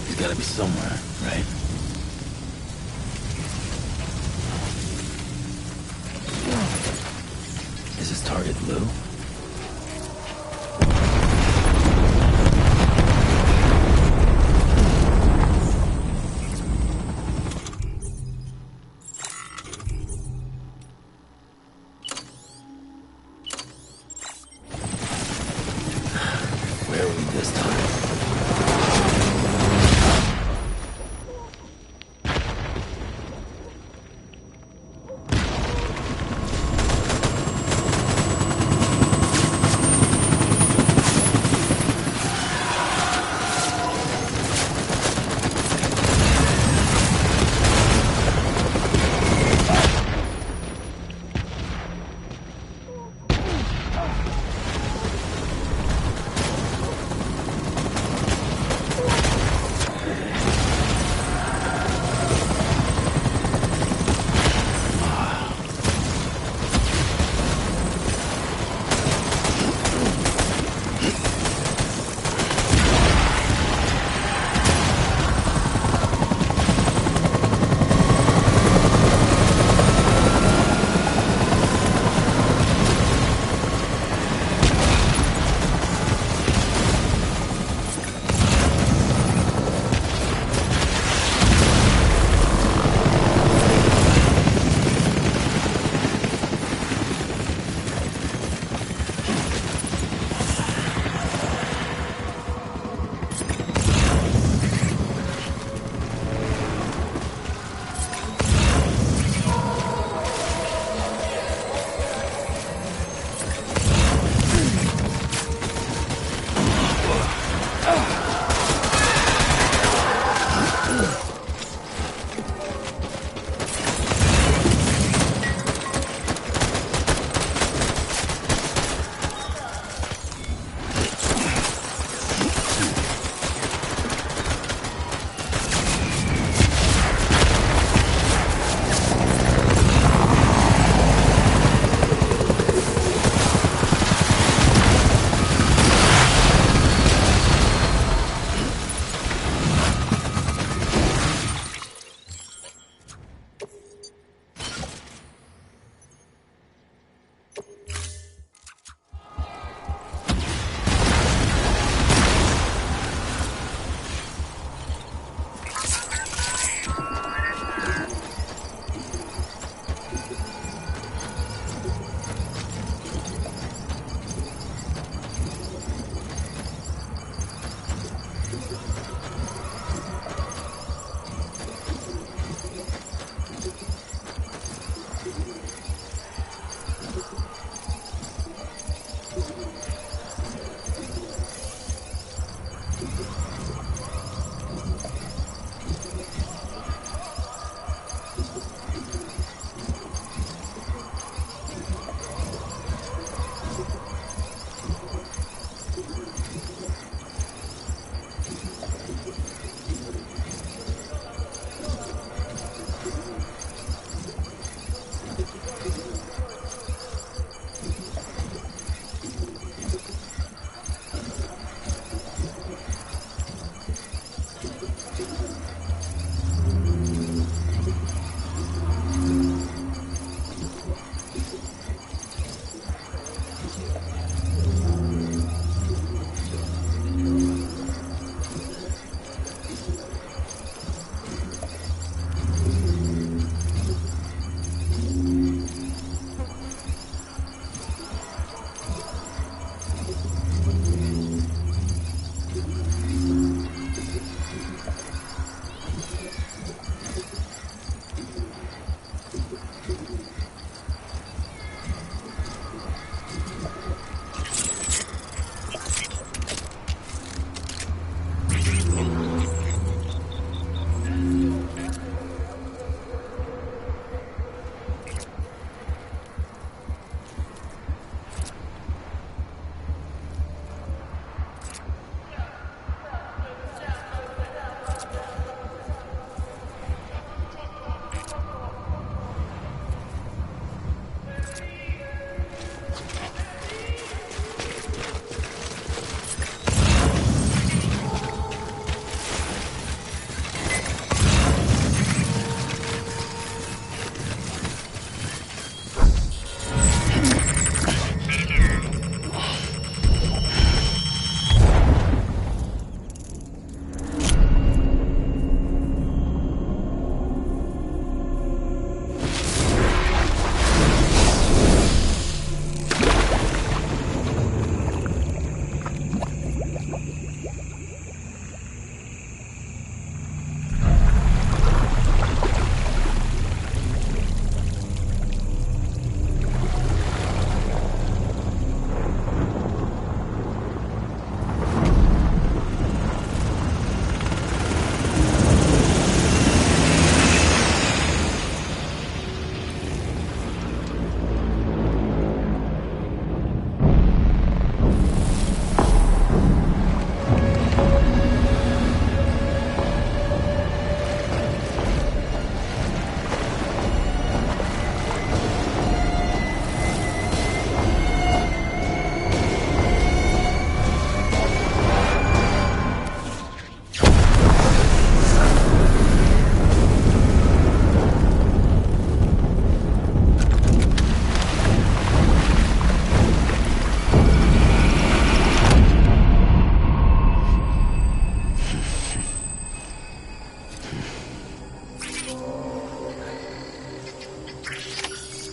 He's gotta be somewhere, right? Is his target blue? Where are we this time?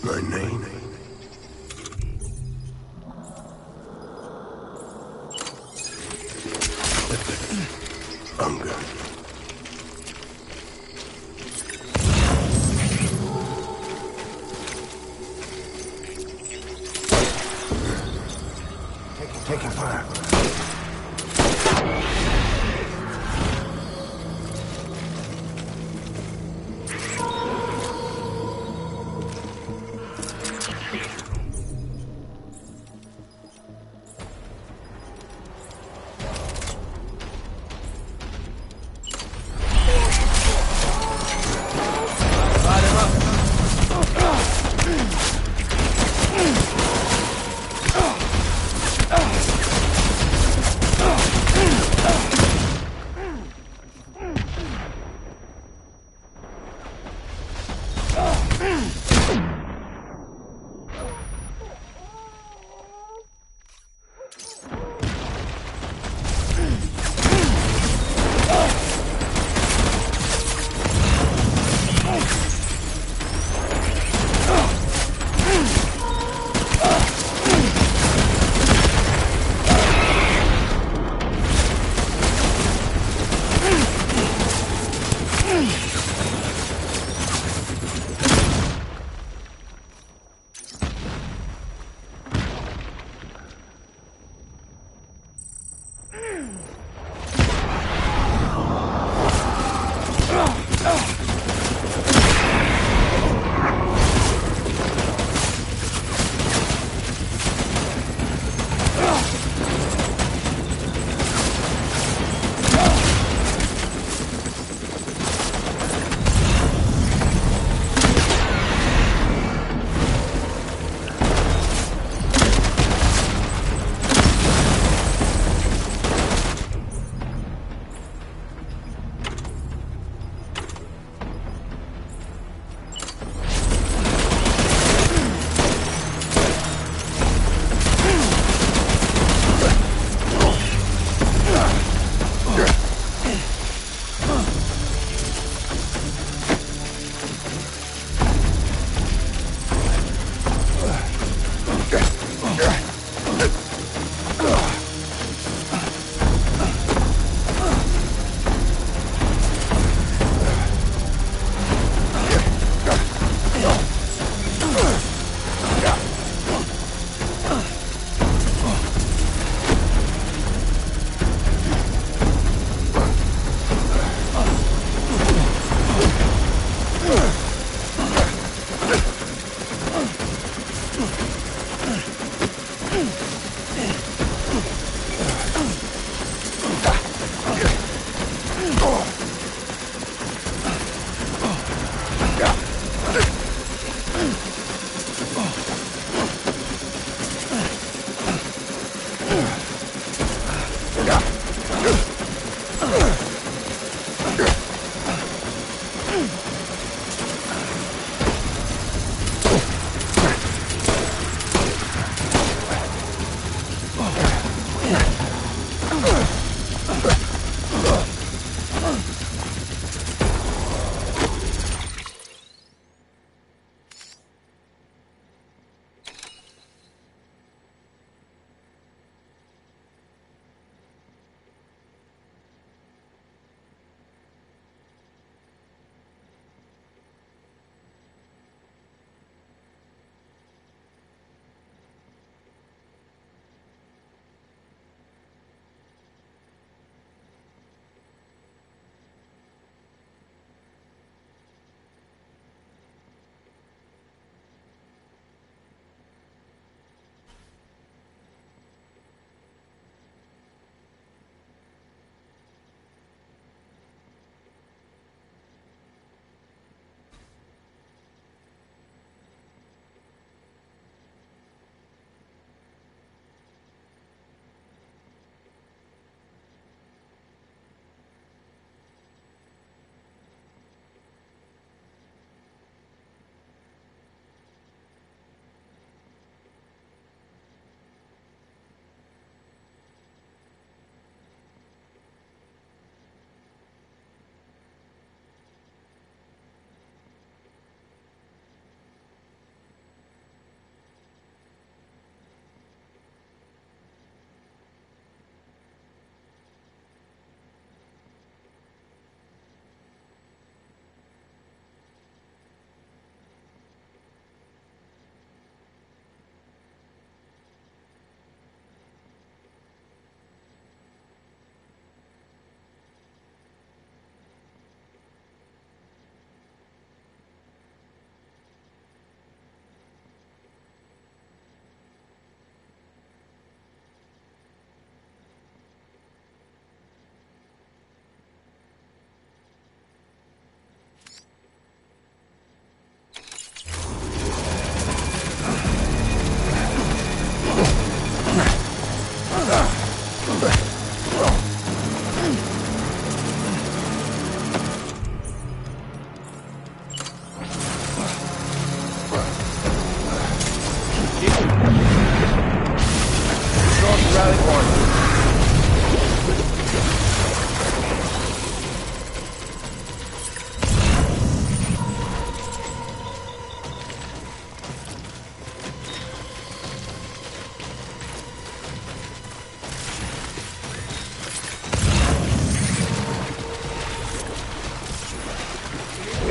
My name? Hunger. Taking fire.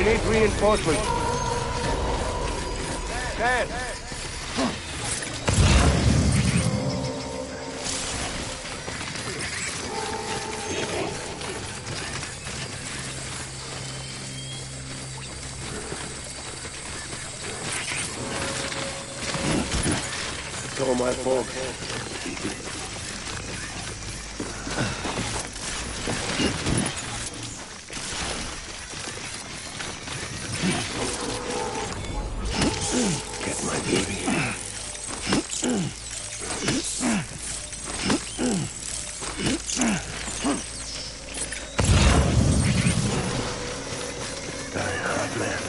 need reinforcements. Dan! It's all my fault. Get my baby. Very hard man.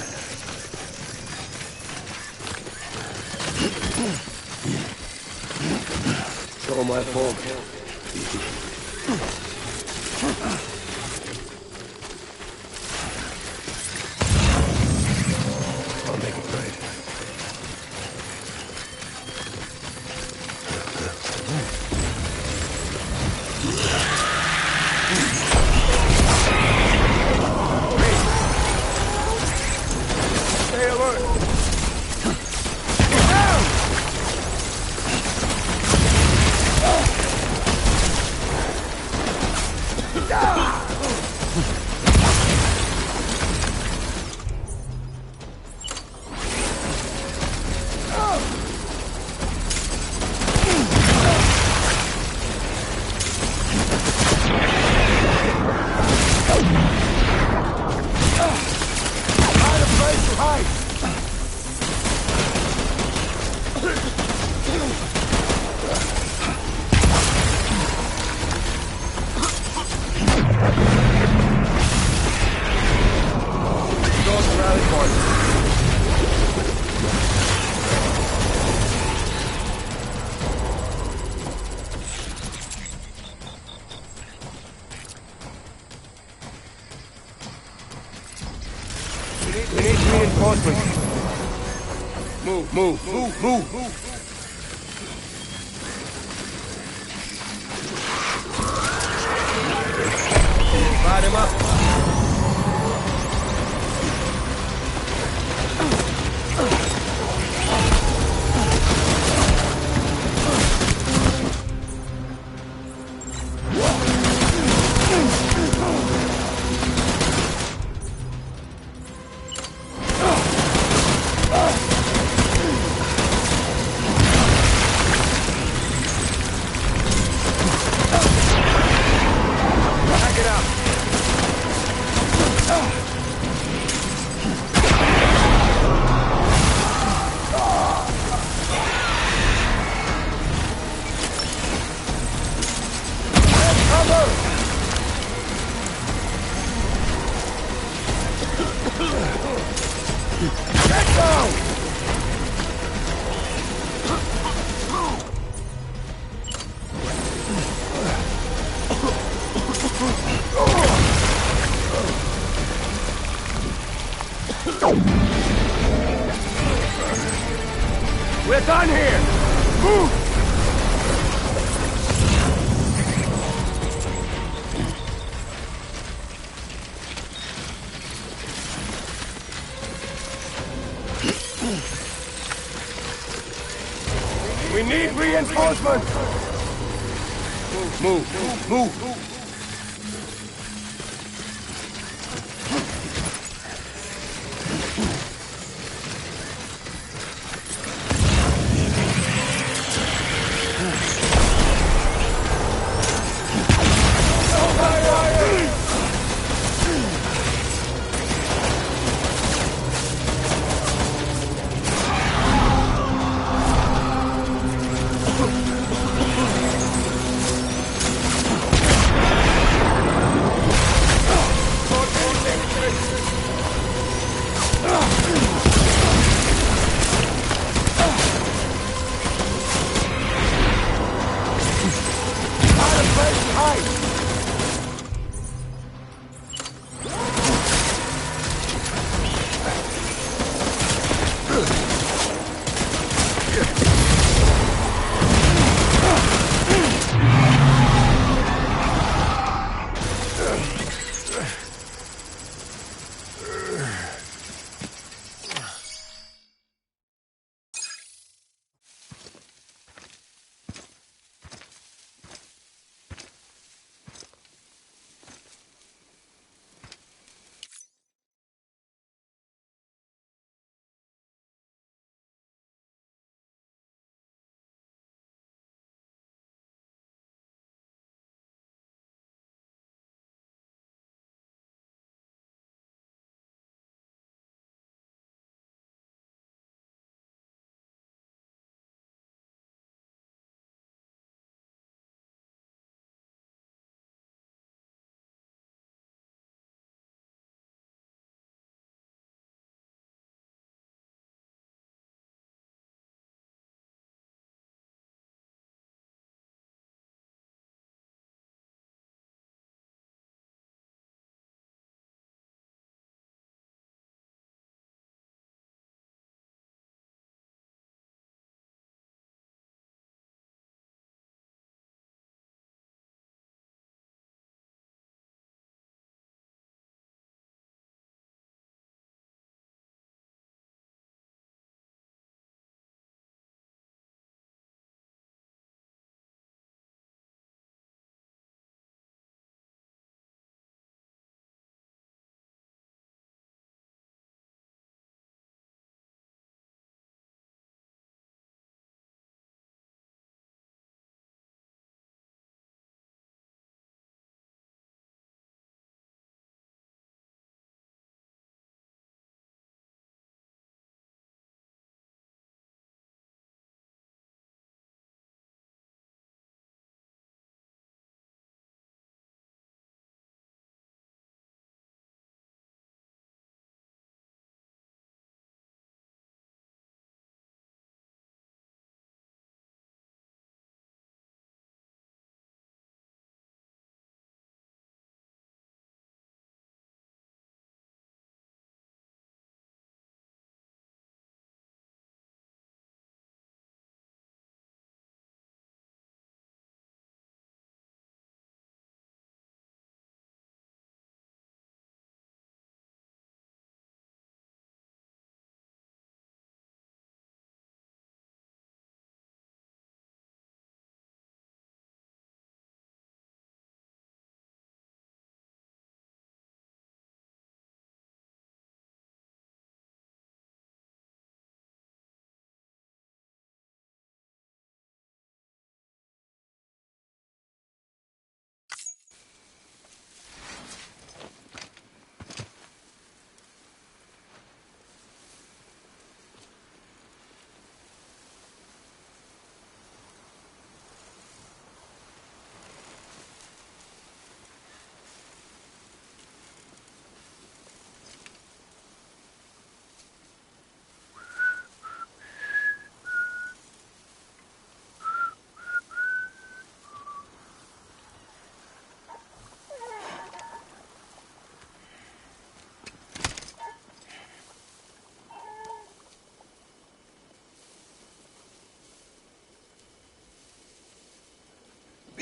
It's all my fault. I'll make it right. Stay alert! Get down! Find a place to hide! Go to rally point. We need reinforcements. Move. Light him up. Back it up. Get down! We're done here! Move! We need reinforcements! Move!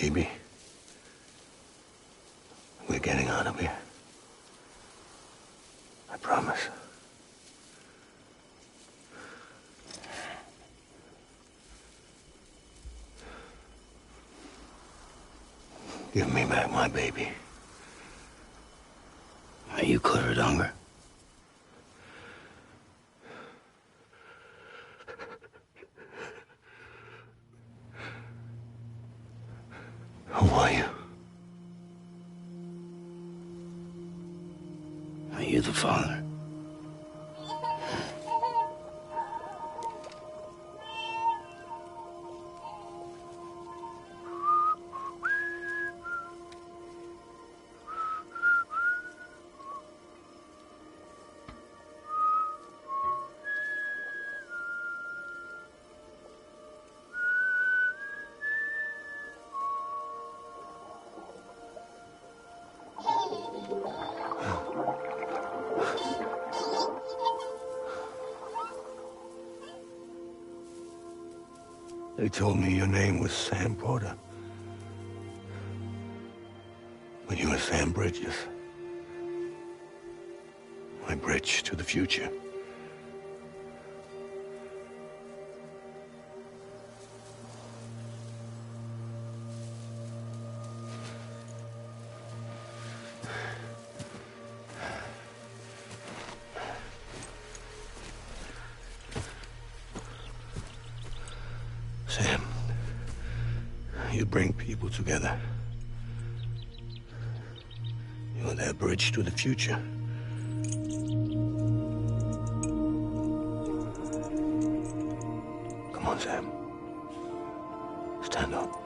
Baby, we're getting out of here. I promise. Give me back my baby. Are you clear of hunger? Who are you? Are you the father? They told me your name was Sam Porter. But you were Sam Bridges. My bridge to the future. Sam, you bring people together. You're their bridge to the future. Come on, Sam. Stand up.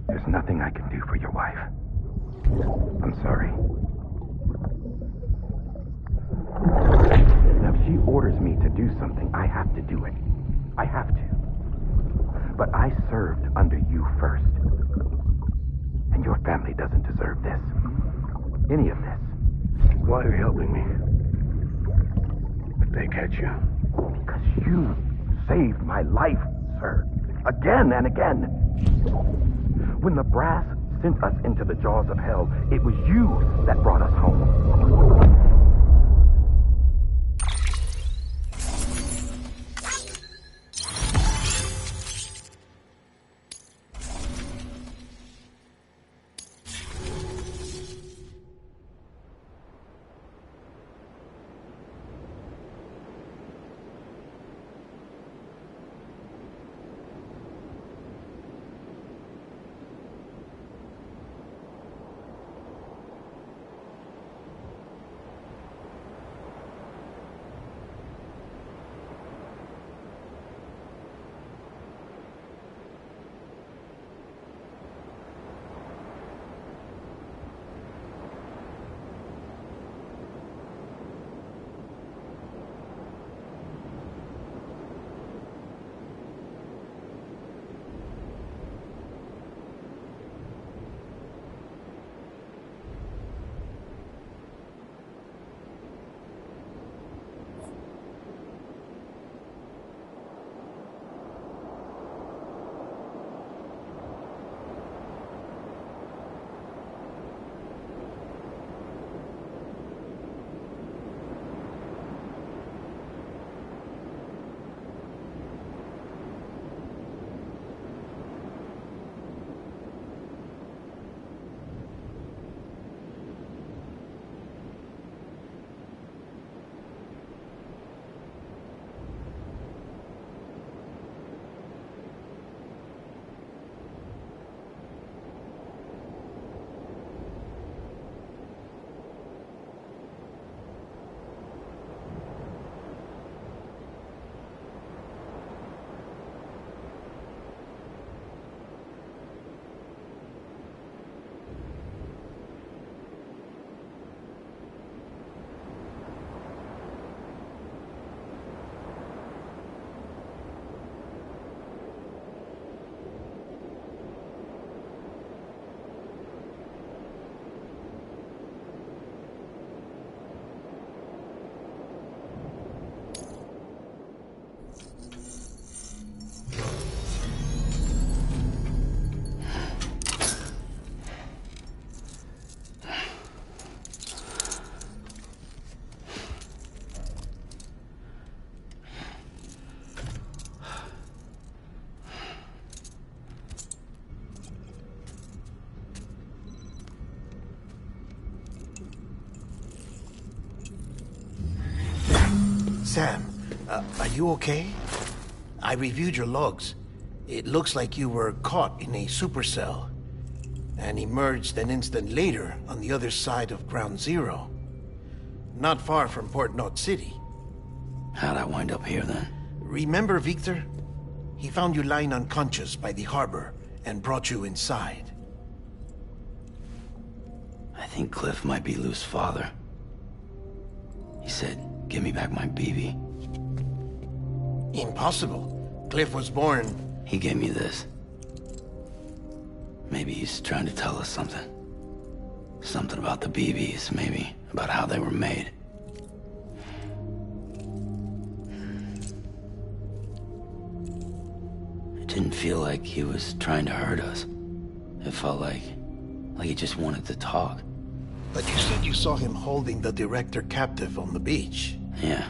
There's nothing I can do for your wife. I'm sorry. Now, if she orders me to do something, I have to do it. I have to. But I served under you first. And your family doesn't deserve this. Any of this. Why are you helping me? If they catch you. Because you saved my life, sir. Again and again. When the brass sent us into the jaws of hell, it was you that brought us home. Sam, are you okay? I reviewed your logs. It looks like you were caught in a supercell and emerged an instant later on the other side of Ground Zero. Not far from Port Knot City. How'd I wind up here then? Remember Victor? He found you lying unconscious by the harbor and brought you inside. I think Cliff might be Lou's father. He said, give me back my BB. Impossible. Cliff was born... He gave me this. Maybe he's trying to tell us something. Something about the BBs, maybe. About how they were made. It didn't feel like he was trying to hurt us. It felt like he just wanted to talk. But you said you saw him holding the director captive on the beach. Yeah.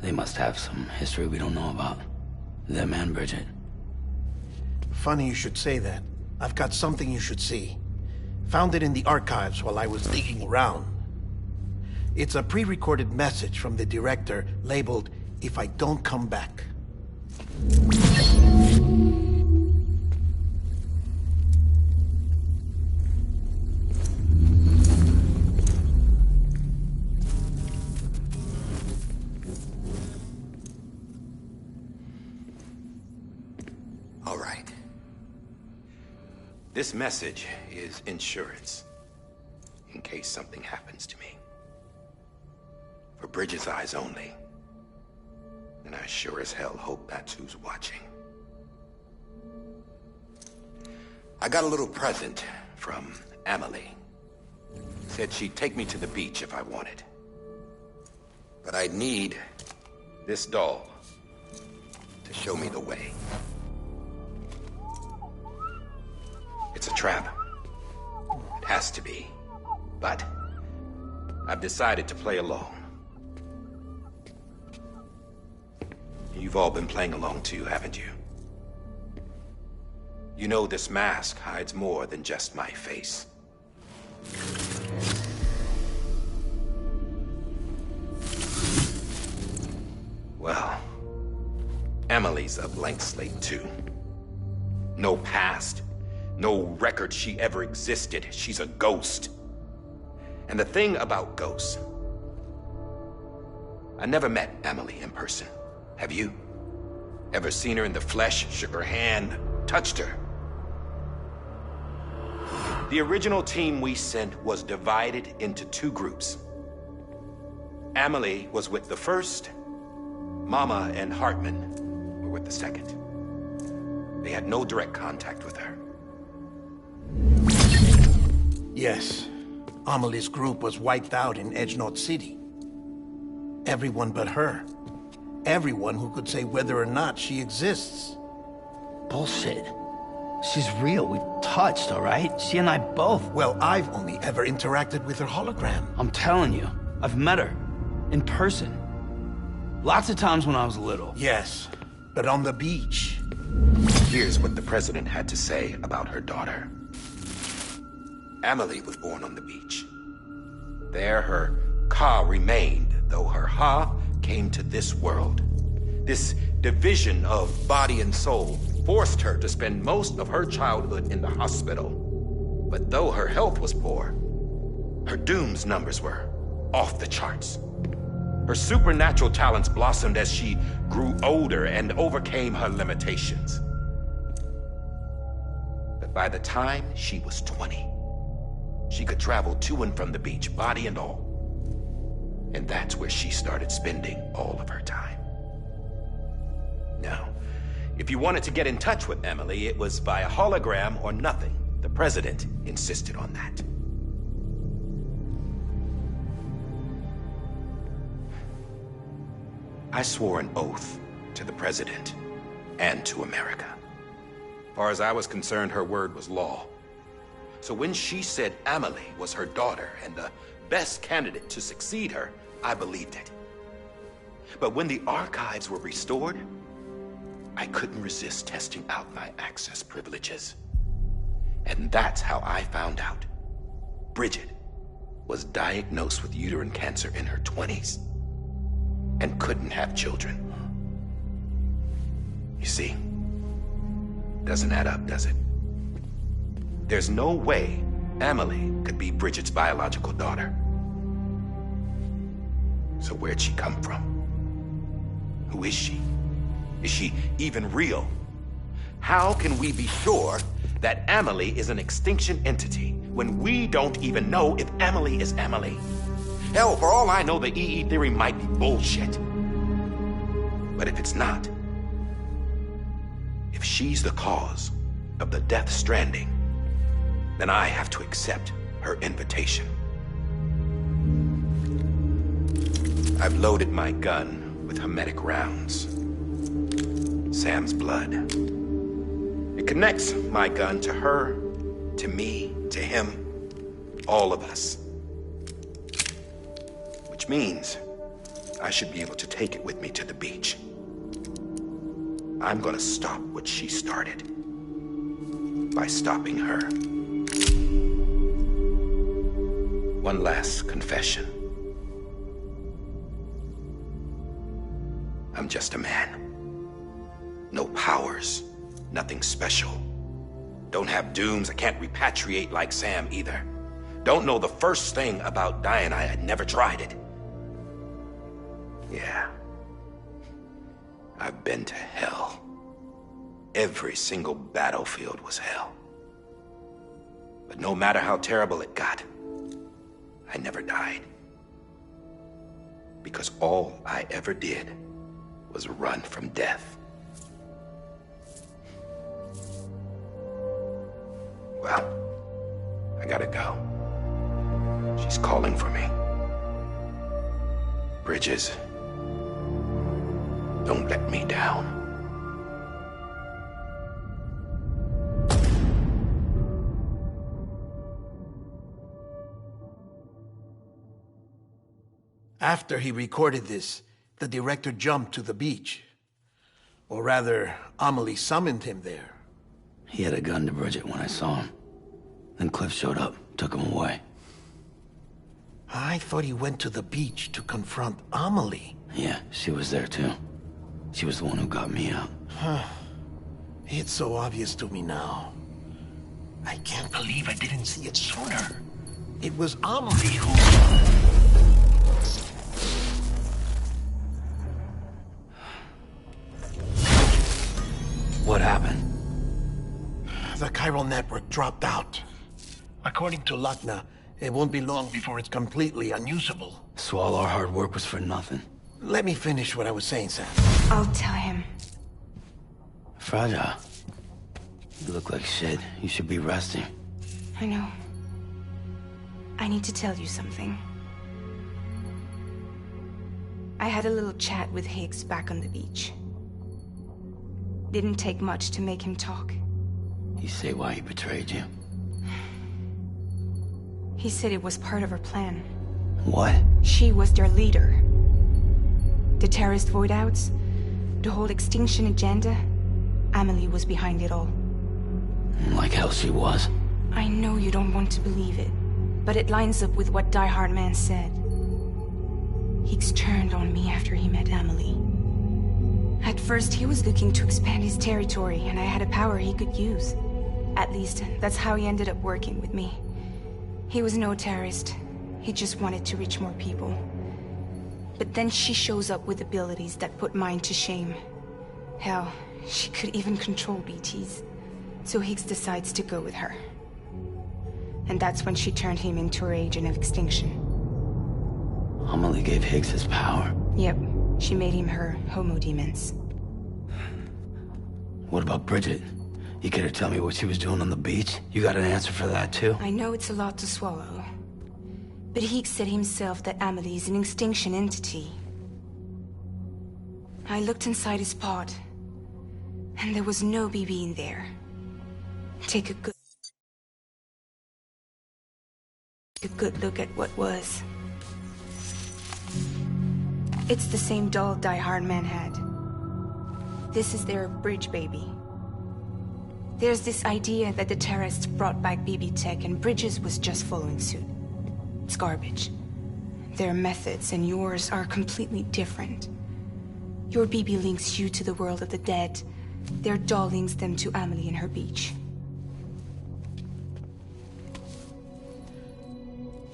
They must have some history we don't know about. Them and Bridget. Funny you should say that. I've got something you should see. Found it in the archives while I was digging around. It's a pre-recorded message from the director labeled, "If I don't come back." All right. This message is insurance, in case something happens to me. For Bridget's eyes only. And I sure as hell hope that's who's watching. I got a little present from Emily. Said she'd take me to the beach if I wanted. But I'd need this doll to show me the way. It's a trap. It has to be. But I've decided to play along. You've all been playing along too, haven't you? You know this mask hides more than just my face. Well, Emily's a blank slate too. No past. No record she ever existed. She's a ghost. And the thing about ghosts... I never met Emily in person. Have you? Ever seen her in the flesh, shook her hand, touched her? The original team we sent was divided into two groups. Emily was with the first. Mama and Hartman were with the second. They had no direct contact with her. Yes. Amelie's group was wiped out in Edge Knot City. Everyone but her. Everyone who could say whether or not she exists. Bullshit. She's real. We've touched, all right? She and I both. Well, I've only ever interacted with her hologram. I'm telling you, I've met her. In person. Lots of times when I was little. Yes, but on the beach. Here's what the president had to say about her daughter. Emily was born on the beach. There her Ka remained, though her Ha came to this world. This division of body and soul forced her to spend most of her childhood in the hospital. But though her health was poor, her Doom's numbers were off the charts. Her supernatural talents blossomed as she grew older and overcame her limitations. But by the time she was 20, she could travel to and from the beach, body and all. And that's where she started spending all of her time. Now, if you wanted to get in touch with Emily, it was via hologram or nothing. The president insisted on that. I swore an oath to the president and to America. As far as I was concerned, her word was law. So when she said Emily was her daughter and the best candidate to succeed her, I believed it. But when the archives were restored, I couldn't resist testing out my access privileges. And that's how I found out Bridget was diagnosed with uterine cancer in her 20s. and couldn't have children. You see, doesn't add up, does it? There's no way Amelie could be Bridget's biological daughter. So where'd she come from? Who is she? Is she even real? How can we be sure that Amelie is an extinction entity when we don't even know if Amelie is Amelie? Hell, for all I know, the EE theory might be bullshit. But if it's not, if she's the cause of the death stranding, then I have to accept her invitation. I've loaded my gun with hermetic rounds. Sam's blood. It connects my gun to her, to me, to him, all of us. Which means I should be able to take it with me to the beach. I'm gonna stop what she started by stopping her. One last confession. I'm just a man. No powers, nothing special. Don't have dooms, I can't repatriate like Sam either. Don't know the first thing about dying, I had never tried it. Yeah. I've been to hell. Every single battlefield was hell. But no matter how terrible it got, I never died. Because all I ever did was run from death. Well, I gotta go. She's calling for me. Bridges, don't let me down. After he recorded this, the director jumped to the beach. Or rather, Amelie summoned him there. He had a gun to Bridget when I saw him. Then Cliff showed up, took him away. I thought he went to the beach to confront Amelie. Yeah, she was there too. She was the one who got me out. It's so obvious to me now. I can't believe I didn't see it sooner. It was Amelie who... What happened? The chiral network dropped out. According to Lakna, it won't be long before it's completely unusable. So all our hard work was for nothing. Let me finish what I was saying, Sam. I'll tell him. Fragile. You look like shit. You should be resting. I know. I need to tell you something. I had a little chat with Higgs back on the beach. Didn't take much to make him talk. You say why he betrayed you? He said it was part of her plan. What? She was their leader. The terrorist voidouts, the whole extinction agenda, Amelie was behind it all. Like hell she was. I know you don't want to believe it, but it lines up with what Die Hard Man said. Higgs turned on me after he met Amelie. At first, he was looking to expand his territory, and I had a power he could use. At least, that's how he ended up working with me. He was no terrorist. He just wanted to reach more people. But then she shows up with abilities that put mine to shame. Hell, she could even control BTs. So Higgs decides to go with her. And that's when she turned him into her agent of extinction. Amelie gave Higgs his power. Yep. She made him her homo demons. What about Bridget? You care to tell me what she was doing on the beach? You got an answer for that too? I know it's a lot to swallow. But Higgs said himself that Amelie is an extinction entity. I looked inside his pod, and there was no BB in there. Take a good look at what was. It's the same doll Die Hard Man had. This is their bridge baby. There's this idea that the terrorists brought back BB tech and Bridges was just following suit. It's garbage. Their methods and yours are completely different. Your BB links you to the world of the dead. Their doll links them to Amelie and her beach.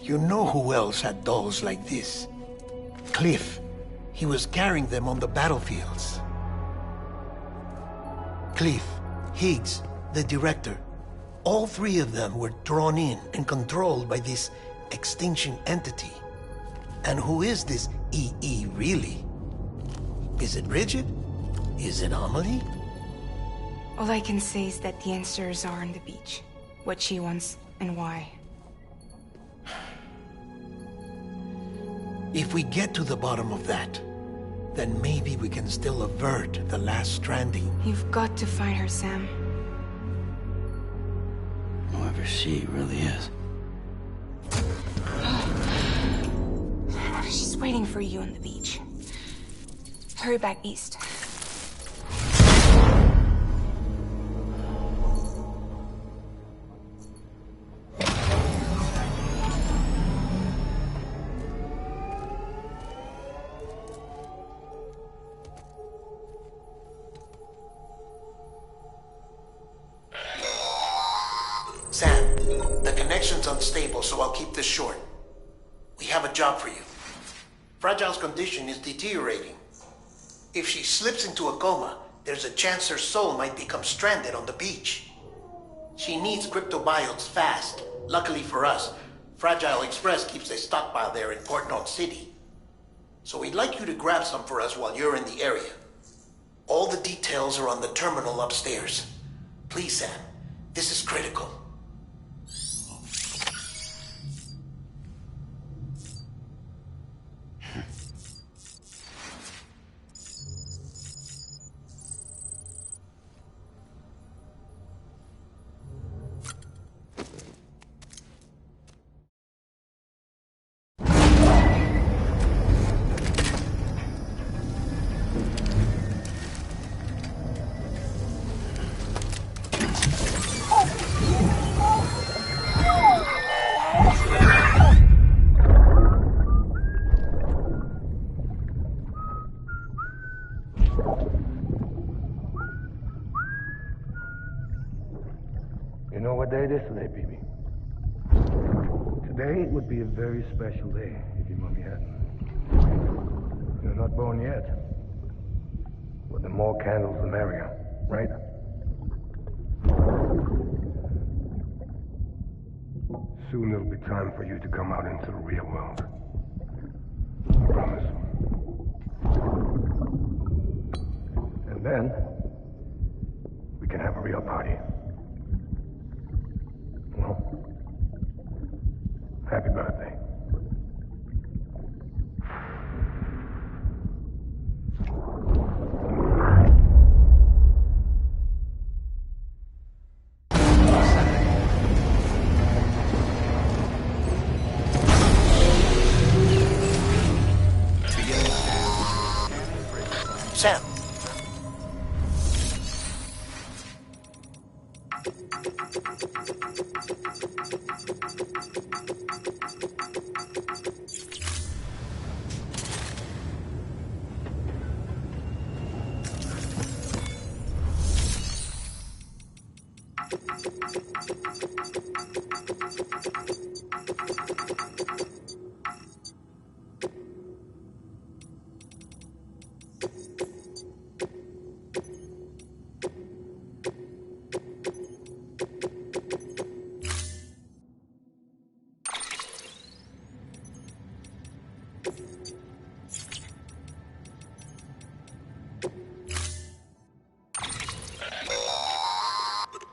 You know who else had dolls like this? Cliff. He was carrying them on the battlefields. Cliff, Higgs, the director. All three of them were drawn in and controlled by this extinction entity. And who is this EE really? Is it Bridget? Is it Amelie? All I can say is that the answers are on the beach. What she wants and why. If we get to the bottom of that, then maybe we can still avert the last stranding. You've got to find her, Sam. Whoever she really is. She's waiting for you on the beach. Hurry back east. Sam, the connection's unstable, so I'll keep this short. We have a job for you. Fragile's condition is deteriorating. If she slips into a coma, there's a chance her soul might become stranded on the beach. She needs cryptobiotes fast. Luckily for us, Fragile Express keeps a stockpile there in Port North City. So we'd like you to grab some for us while you're in the area. All the details are on the terminal upstairs. Please, Sam, this is critical. You know what day it is today, BB? Today would be a very special day if your mommy hadn't. You're not born yet. But the more candles, the merrier, right? Soon it'll be time for you to come out into the real world. I promise. And then, we can have a real party. Well, happy birthday. Sam.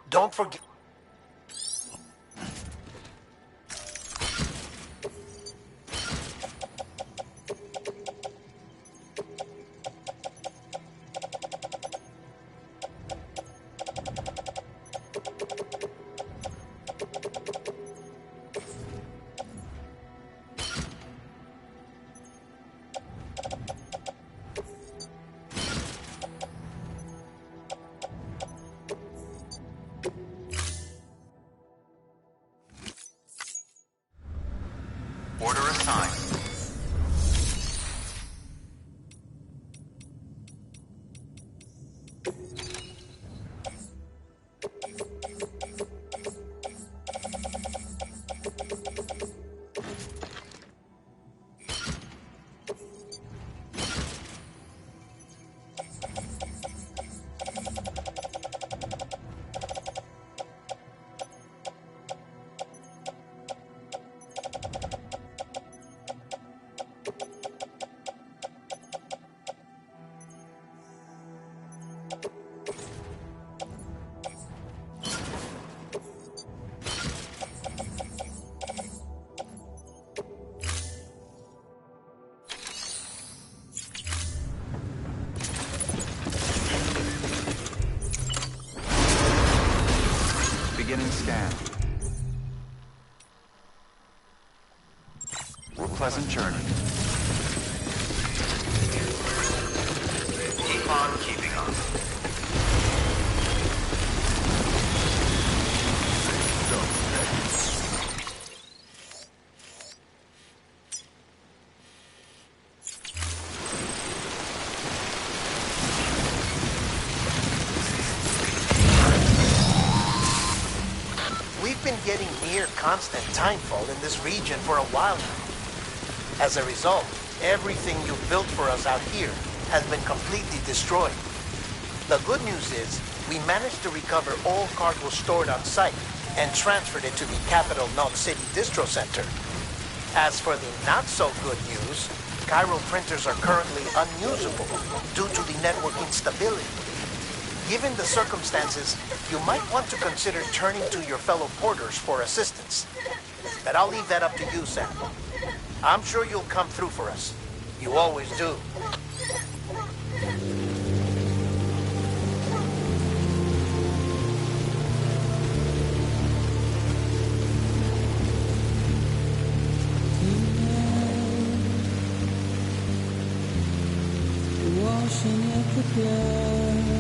Don't forget. Beginning scan. Pleasant journey. Keep on keeping on. We've been getting near constant timefall in this region for a while now. As a result, everything you've built for us out here has been completely destroyed. The good news is, we managed to recover all cargo stored on site and transferred it to the Capital Knot City Distro Center. As for the not-so-good news, chiral printers are currently unusable due to the network instability. Given the circumstances, you might want to consider turning to your fellow porters for assistance. But I'll leave that up to you, Sam. I'm sure you'll come through for us. You always do. Washing at the blood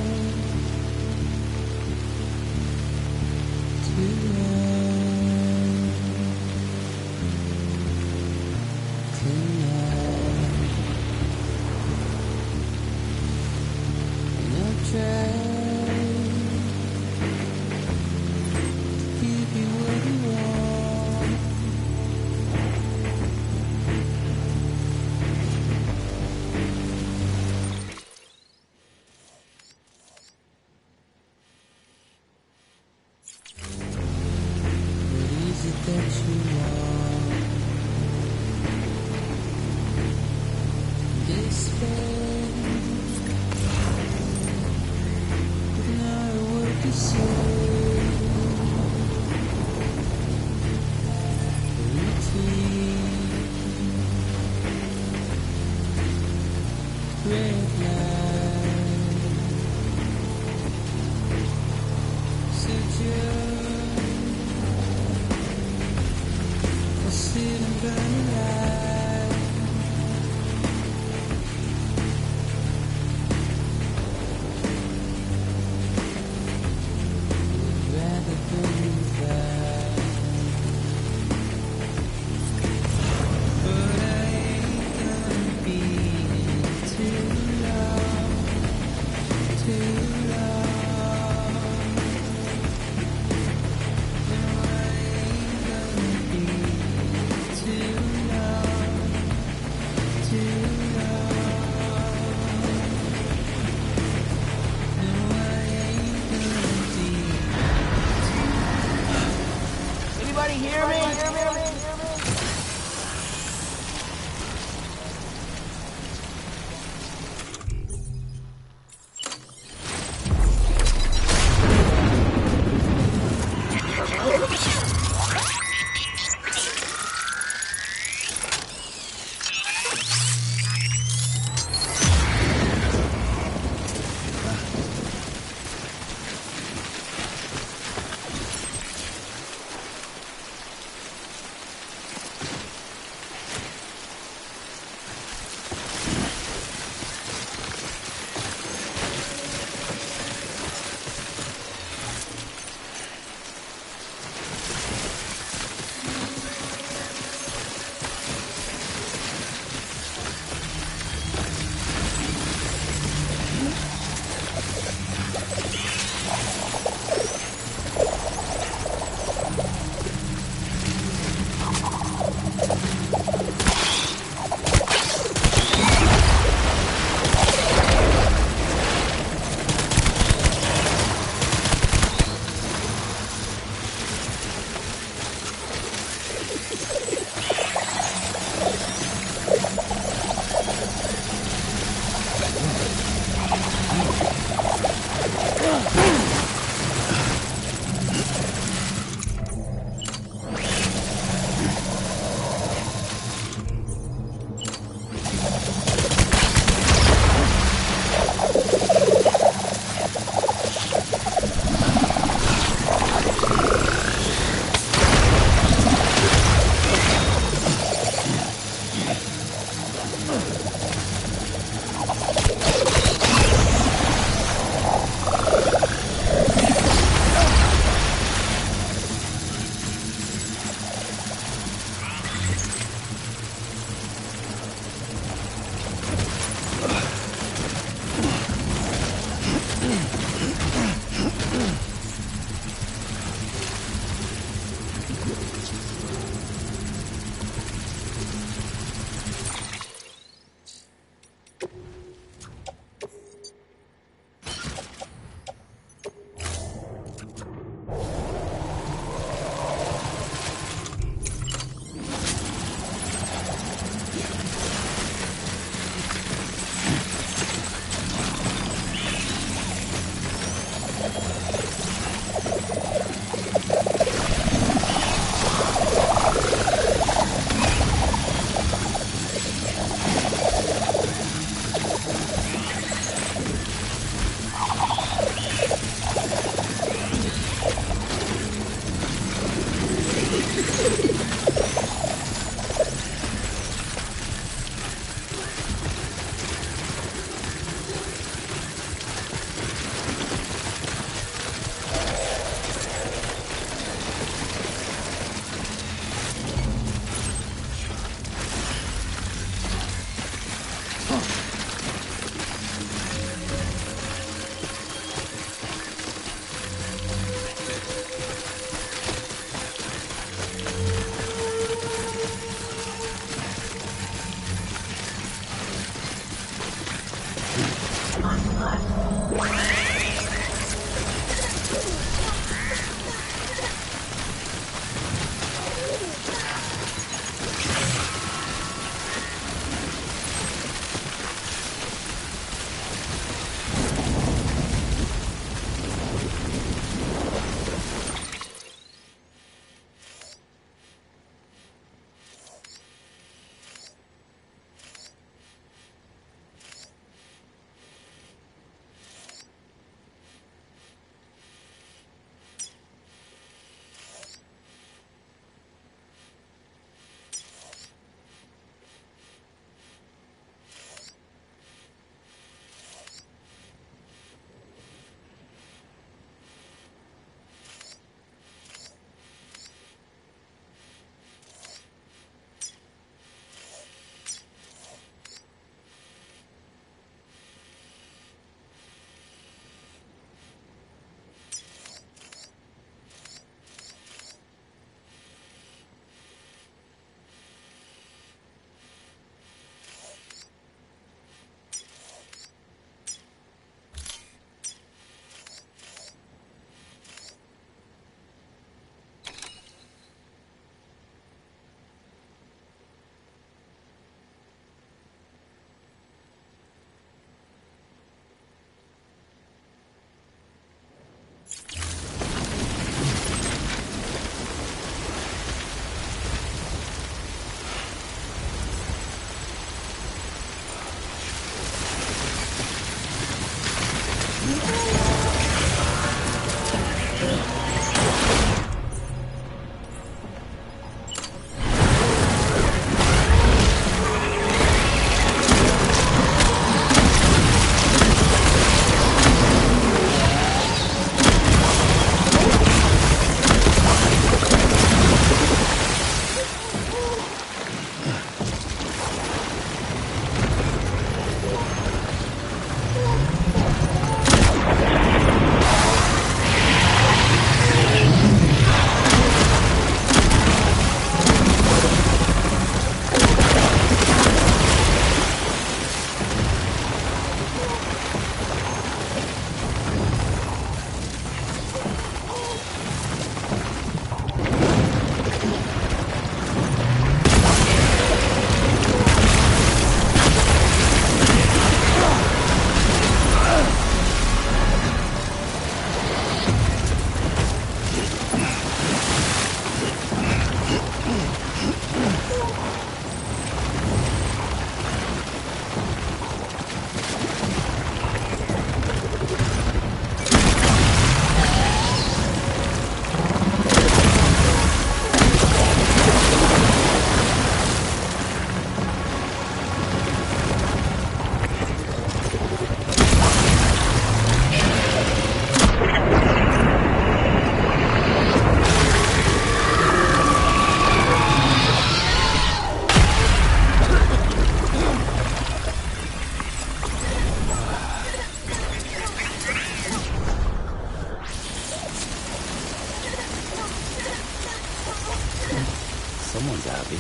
Someone's happy.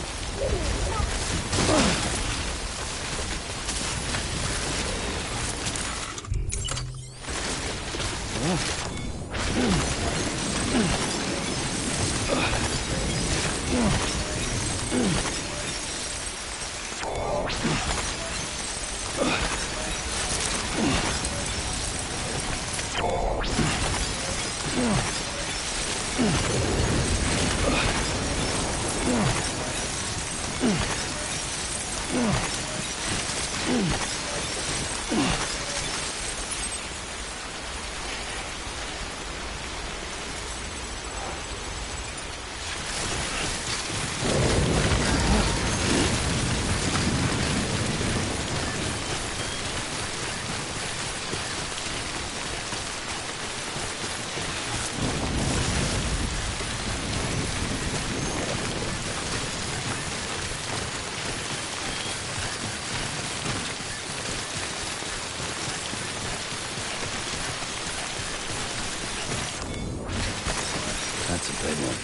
That's a big one.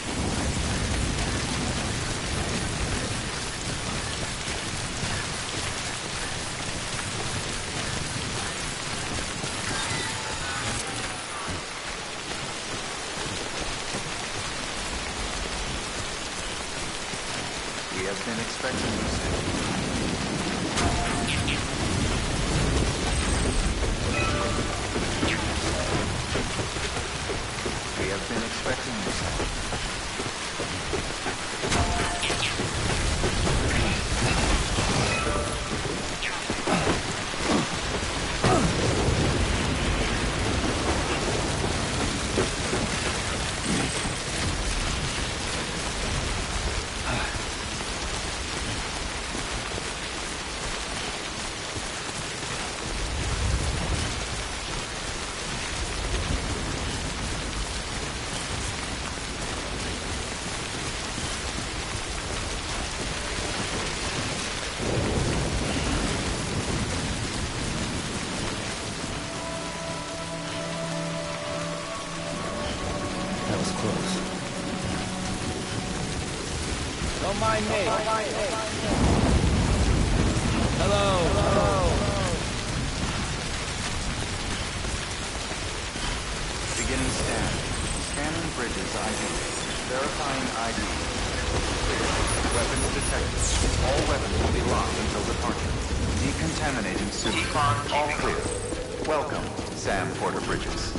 We have been expecting you soon. We have been expecting you soon. That was close. Don't mind me. Hello. Beginning scan. Scanning bridges ID. Verifying ID. Weapons detected. All weapons will be locked until departure. Decontaminating suit. All clear. Welcome, Sam Porter Bridges.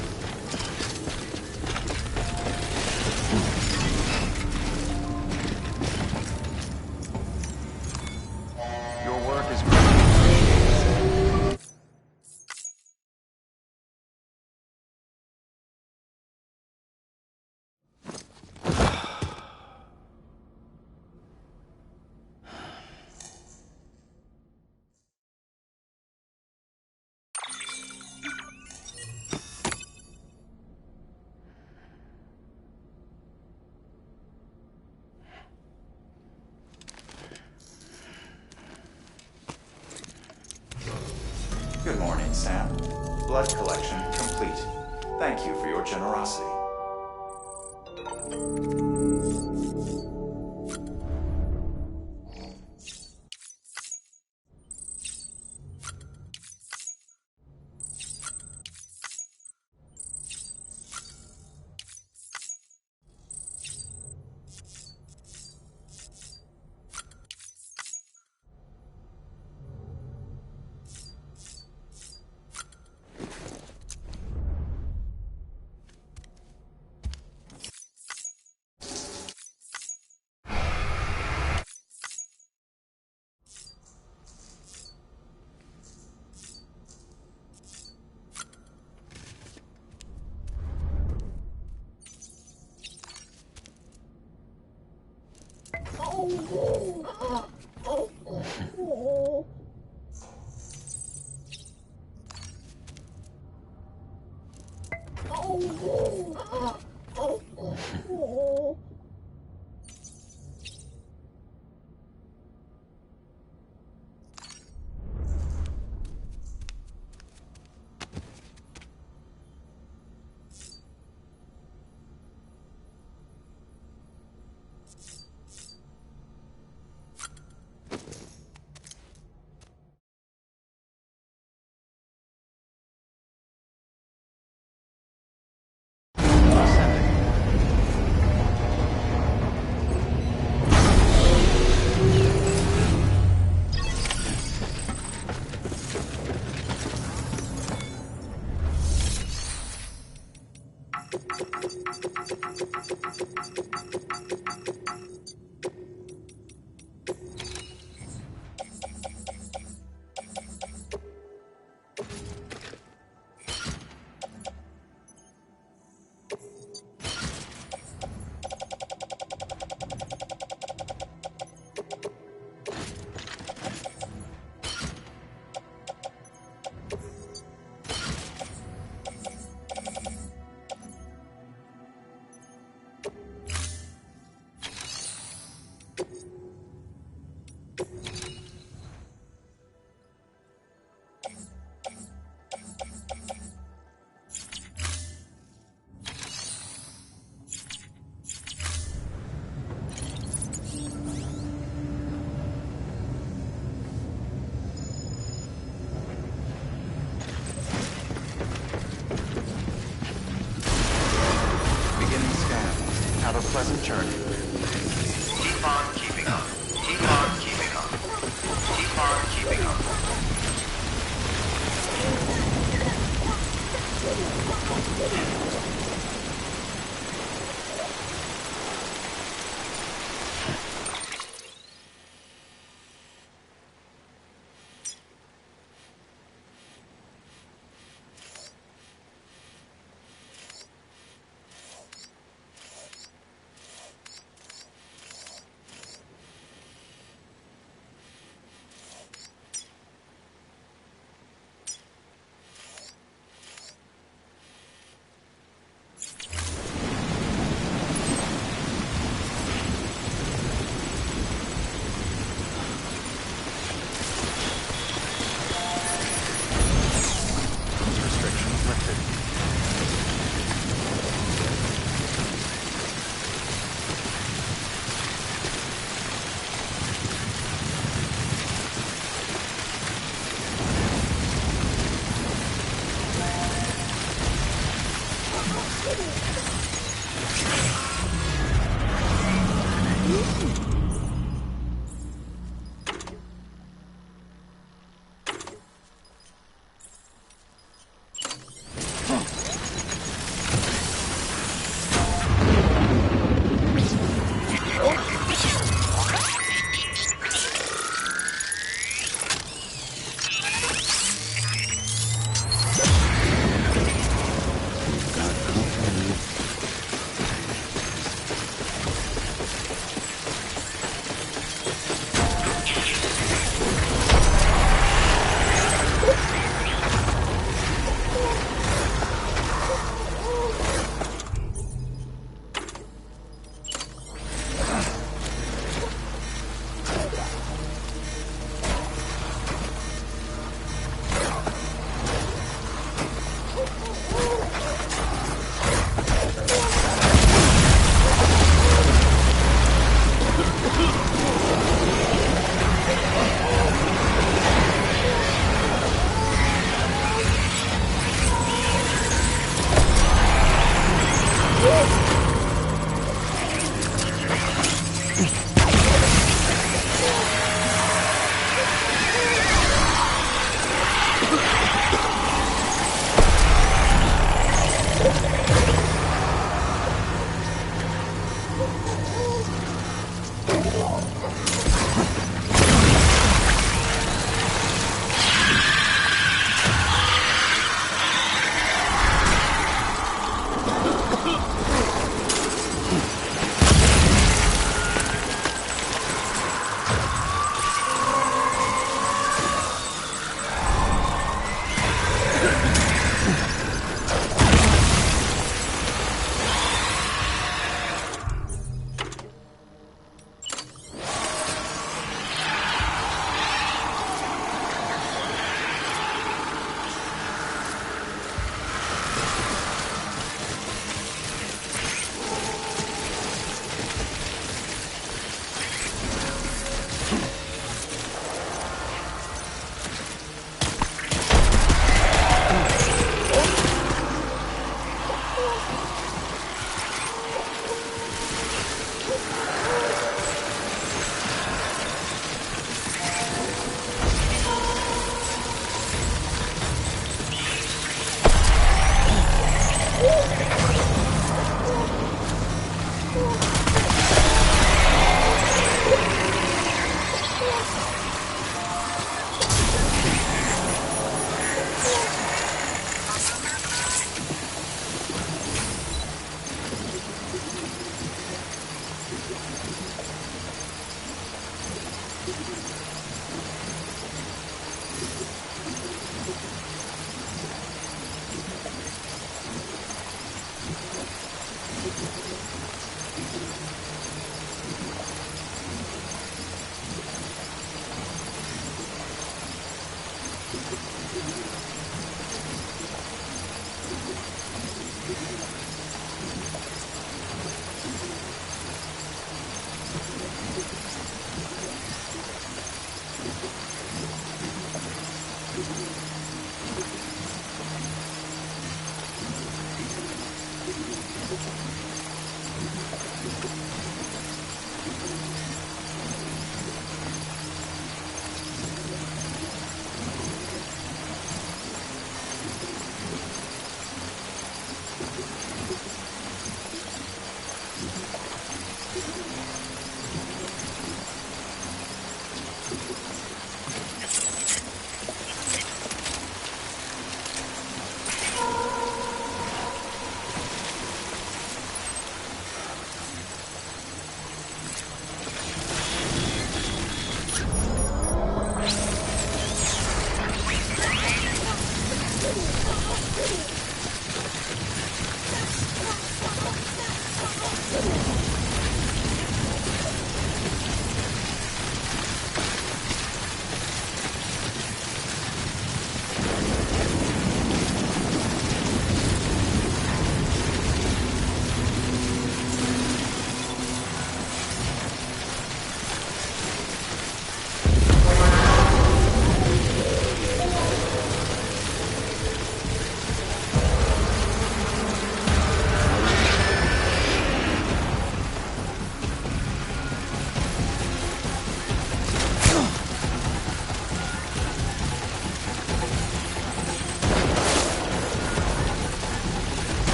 Your work is greatly appreciated. Good morning, Sam. Blood collection complete. Thank you for your generosity. Have a pleasant journey. Keep on keeping on. Keep on keeping on. Keep on keeping on.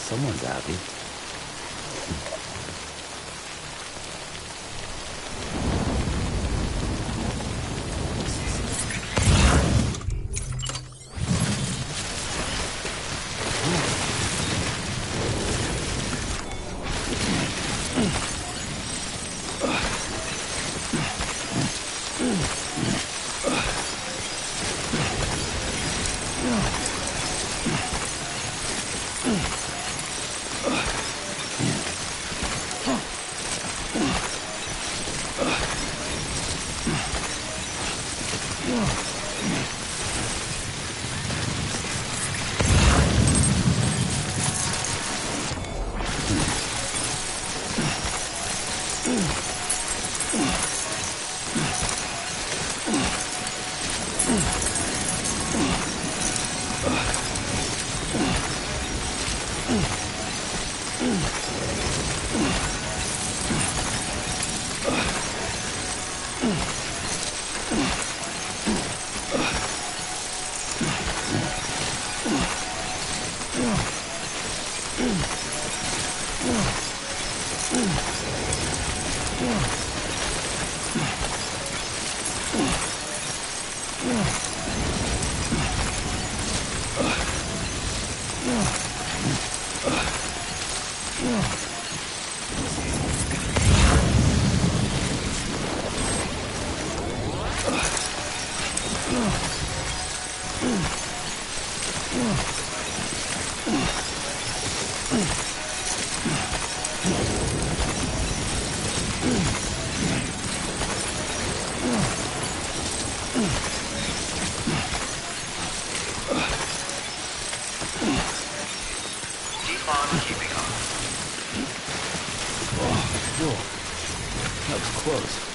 Someone's happy. Ugh. Keep on keeping up. Whoa. That was close.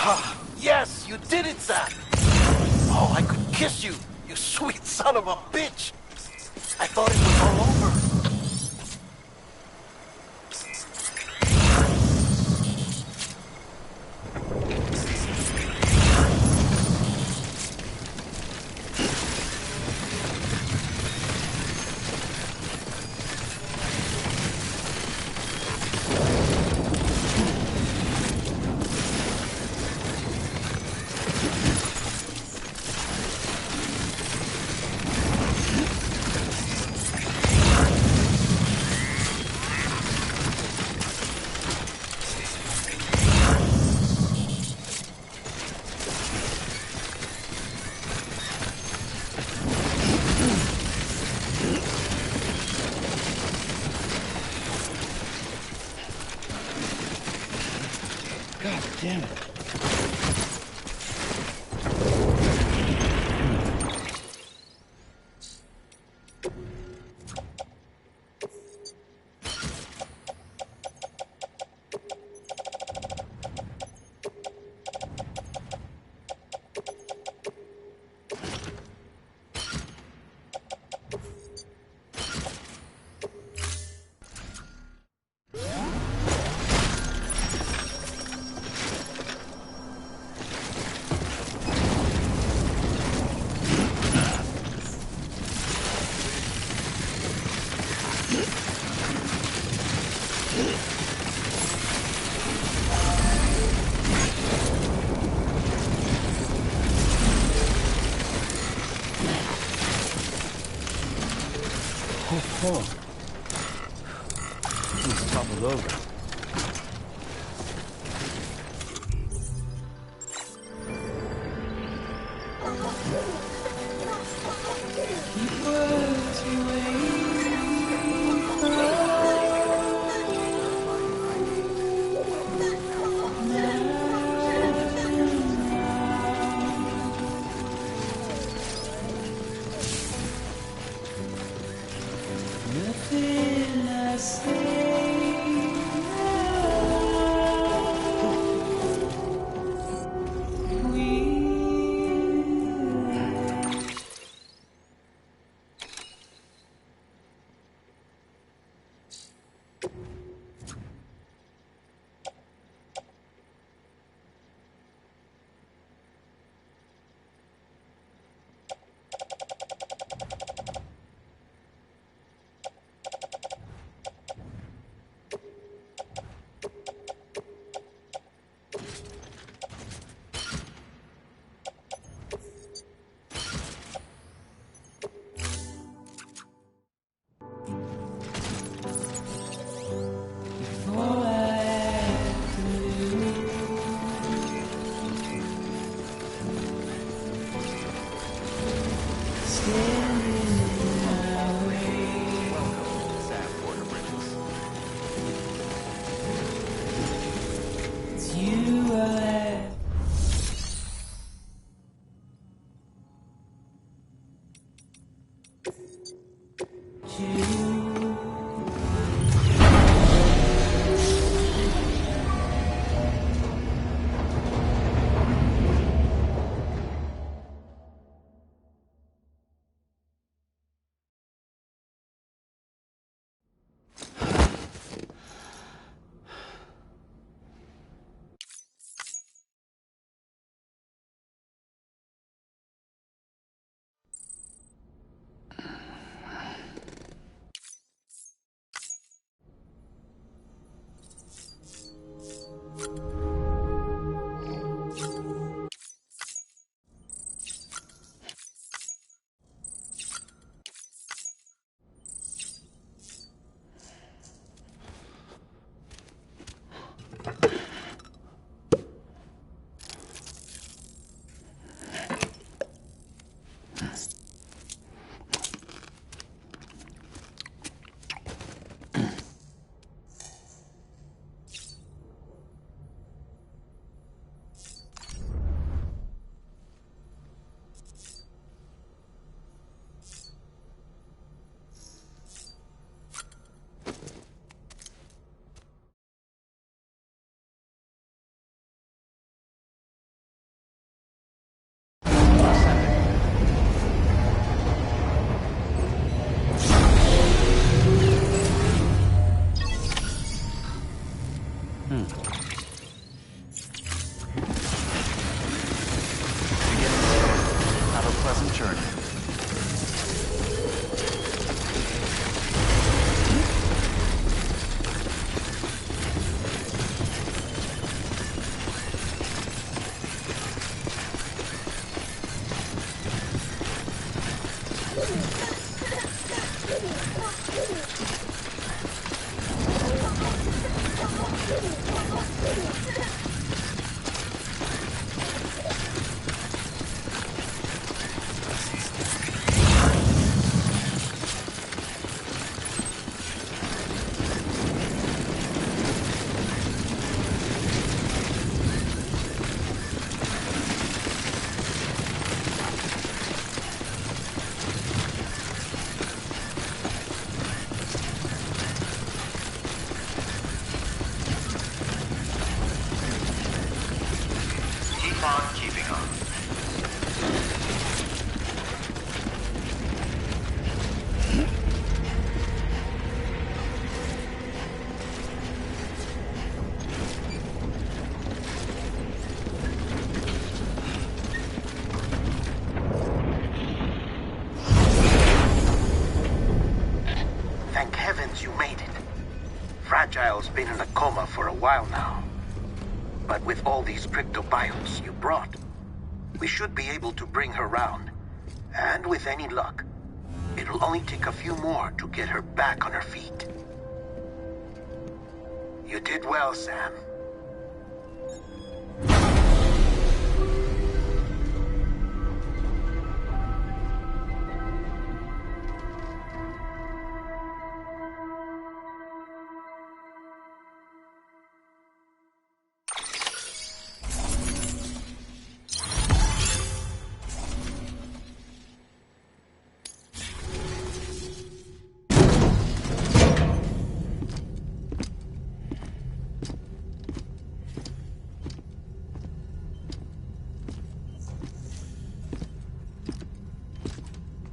Ah, yes, you did it, Sam. Oh, I could kiss you, you sweet son of a bitch. I thought it was all over. God damn it. Oh. He's toppled over. Nothing I say Keep on keeping on. Thank heavens you made it. Fragile's been in a coma for a while now. But with all these cryptobiotes you brought, we should be able to bring her round. And with any luck, it'll only take a few more to get her back on her feet. You did well, Sam.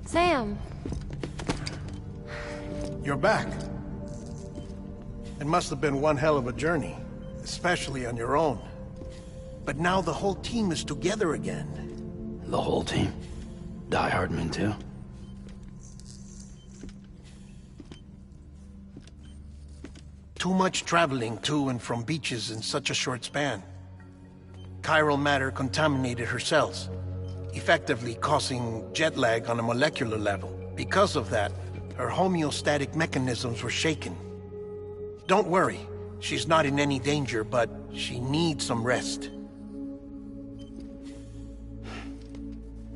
Sam! You're back. It must have been one hell of a journey, especially on your own. But now the whole team is together again. The whole team? Die Hardman too? Too much traveling to and from beaches in such a short span. Chiral matter contaminated her cells, effectively causing jet lag on a molecular level. Because of that, her homeostatic mechanisms were shaken. Don't worry, she's not in any danger, but she needs some rest.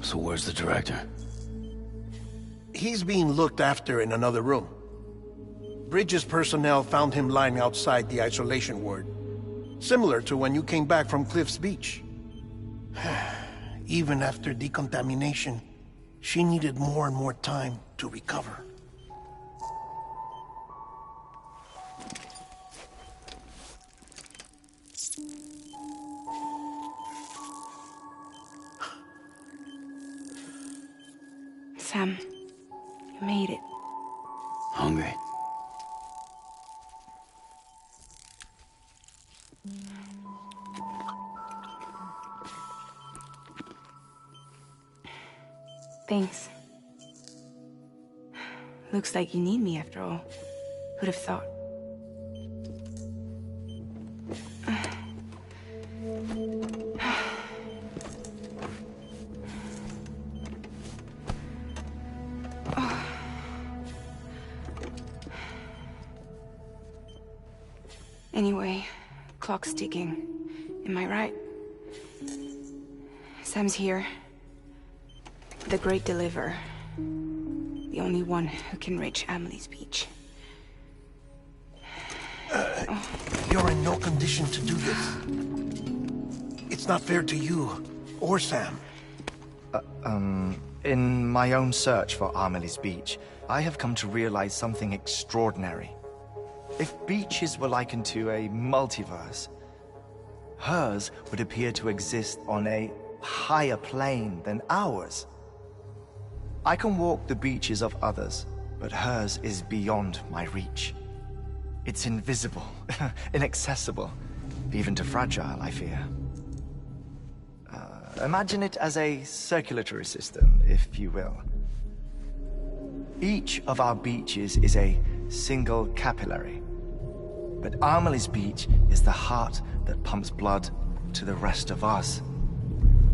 So where's the director? He's being looked after in another room. Bridges personnel found him lying outside the isolation ward, similar to when you came back from Cliff's Beach. Even after decontamination, she needed more and more time to recover. Sam, you made it. Hungry? Thanks. Looks like you need me after all. Who'd have thought? Anyway, clock's ticking. Am I right? Sam's here. The Great Deliverer. The only one who can reach Amelie's Beach. You're in no condition to do this. It's not fair to you, or Sam. In my own search for Amelie's Beach, I have come to realize something extraordinary. If beaches were likened to a multiverse, hers would appear to exist on a higher plane than ours. I can walk the beaches of others, but hers is beyond my reach. It's invisible, inaccessible, even to Fragile, I fear. Imagine it as a circulatory system, if you will. Each of our beaches is a single capillary, but Amelie's Beach is the heart that pumps blood to the rest of us.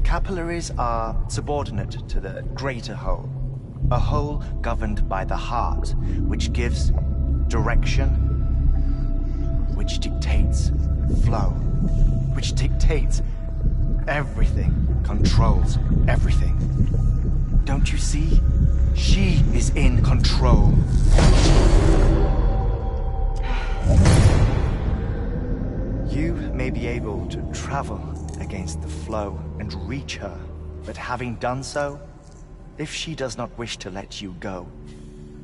Capillaries are subordinate to the greater whole, a whole governed by the heart, which gives direction, which dictates flow, which dictates everything, controls everything. Don't you see? She is in control. You may be able to travel against the flow and reach her, but having done so, if she does not wish to let you go,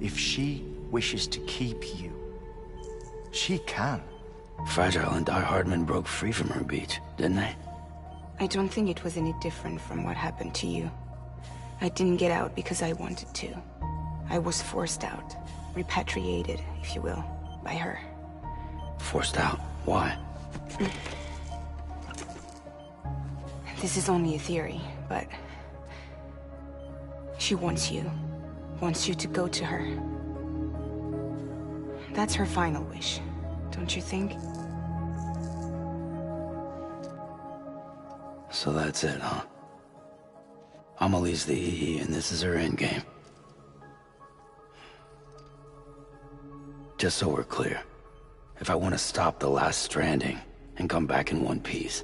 if she wishes to keep you, she can. Fragile and Die Hardman broke free from her beach, didn't they? I don't think it was any different from what happened to you. I didn't get out because I wanted to. I was forced out. Repatriated, if you will, by her. Forced out? Why? This is only a theory, but... she wants you. Wants you to go to her. That's her final wish, don't you think? So that's it, huh? Amelie's the EE, and this is her endgame. Just so we're clear, if I want to stop the last Stranding and come back in one piece,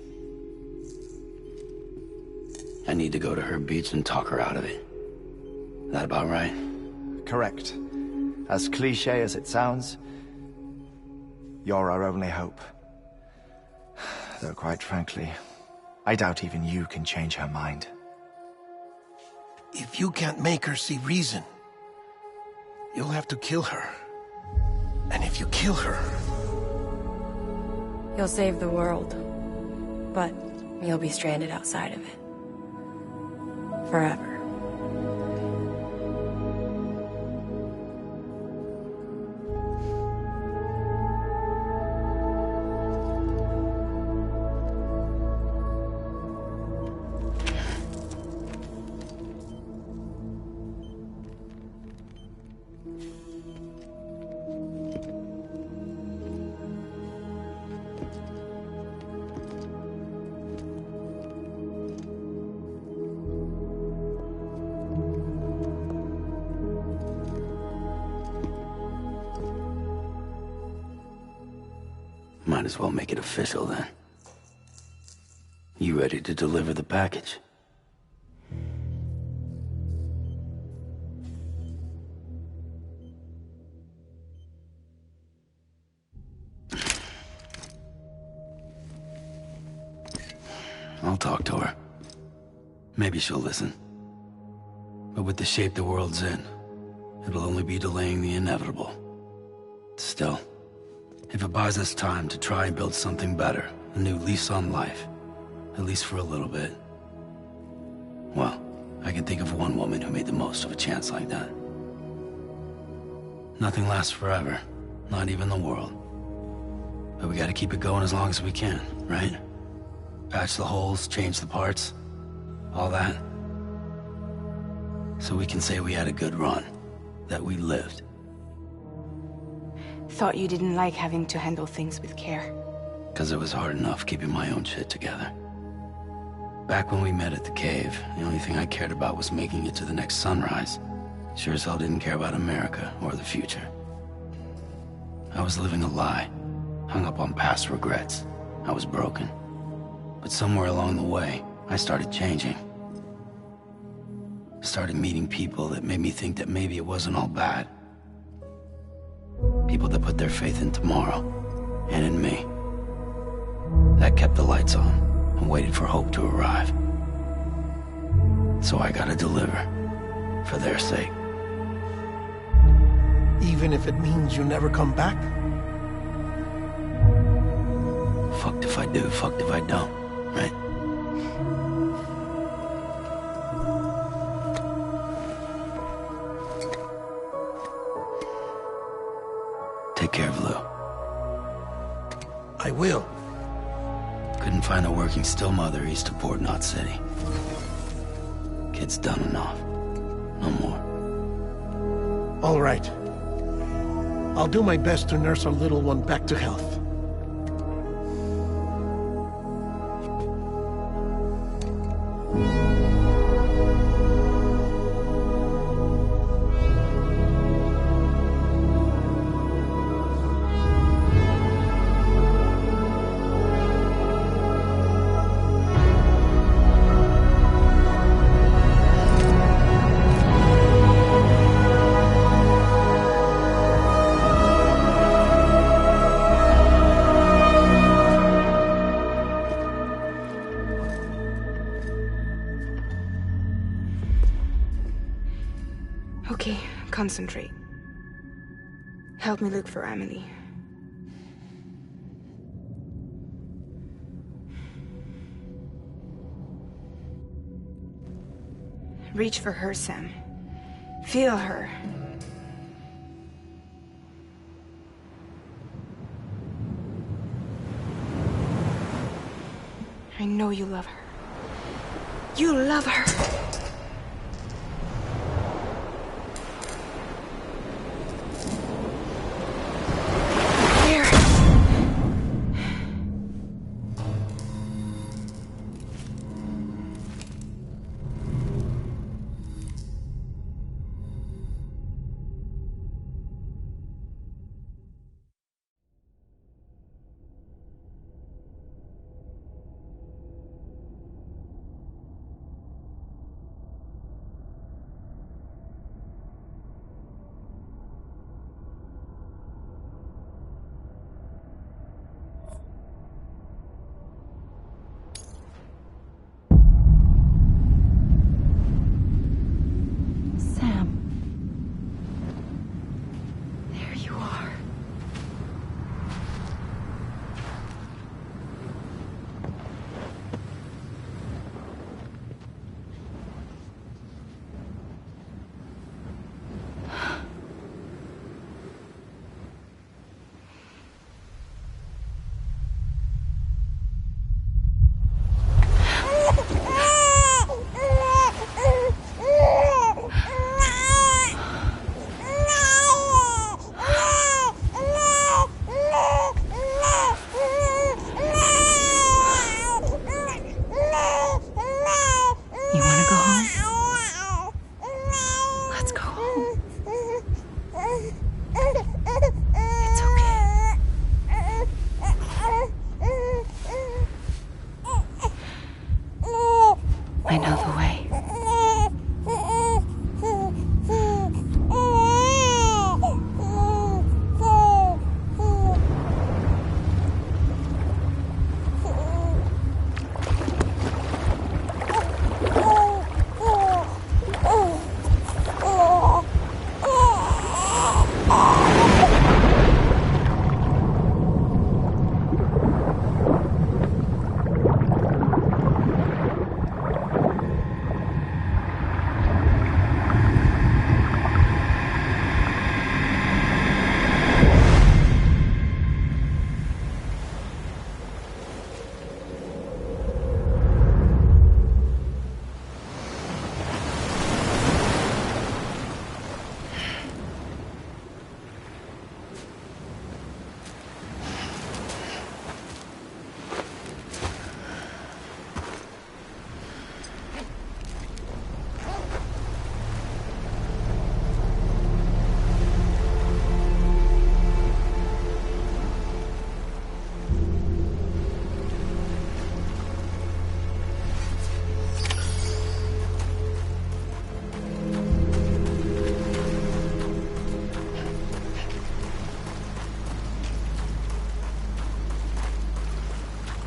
I need to go to her beach and talk her out of it. That about right? Correct. As cliché as it sounds, you're our only hope. Though quite frankly, I doubt even you can change her mind. If you can't make her see reason, you'll have to kill her. And if you kill her... You'll save the world, but you'll be stranded outside of it. Forever. Might as well make it official then. You ready to deliver the package? I'll talk to her. Maybe she'll listen. But with the shape the world's in, it'll only be delaying the inevitable. Still, if it buys us time to try and build something better, a new lease on life, at least for a little bit, well, I can think of one woman who made the most of a chance like that. Nothing lasts forever, not even the world. But we gotta keep it going as long as we can, right? Patch the holes, change the parts, all that. So we can say we had a good run, that we lived. Thought you didn't like having to handle things with care. 'Cause it was hard enough keeping my own shit together. Back when we met at the cave, the only thing I cared about was making it to the next sunrise. Sure as hell didn't care about America or the future. I was living a lie, hung up on past regrets. I was broken. But somewhere along the way, I started changing. Started meeting people that made me think that maybe it wasn't all bad. People that put their faith in tomorrow, and in me. That kept the lights on, and waited for hope to arrive. So I gotta deliver, for their sake. Even if it means you never come back? Fucked if I do, fucked if I don't, right? Take care of Lou. I will. Couldn't find a working still mother east of Port Knot City. Kid's done enough. No more. All right. I'll do my best to nurse our little one back to health. Okay, concentrate. Help me look for Emily. Reach for her, Sam. Feel her. I know you love her. You love her! I know the way.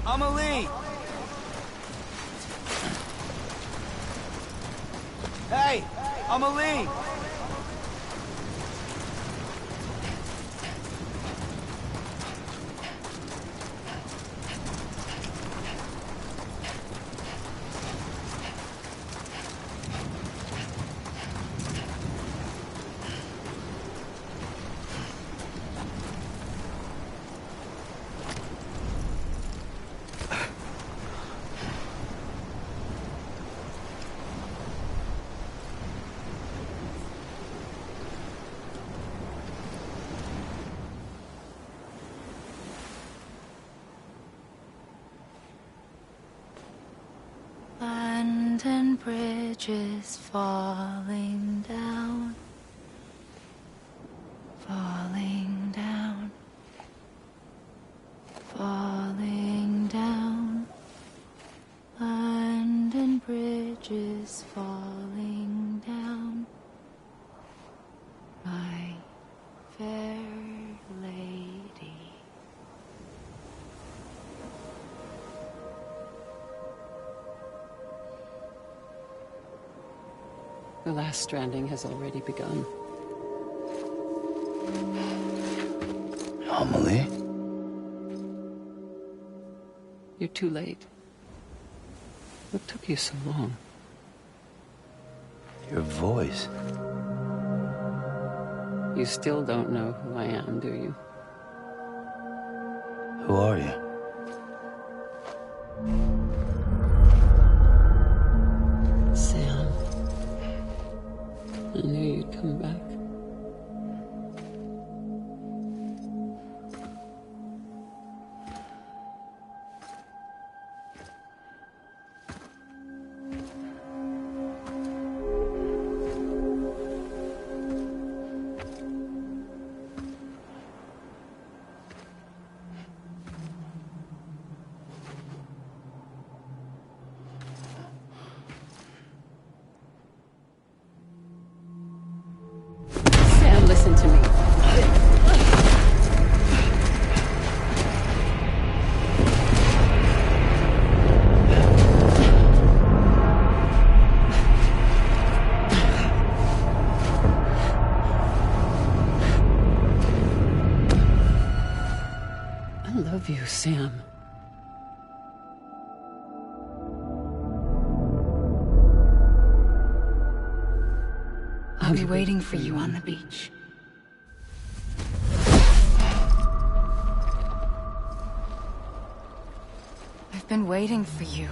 Amelie! Hey! Amelie! London Bridge is falling down, falling down, falling down. London Bridge is falling down, my fair lady. The last stranding has already begun. Amelie? You're too late. What took you so long? Your voice. You still don't know who I am, do you? Who are you? Sam. I knew you'd come back. Sam, listen to me. I love you, Sam. I'll be waiting for you on the beach. I've been waiting for you,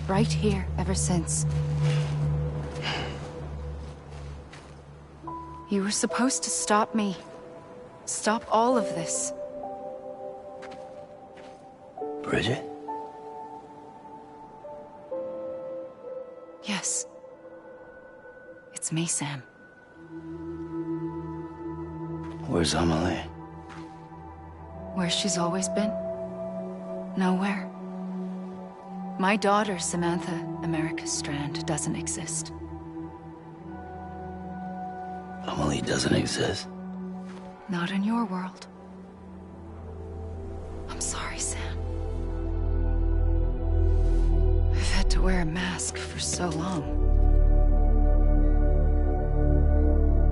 right here, ever since. You were supposed to stop me. Stop all of this. Bridget? Yes. It's me, Sam. Where's Amelie? Where she's always been. Nowhere. My daughter, Samantha America Strand, doesn't exist. Amelie doesn't exist? Not in your world. I'm sorry, Sam. I've had to wear a mask for so long.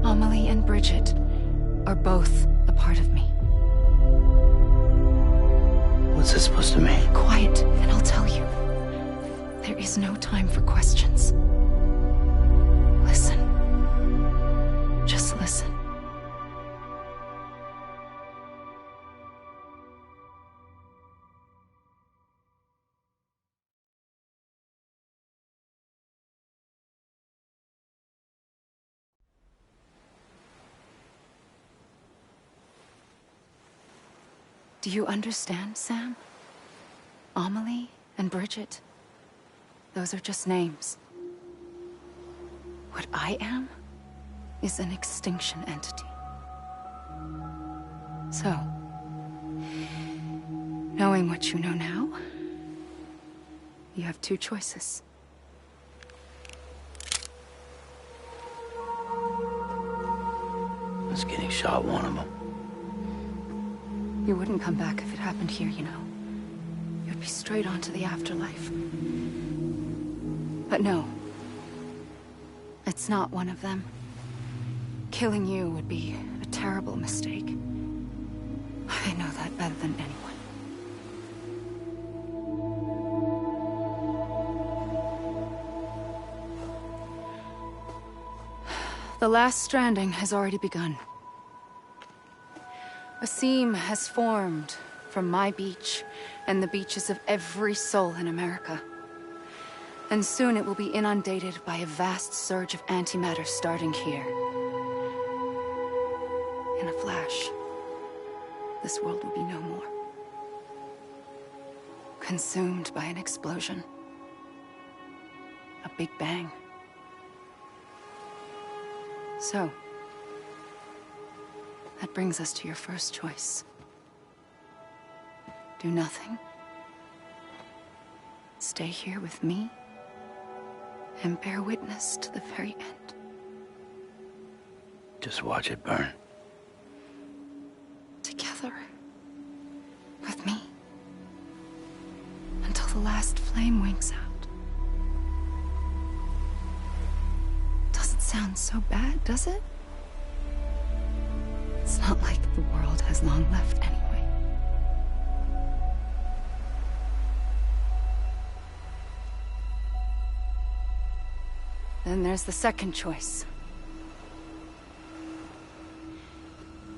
Amelie and Bridget are both a part of me. What's this supposed to mean? Quiet, and I'll tell you. There is no time for questions. Listen. Just listen. Do you understand, Sam? Amelie and Bridget, those are just names. What I am is an extinction entity. So, knowing what you know now, you have two choices. Was getting shot one of them. You wouldn't come back if it happened here, you know. You'd be straight on to the afterlife. But no. It's not one of them. Killing you would be a terrible mistake. I know that better than anyone. The last stranding has already begun. A seam has formed from my beach and the beaches of every soul in America. And soon it will be inundated by a vast surge of antimatter starting here. In a flash, this world will be no more. Consumed by an explosion. A big bang. So, that brings us to your first choice. Do nothing. Stay here with me and bear witness to the very end. Just watch it burn. Together. With me. Until the last flame winks out. Doesn't sound so bad, does it? It's not like the world has long left anyway. Then there's the second choice.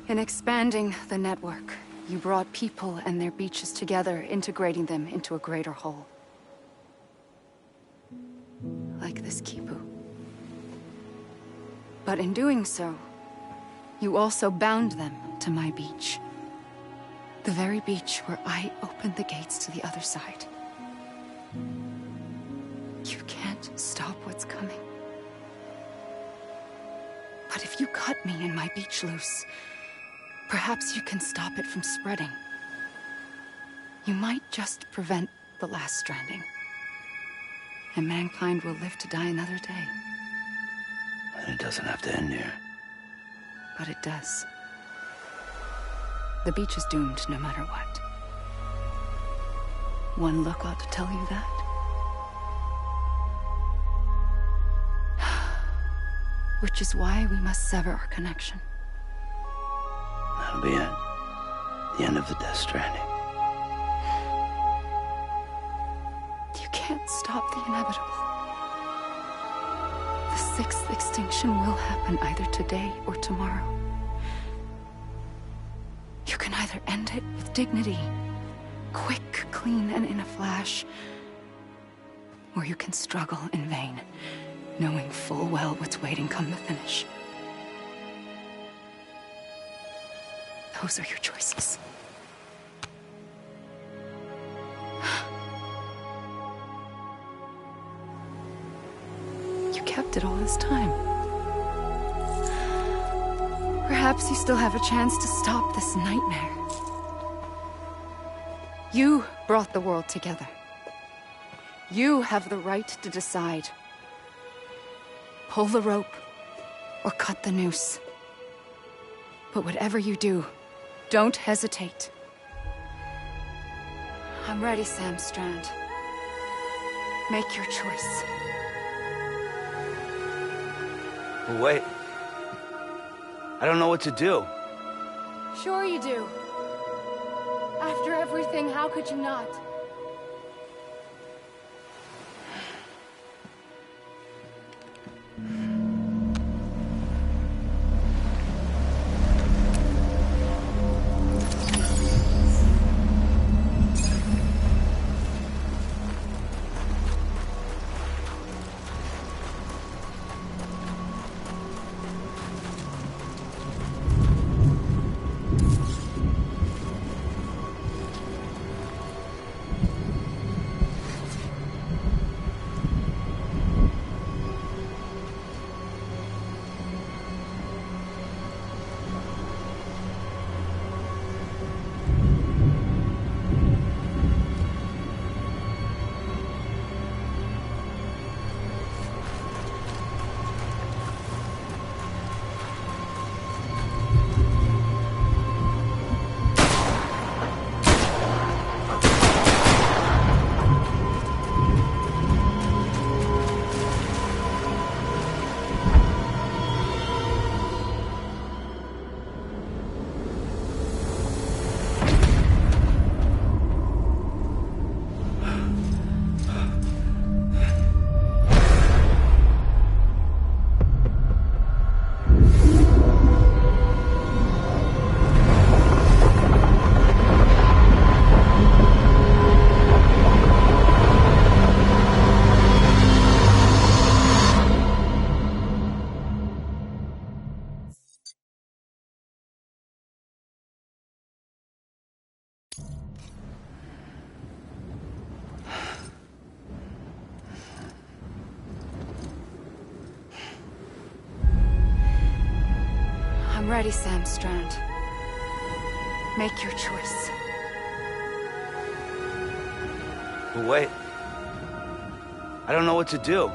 In expanding the network, you brought people and their beaches together, integrating them into a greater whole. Like this Kipu. But in doing so, you also bound them to my beach. The very beach where I opened the gates to the other side. You can't stop what's coming. But if you cut me and my beach loose, perhaps you can stop it from spreading. You might just prevent the last stranding. And mankind will live to die another day. And it doesn't have to end here. But it does. The beach is doomed no matter what. One look ought to tell you that. Which is why we must sever our connection. That'll be it. The end of the Death Stranding. You can't stop the inevitable. The sixth extinction will happen either today or tomorrow. You can either end it with dignity, quick, clean, and in a flash, or you can struggle in vain, knowing full well what's waiting come the finish. Those are your choices. You kept it all this time. Perhaps you still have a chance to stop this nightmare. You brought the world together. You have the right to decide. Pull the rope or cut the noose. But whatever you do, don't hesitate. I'm ready, Sam Strand. Make your choice. But wait. I don't know what to do. Sure you do. After everything, how could you not? I'm ready, Sam Strand. Make your choice. But wait. I don't know what to do.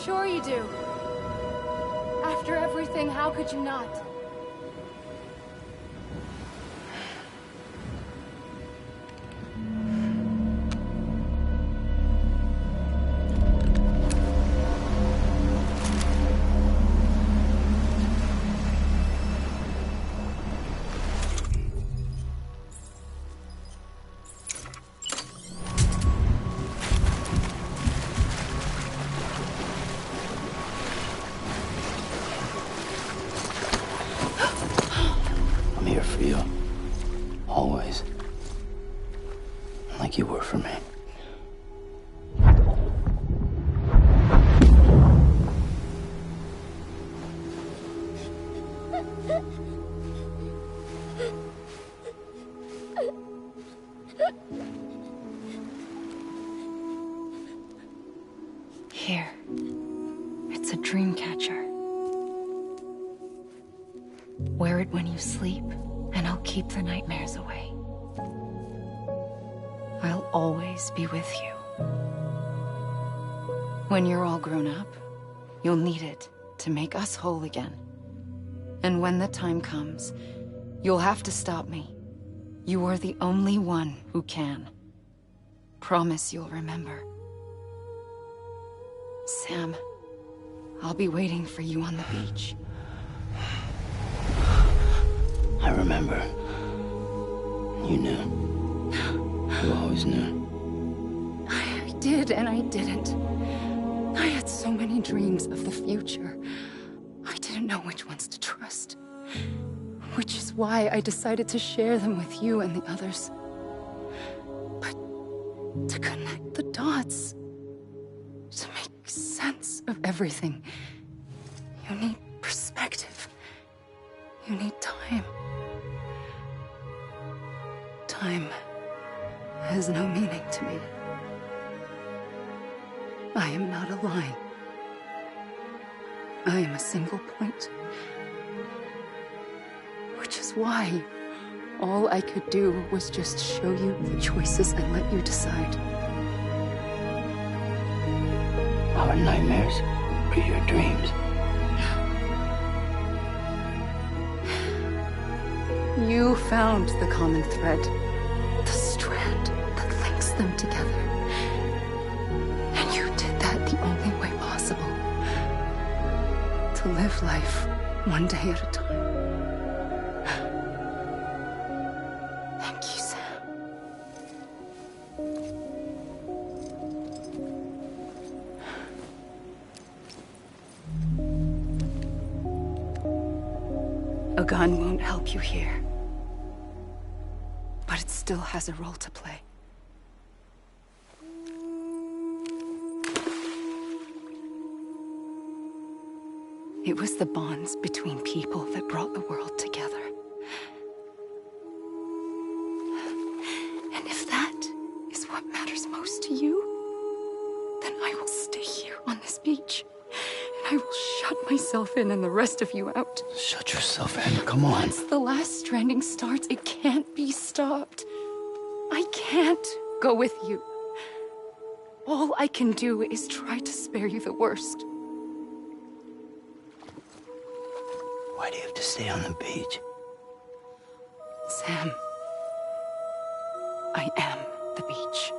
Sure you do. After everything, how could you not? Here. It's a dream catcher. Wear it when you sleep, and I'll keep the nightmares away. I'll always be with you. When you're all grown up, you'll need it to make us whole again. And when the time comes, you'll have to stop me. You are the only one who can. Promise you'll remember. Sam, I'll be waiting for you on the beach. I remember. You knew. You always knew. I did and I didn't. I had so many dreams of the future. I didn't know which ones to trust. Which is why I decided to share them with you and the others. But to connect the dots, to make sense of everything, you need perspective. You need time. Time has no meaning to me. I am not a line. I am a single point. Which is why all I could do was just show you the choices and let you decide. Our nightmares or your dreams? You found the common thread, the strand that links them together. And you did that the only way possible. To live life one day at a time. Thank you, Sam. A gun won't help you here. But it still has a role to play. It was the bonds between people that brought the world together. And if that is what matters most to you, then I will stay here on this beach. And I will shut myself in and the rest of you out. Shut yourself in, come on. Once the last stranding starts, it can't be stopped. I can't go with you. All I can do is try to spare you the worst. Why do you have to stay on the beach? Sam, I am the beach.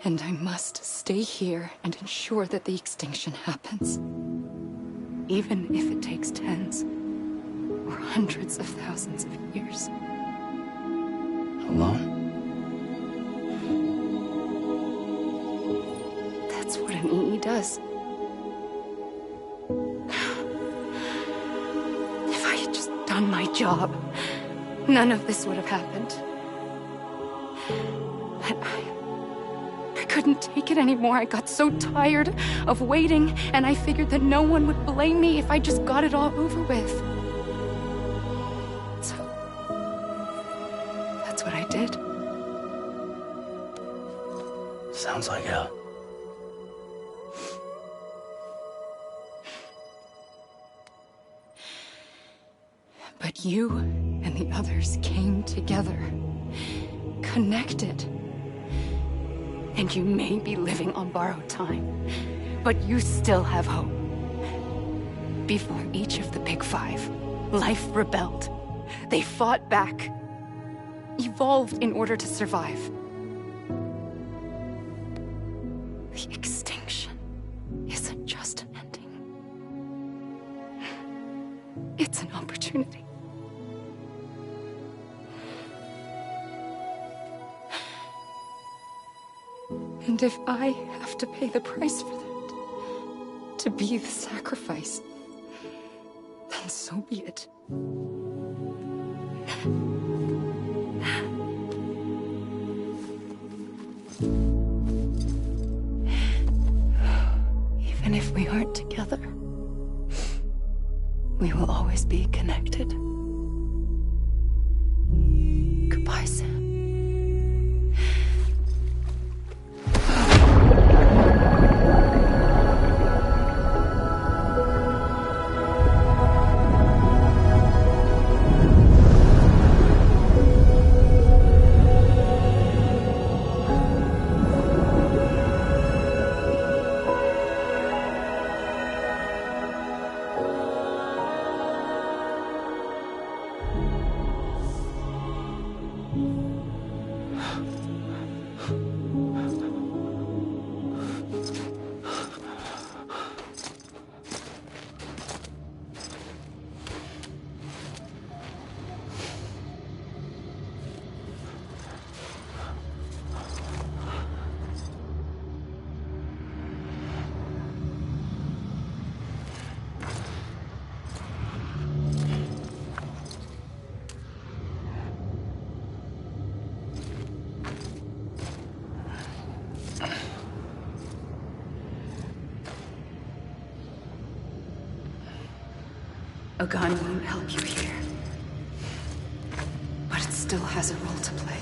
And I must stay here and ensure that the extinction happens. Even if it takes tens or hundreds of thousands of years. Alone? That's what an EE does. If I had just done my job, none of this would have happened. But I couldn't take it anymore. I got so tired of waiting, and I figured that no one would blame me if I just got it all over with. So, that's what I did. Sounds like hell. But you and the others came together, connected. And you may be living on borrowed time, but you still have hope. Before each of the Big Five, life rebelled. They fought back, evolved in order to survive. The extinction isn't just an ending. It's an opportunity. And if I have to pay the price for that, to be the sacrifice, then so be it. Even if we aren't together, we will always be connected. Goodbye, Sam. A gun won't help you here. But it still has a role to play.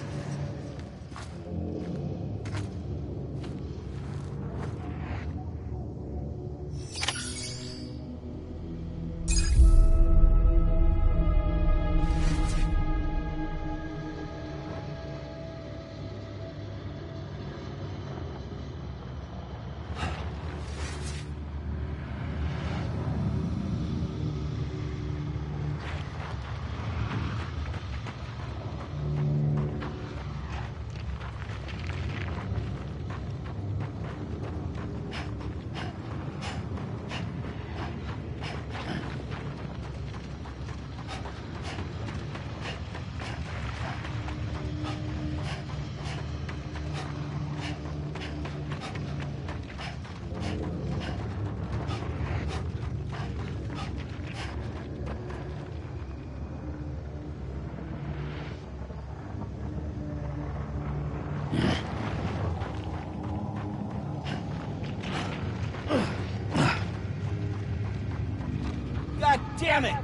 God damn it!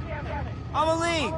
Amelie!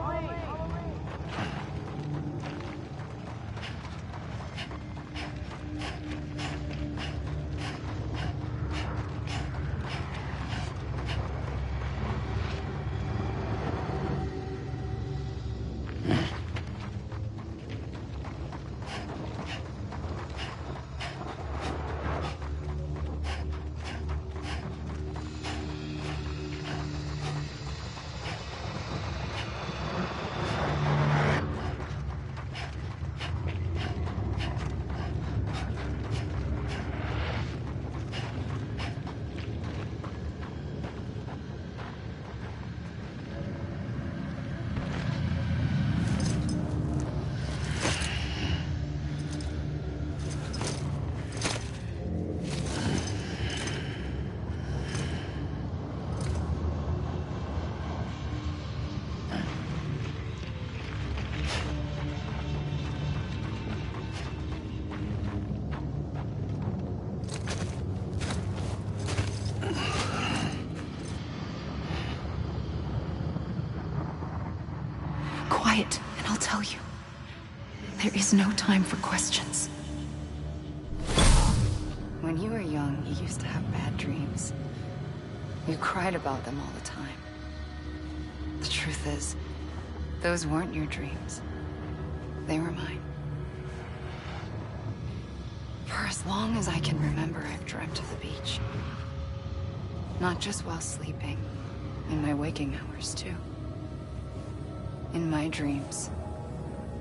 Quiet, and I'll tell you. There is no time for questions. When you were young, you used to have bad dreams. You cried about them all the time. The truth is, those weren't your dreams. They were mine. For as long as I can remember, I've dreamt of the beach. Not just while sleeping, in my waking hours, too. In my dreams,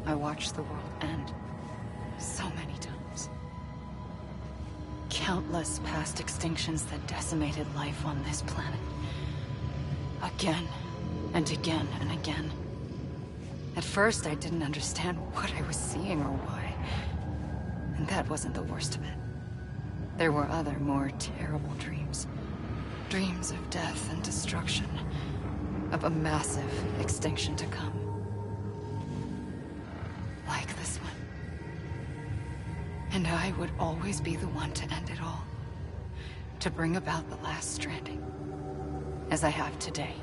I watched the world end so many times. Countless past extinctions that decimated life on this planet. Again, and again, and again. At first, I didn't understand what I was seeing or why. And that wasn't the worst of it. There were other, more terrible dreams. Dreams of death and destruction. Of a massive extinction to come. Like this one. And I would always be the one to end it all. To bring about the last stranding. As I have today.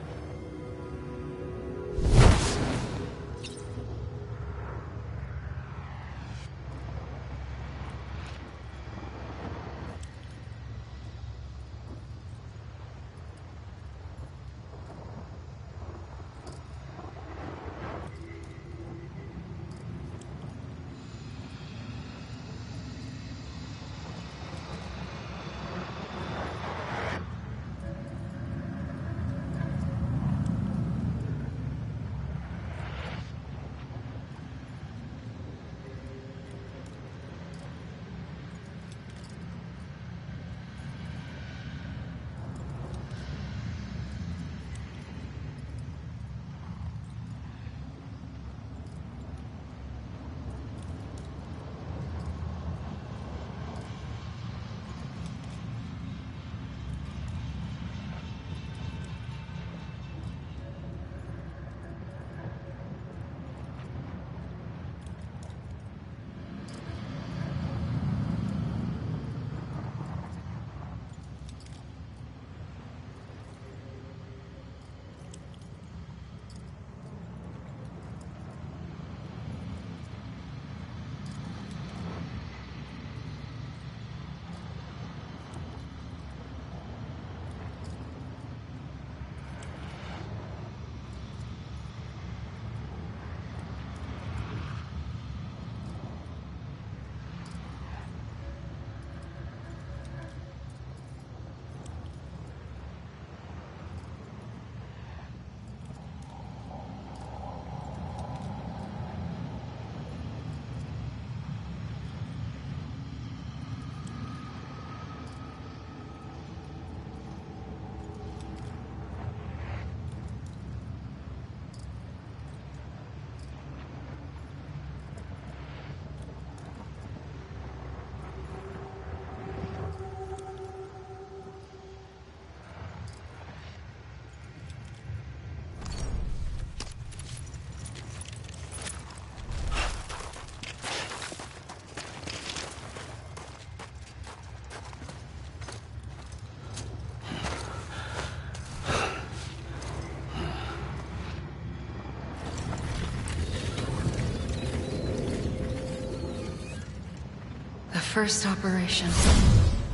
first operation,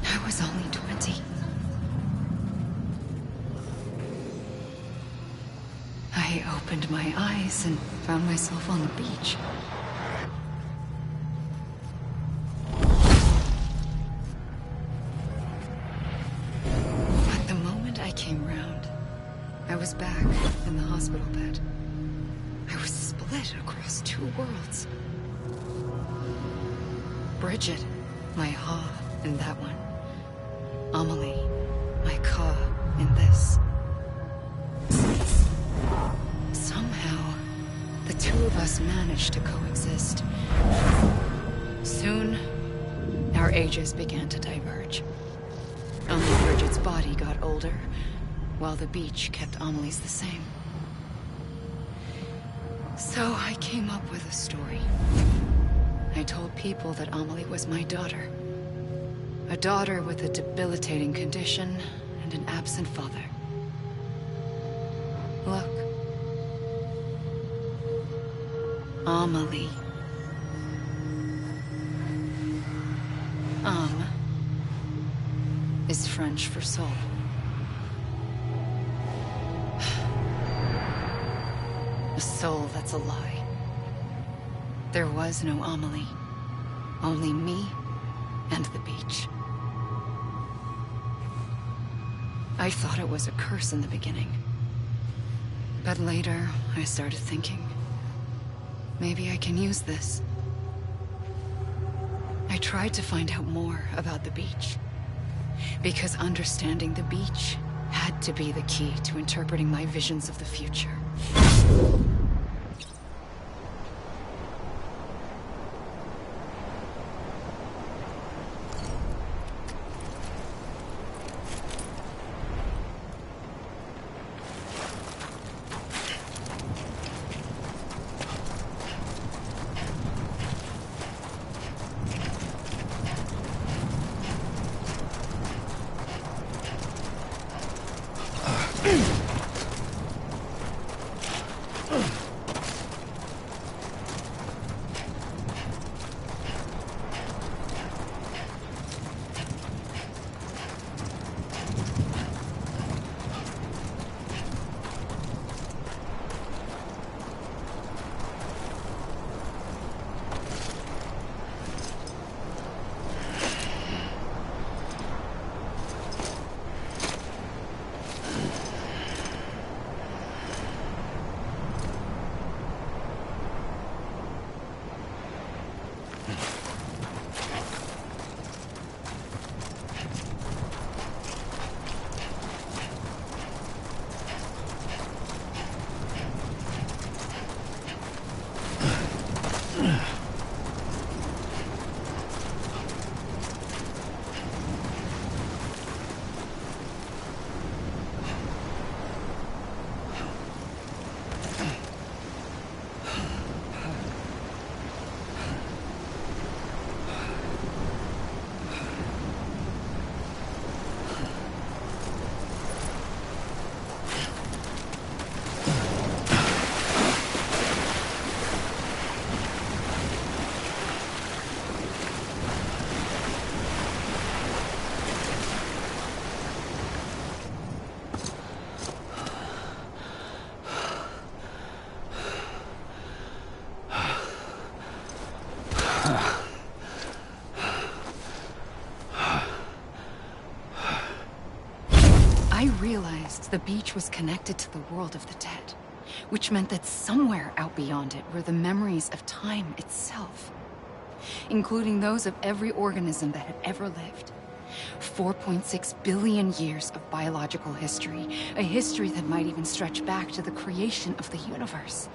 I was only 20. I opened my eyes and found myself on the beach. But the moment I came round, I was back in the hospital bed. I was split across two worlds. Bridget, my Ha in that one. Amelie, my Ka in this. Somehow, the two of us managed to coexist. Soon, our ages began to diverge. Only Bridget's body got older, while the beach kept Amelie's the same. So I came up with a story. I told people that Amelie was my daughter. A daughter with a debilitating condition and an absent father. Look. Amelie. Âme is French for soul. A soul that's a lie. There was no Amelie. Only me and the beach. I thought it was a curse in the beginning. But later, I started thinking, maybe I can use this. I tried to find out more about the beach. Because understanding the beach had to be the key to interpreting my visions of the future. I realized the beach was connected to the world of the dead, which meant that somewhere out beyond it were the memories of time itself, including those of every organism that had ever lived. 4.6 billion years of biological history, a history that might even stretch back to the creation of the universe.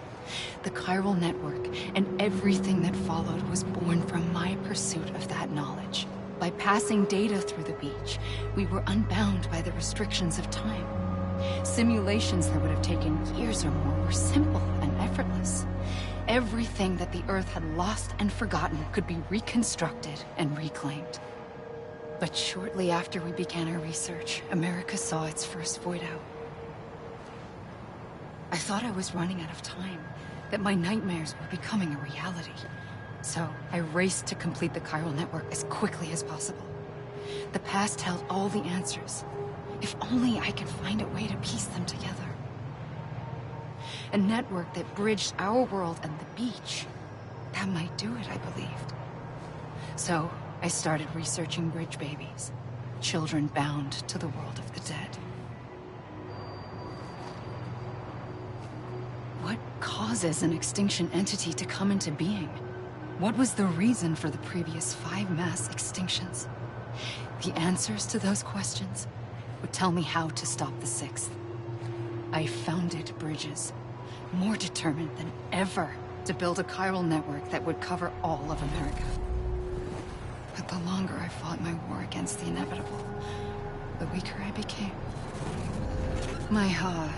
The chiral network and everything that followed was born from my pursuit of that knowledge. By passing data through the beach, we were unbound by the restrictions of time. Simulations that would have taken years or more were simple and effortless. Everything that the Earth had lost and forgotten could be reconstructed and reclaimed. But shortly after we began our research, America saw its first void out. I thought I was running out of time, that my nightmares were becoming a reality. So I raced to complete the chiral network as quickly as possible. The past held all the answers. If only I could find a way to piece them together. A network that bridged our world and the beach. That might do it, I believed. So I started researching bridge babies. Children bound to the world of the dead. What causes an extinction entity to come into being? What was the reason for the previous 5 mass extinctions? The answers to those questions would tell me how to stop the 6th. I founded bridges, more determined than ever to build a chiral network that would cover all of America. But the longer I fought my war against the inevitable, the weaker I became. My Ha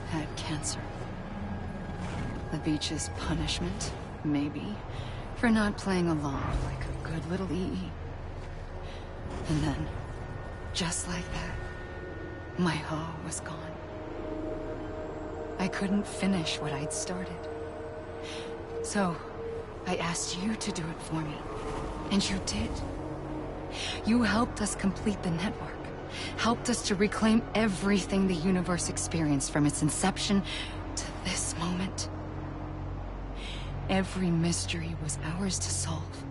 had cancer. The beach's punishment, maybe, for not playing along like a good little EE. And then, just like that, my Ha was gone. I couldn't finish what I'd started. So, I asked you to do it for me. And you did. You helped us complete the network. Helped us to reclaim everything the universe experienced from its inception to this moment. Every mystery was ours to solve.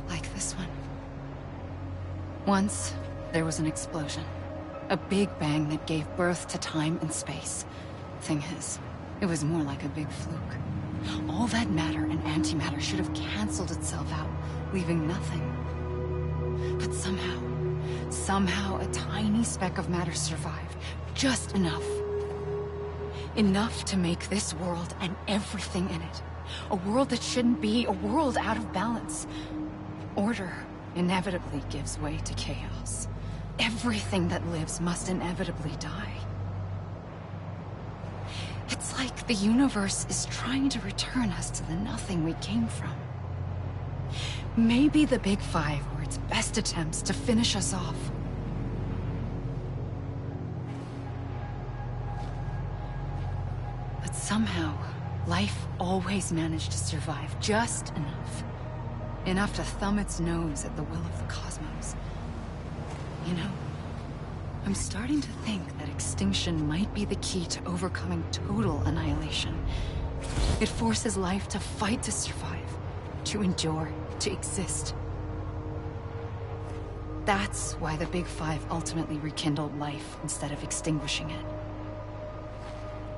Like this one. Once, there was an explosion. A big bang that gave birth to time and space. Thing is, it was more like a big fluke. All that matter and antimatter should have canceled itself out, leaving nothing. But somehow a tiny speck of matter survived. Just enough. Enough to make this world and everything in it. A world that shouldn't be, a world out of balance. Order inevitably gives way to chaos. Everything that lives must inevitably die. It's like the universe is trying to return us to the nothing we came from. Maybe the Big Five were its best attempts to finish us off. But somehow, life always managed to survive just enough. Enough to thumb its nose at the will of the cosmos. You know, I'm starting to think that extinction might be the key to overcoming total annihilation. It forces life to fight to survive, to endure, to exist. That's why the Big Five ultimately rekindled life instead of extinguishing it.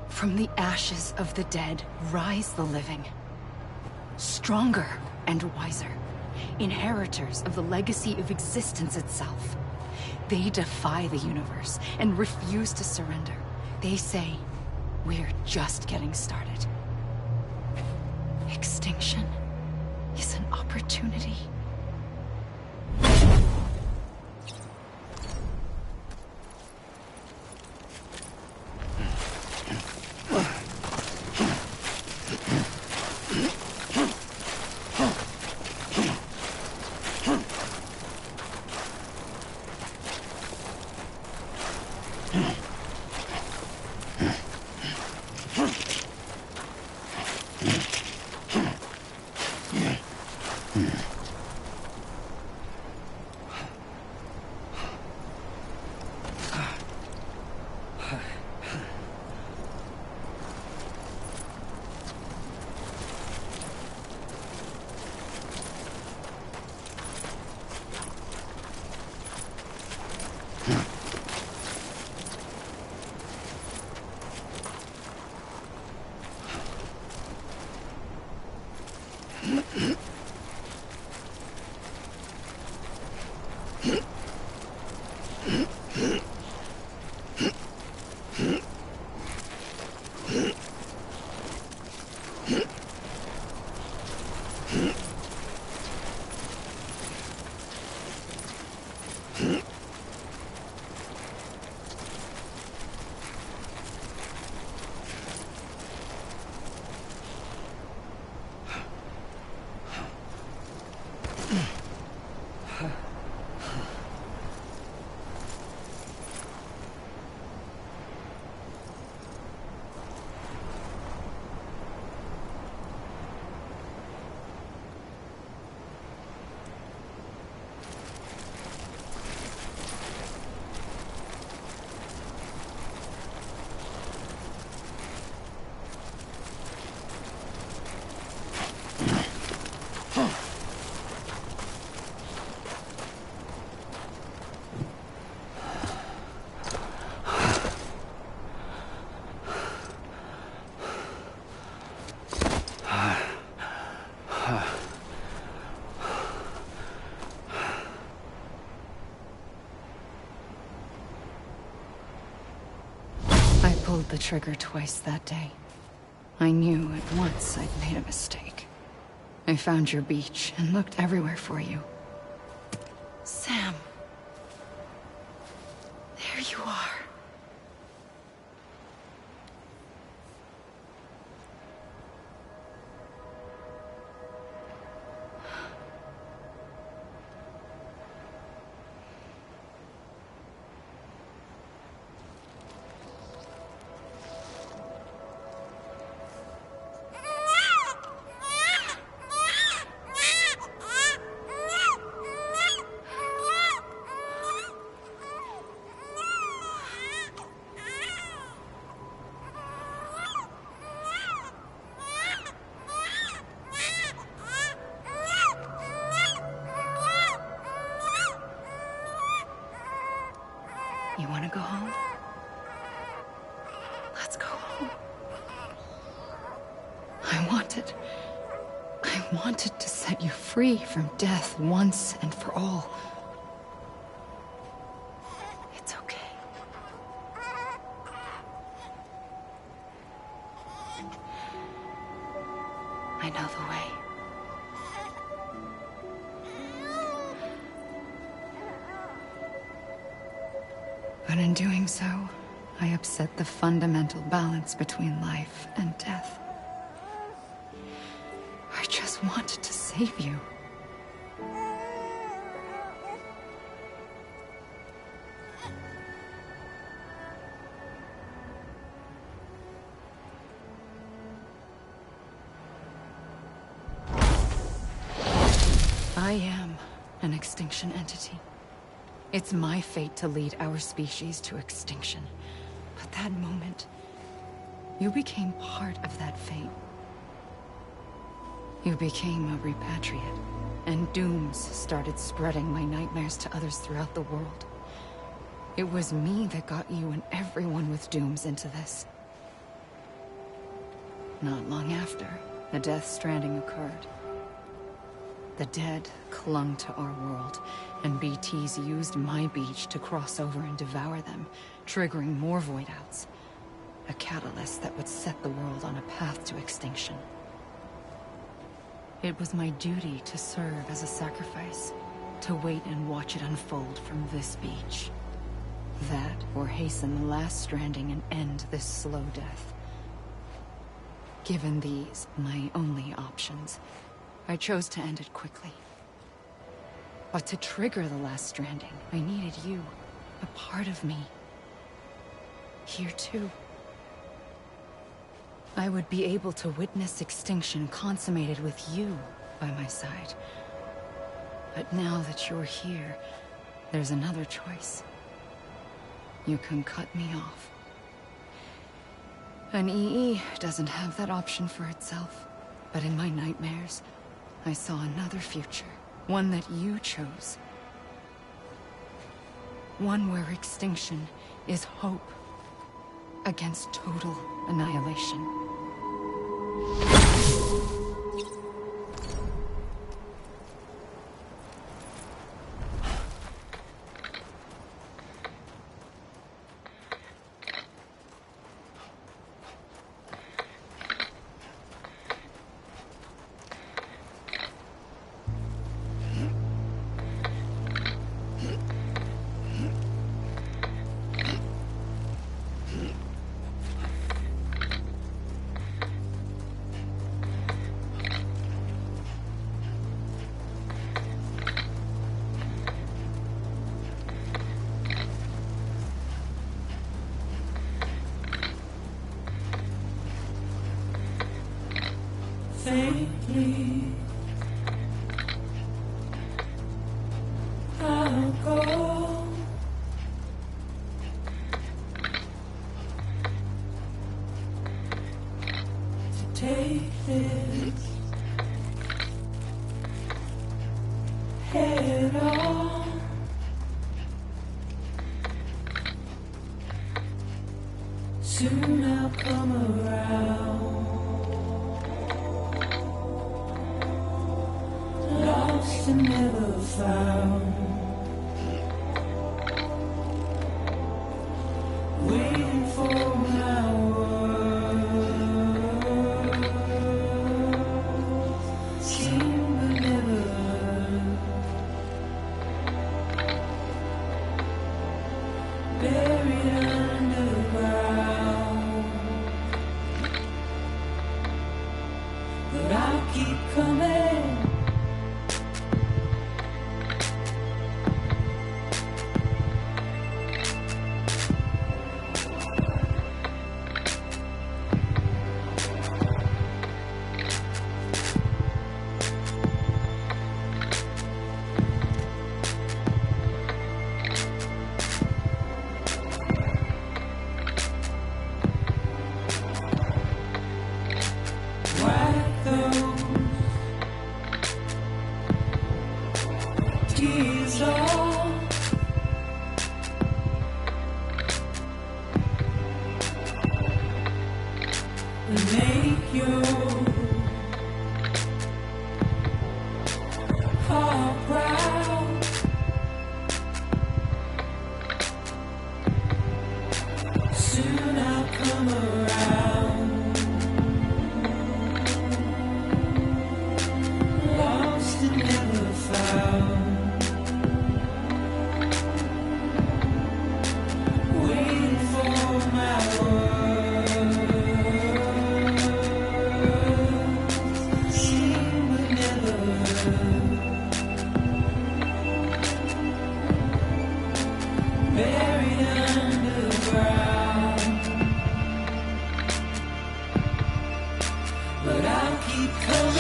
From the ashes of the dead rise the living. Stronger and wiser. Inheritors of the legacy of existence itself. They defy the universe and refuse to surrender. They say, we're just getting started. Extinction is an opportunity. pulled the trigger twice that day. I knew at once I'd made a mistake. I found your beach and looked everywhere for you. Sam. There you are. You want to go home? Let's go home. I wanted to set you free from death once and for all. It's okay. I know the way. But in doing so, I upset the fundamental balance between life and death. I just wanted to save you. I am an extinction entity. It's my fate to lead our species to extinction. But that moment, you became part of that fate. You became a repatriate, and dooms started spreading my nightmares to others throughout the world. It was me that got you and everyone with dooms into this. Not long after, the Death Stranding occurred. The dead clung to our world, and BTs used my beach to cross over and devour them, triggering more void outs. A catalyst that would set the world on a path to extinction. It was my duty to serve as a sacrifice, to wait and watch it unfold from this beach. That, or hasten the last stranding and end this slow death. Given these, my only options, I chose to end it quickly. But to trigger the last stranding, I needed you, a part of me. Here too. I would be able to witness extinction consummated with you by my side. But now that you're here, there's another choice. You can cut me off. An EE doesn't have that option for itself. But in my nightmares, I saw another future. One that you chose. One where extinction is hope against total annihilation. Faintly, I'll go. To take this head on. Soon I'll come around. Lost and never found. Waiting for my underground. But I'll keep coming. Tears off, and make your heart proud. Soon I'll come around, lost and never found. Waiting for my words, seen but never heard. Buried underground, but I'll keep coming.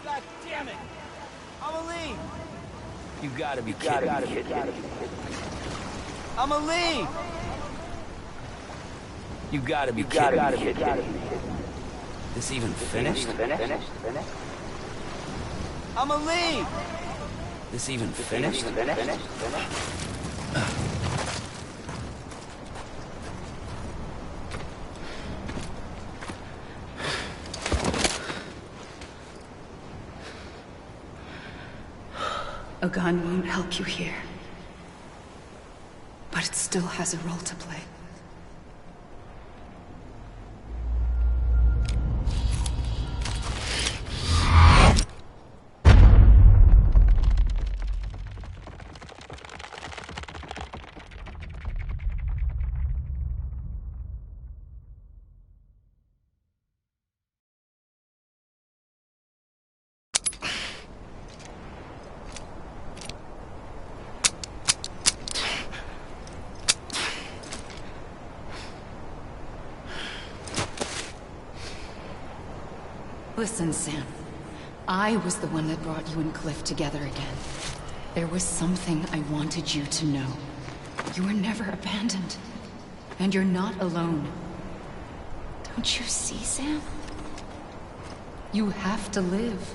God damn it! I'ma leave! You gotta be kidding me. I'ma leave! You gotta be kidding me. This even finished? I'ma leave! This even finished? A gun won't help you here, but it still has a role to play. Listen, Sam. I was the one that brought you and Cliff together again. There was something I wanted you to know. You were never abandoned. And you're not alone. Don't you see, Sam? You have to live.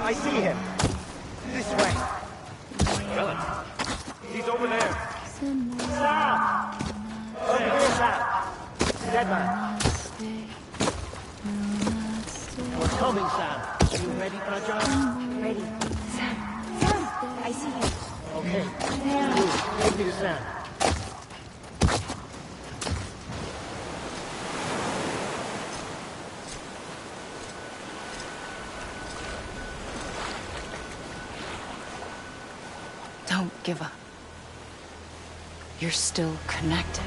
I see him. This way. Villain. He's over there. Sam! Over here, Sam. Dead man. We're coming, Sam. You ready for a job? Ready. Sam! I see him. Okay. You, take me to Sam. Don't give up. You're still connected.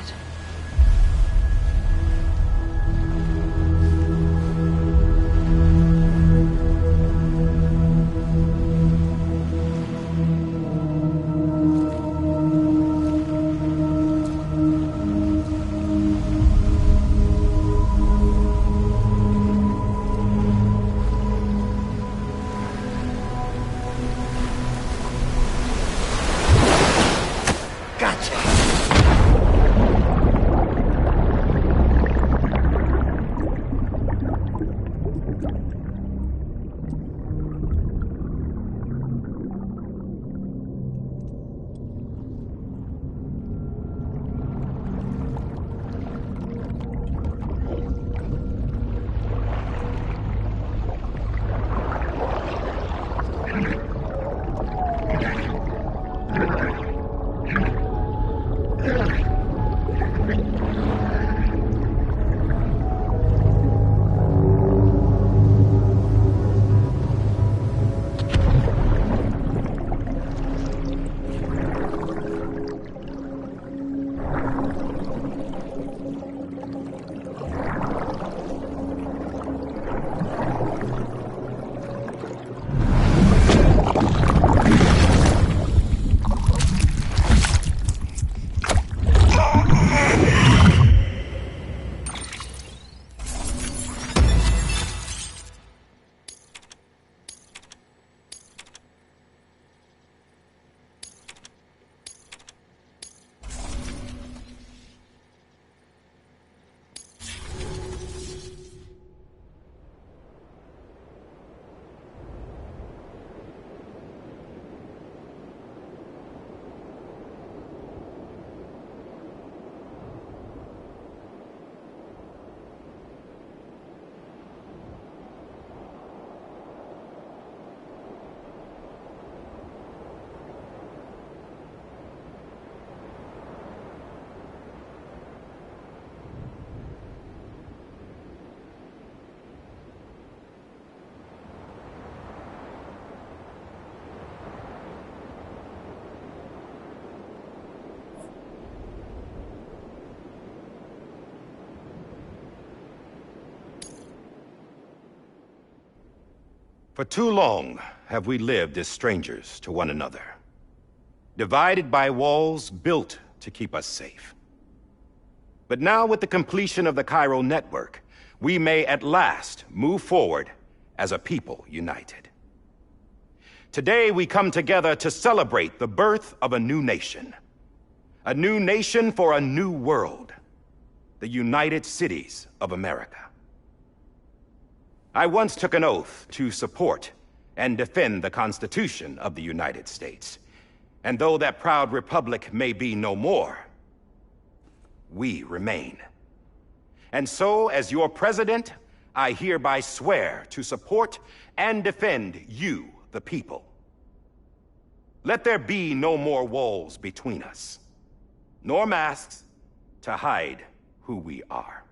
For too long have we lived as strangers to one another, divided by walls built to keep us safe. But now, with the completion of the Chiral network, we may at last move forward as a people united. Today we come together to celebrate the birth of a new nation. A new nation for a new world. The United Cities of America. I once took an oath to support and defend the Constitution of the United States. And though that proud republic may be no more, we remain. And so, as your president, I hereby swear to support and defend you, the people. Let there be no more walls between us, nor masks to hide who we are.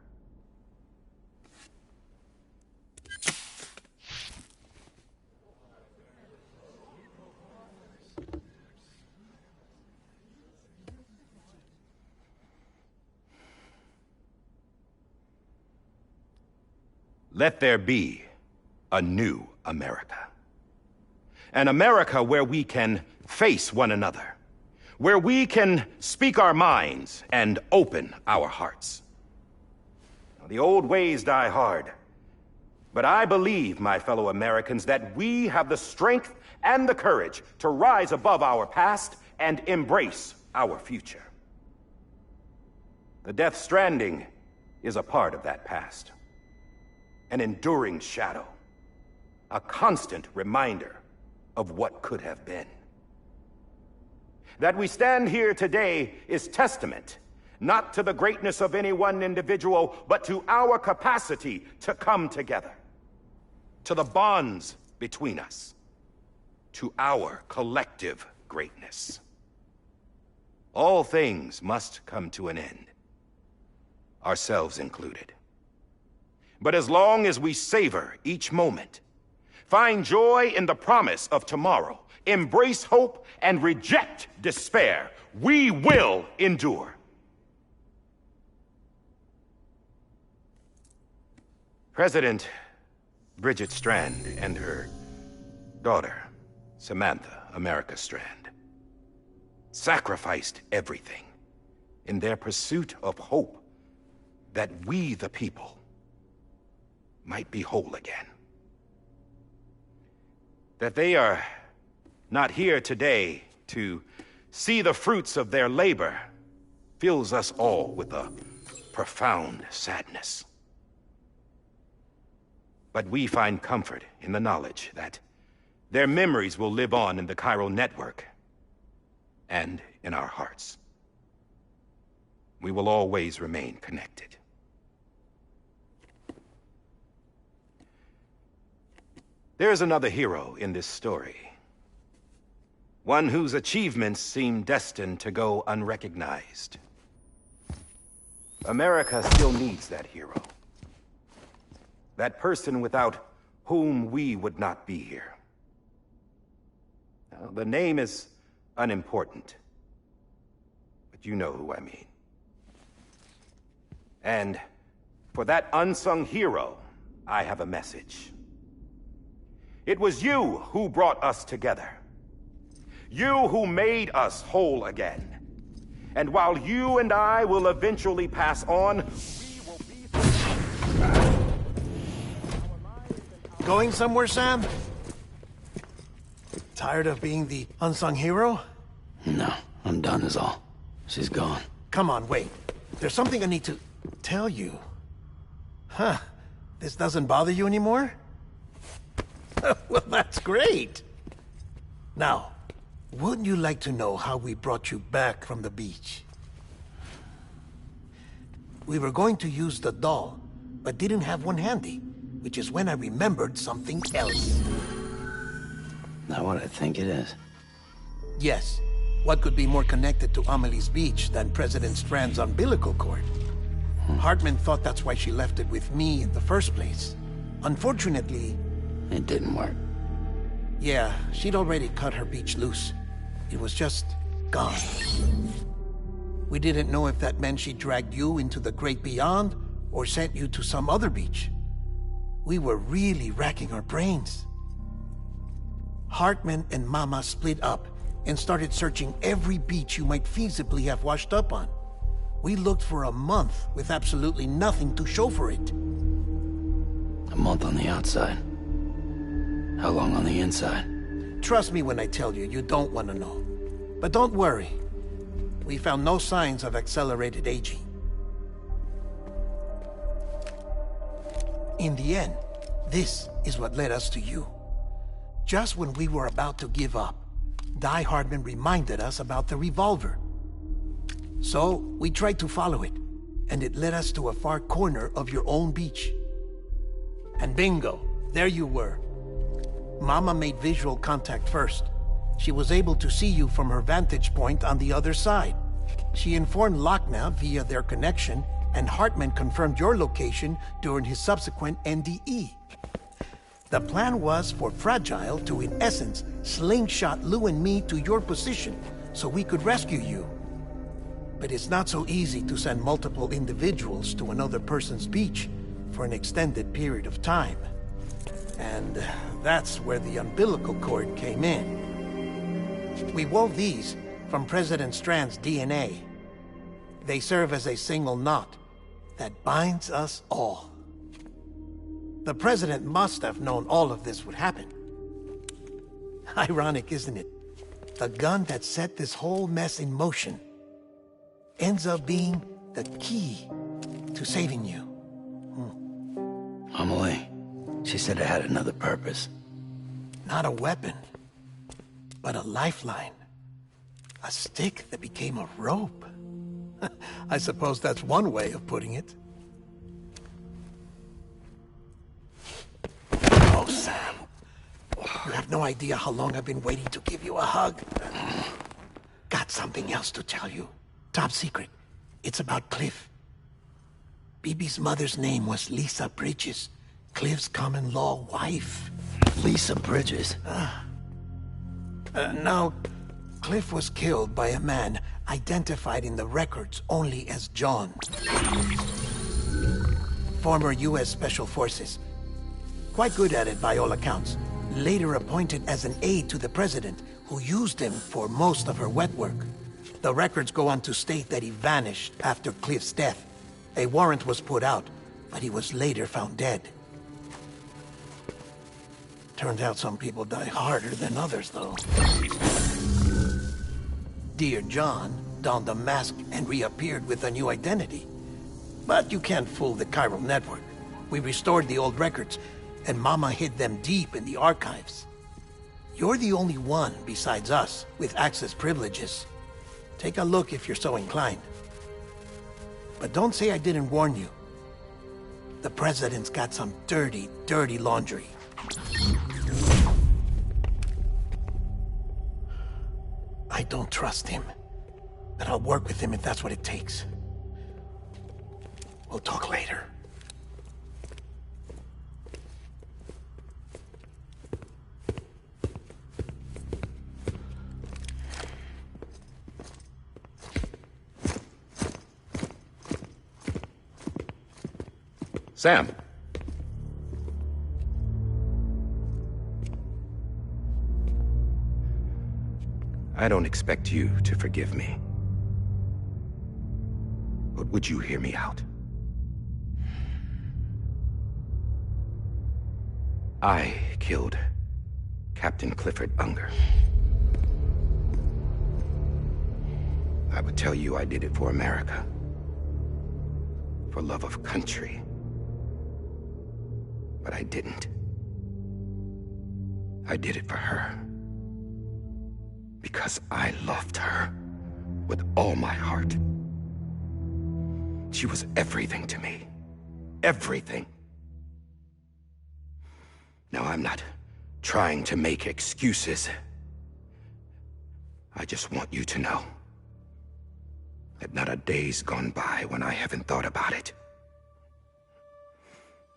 Let there be a new America. An America where we can face one another, where we can speak our minds and open our hearts. Now, the old ways die hard, but I believe, my fellow Americans, that we have the strength and the courage to rise above our past and embrace our future. The Death Stranding is a part of that past. An enduring shadow, a constant reminder of what could have been. That we stand here today is testament, not to the greatness of any one individual, but to our capacity to come together, to the bonds between us, to our collective greatness. All things must come to an end, ourselves included. But as long as we savor each moment, find joy in the promise of tomorrow, embrace hope, and reject despair, we will endure. President Bridget Strand and her daughter, Samantha America Strand, sacrificed everything in their pursuit of hope that we, the people, might be whole again. That they are not here today to see the fruits of their labor fills us all with a profound sadness. But we find comfort in the knowledge that their memories will live on in the Chiral network and in our hearts. We will always remain connected. There's another hero in this story. One whose achievements seem destined to go unrecognized. America still needs that hero. That person without whom we would not be here. Now, the name is unimportant, but you know who I mean. And for that unsung hero, I have a message. It was you who brought us together. You who made us whole again. And while you and I will eventually pass on, we will be... Going somewhere, Sam? Tired of being the unsung hero? No, I'm done is all. She's gone. Come on, wait. There's something I need to tell you. Huh. This doesn't bother you anymore? Well, that's great. Now, wouldn't you like to know how we brought you back from the beach? We were going to use the doll, but didn't have one handy, which is when I remembered something else. Not what I think it is. Yes. What could be more connected to Amelie's beach than President Strand's umbilical cord? Hartman thought that's why she left it with me in the first place. Unfortunately... It didn't work. Yeah, she'd already cut her beach loose. It was just gone. We didn't know if that meant she dragged you into the great beyond, or sent you to some other beach. We were really racking our brains. Hartman and Mama split up and started searching every beach you might feasibly have washed up on. We looked for a month with absolutely nothing to show for it. A month on the outside. How long on the inside? Trust me when I tell you, you don't want to know. But don't worry. We found no signs of accelerated aging. In the end, this is what led us to you. Just when we were about to give up, Die Hardman reminded us about the revolver. So, we tried to follow it, and it led us to a far corner of your own beach. And bingo, there you were. Mama made visual contact first. She was able to see you from her vantage point on the other side. She informed Lochna via their connection, and Hartman confirmed your location during his subsequent NDE. The plan was for Fragile to, in essence, slingshot Lou and me to your position so we could rescue you. But it's not so easy to send multiple individuals to another person's beach for an extended period of time. And that's where the umbilical cord came in. We wove these from President Strand's DNA. They serve as a single knot that binds us all. The President must have known all of this would happen. Ironic, isn't it? The gun that set this whole mess in motion ends up being the key to saving you. Amelie, she said it had another purpose. Not a weapon, but a lifeline. A stick that became a rope. I suppose that's one way of putting it. Oh, Sam. You have no idea how long I've been waiting to give you a hug. Got something else to tell you. Top secret. It's about Cliff. Bibi's mother's name was Lisa Bridges, Cliff's common-law wife. Lisa Bridges? Now, Cliff was killed by a man identified in the records only as John. Former U.S. Special Forces. Quite good at it by all accounts. Later appointed as an aide to the president, who used him for most of her wet work. The records go on to state that he vanished after Cliff's death. A warrant was put out, but he was later found dead. Turned out some people die harder than others, though. Dear John donned a mask and reappeared with a new identity. But you can't fool the chiral network. We restored the old records, and Mama hid them deep in the archives. You're the only one, besides us, with access privileges. Take a look if you're so inclined. But don't say I didn't warn you. The President's got some dirty, dirty laundry. I don't trust him, but I'll work with him if that's what it takes. We'll talk later. Sam. I don't expect you to forgive me. But would you hear me out? I killed Captain Clifford Unger. I would tell you I did it for America. For love of country. But I didn't. I did it for her. Because I loved her with all my heart. She was everything to me. Everything. Now, I'm not trying to make excuses. I just want you to know that not a day's gone by when I haven't thought about it.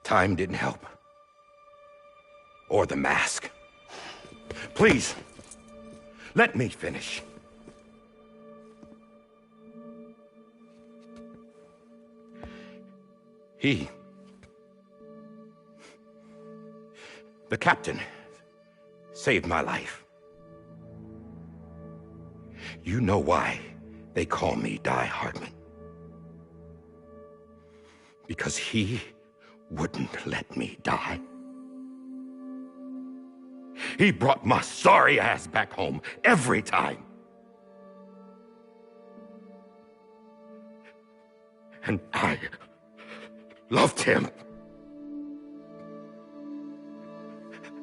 Time didn't help. Or the mask. Please, let me finish. The captain saved my life. You know why they call me Die Hardman. Because he wouldn't let me die. He brought my sorry ass back home every time. And I loved him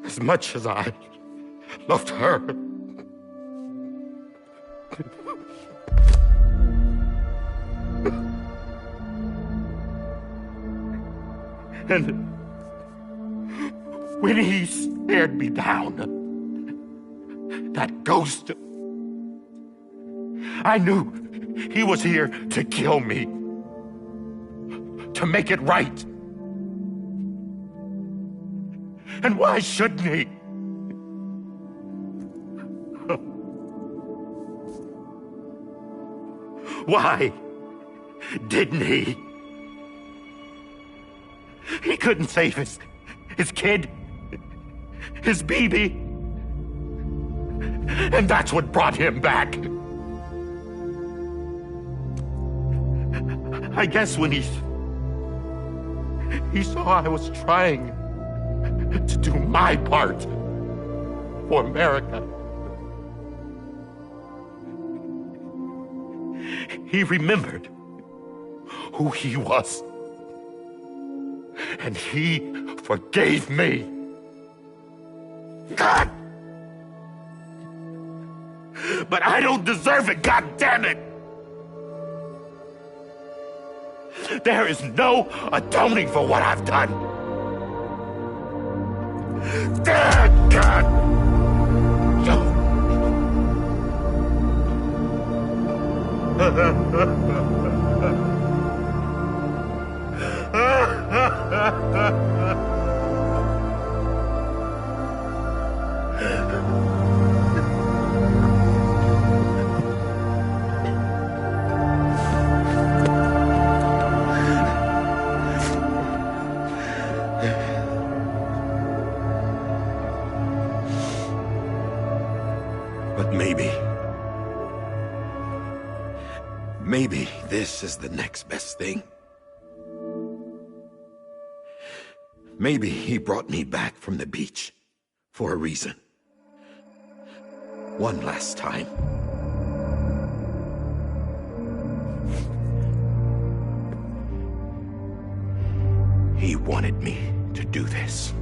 as much as I loved her. And when he stared me down, that ghost, I knew he was here to kill me, to make it right. And why shouldn't he? Why didn't he? He couldn't save his kid, his baby. And that's what brought him back. I guess when he saw I was trying to do my part for America, he remembered who he was. And he forgave me. God! But I don't deserve it, God damn it! There is no atoning for what I've done. God! But maybe this is the next best thing. Maybe he brought me back from the beach for a reason. One last time. He wanted me to do this.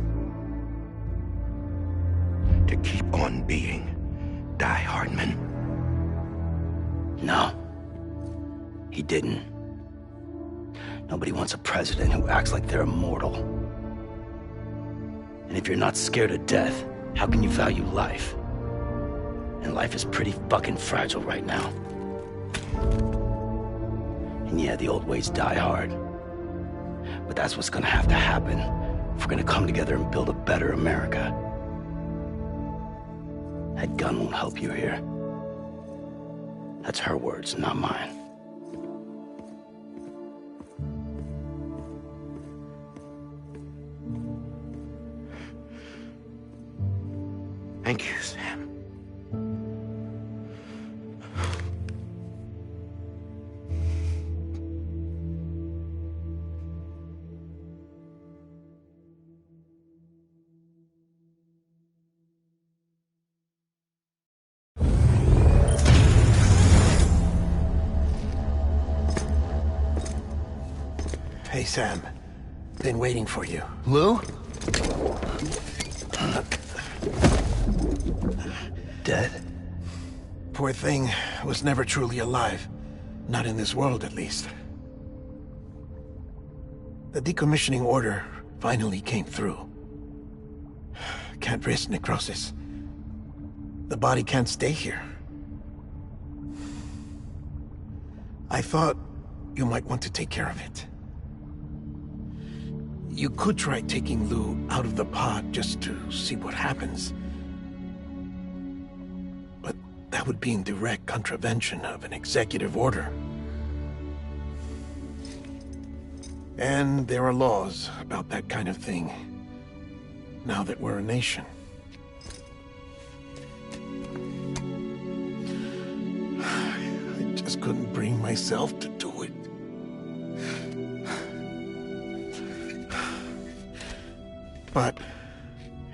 To keep on being Die Hardman. No. He didn't. Nobody wants a president who acts like they're immortal. And if you're not scared of death, how can you value life? And life is pretty fucking fragile right now. And yeah, the old ways die hard. But that's what's gonna have to happen if we're gonna come together and build a better America. That gun won't help you here. That's her words, not mine. Thank you, Sam. Hey, Sam. Been waiting for you. Lou? Dead? Poor thing was never truly alive. Not in this world, at least. The decommissioning order finally came through. Can't risk necrosis. The body can't stay here. I thought you might want to take care of it. You could try taking Lou out of the pod just to see what happens. But that would be in direct contravention of an executive order. And there are laws about that kind of thing, now that we're a nation. just couldn't bring myself to do it. But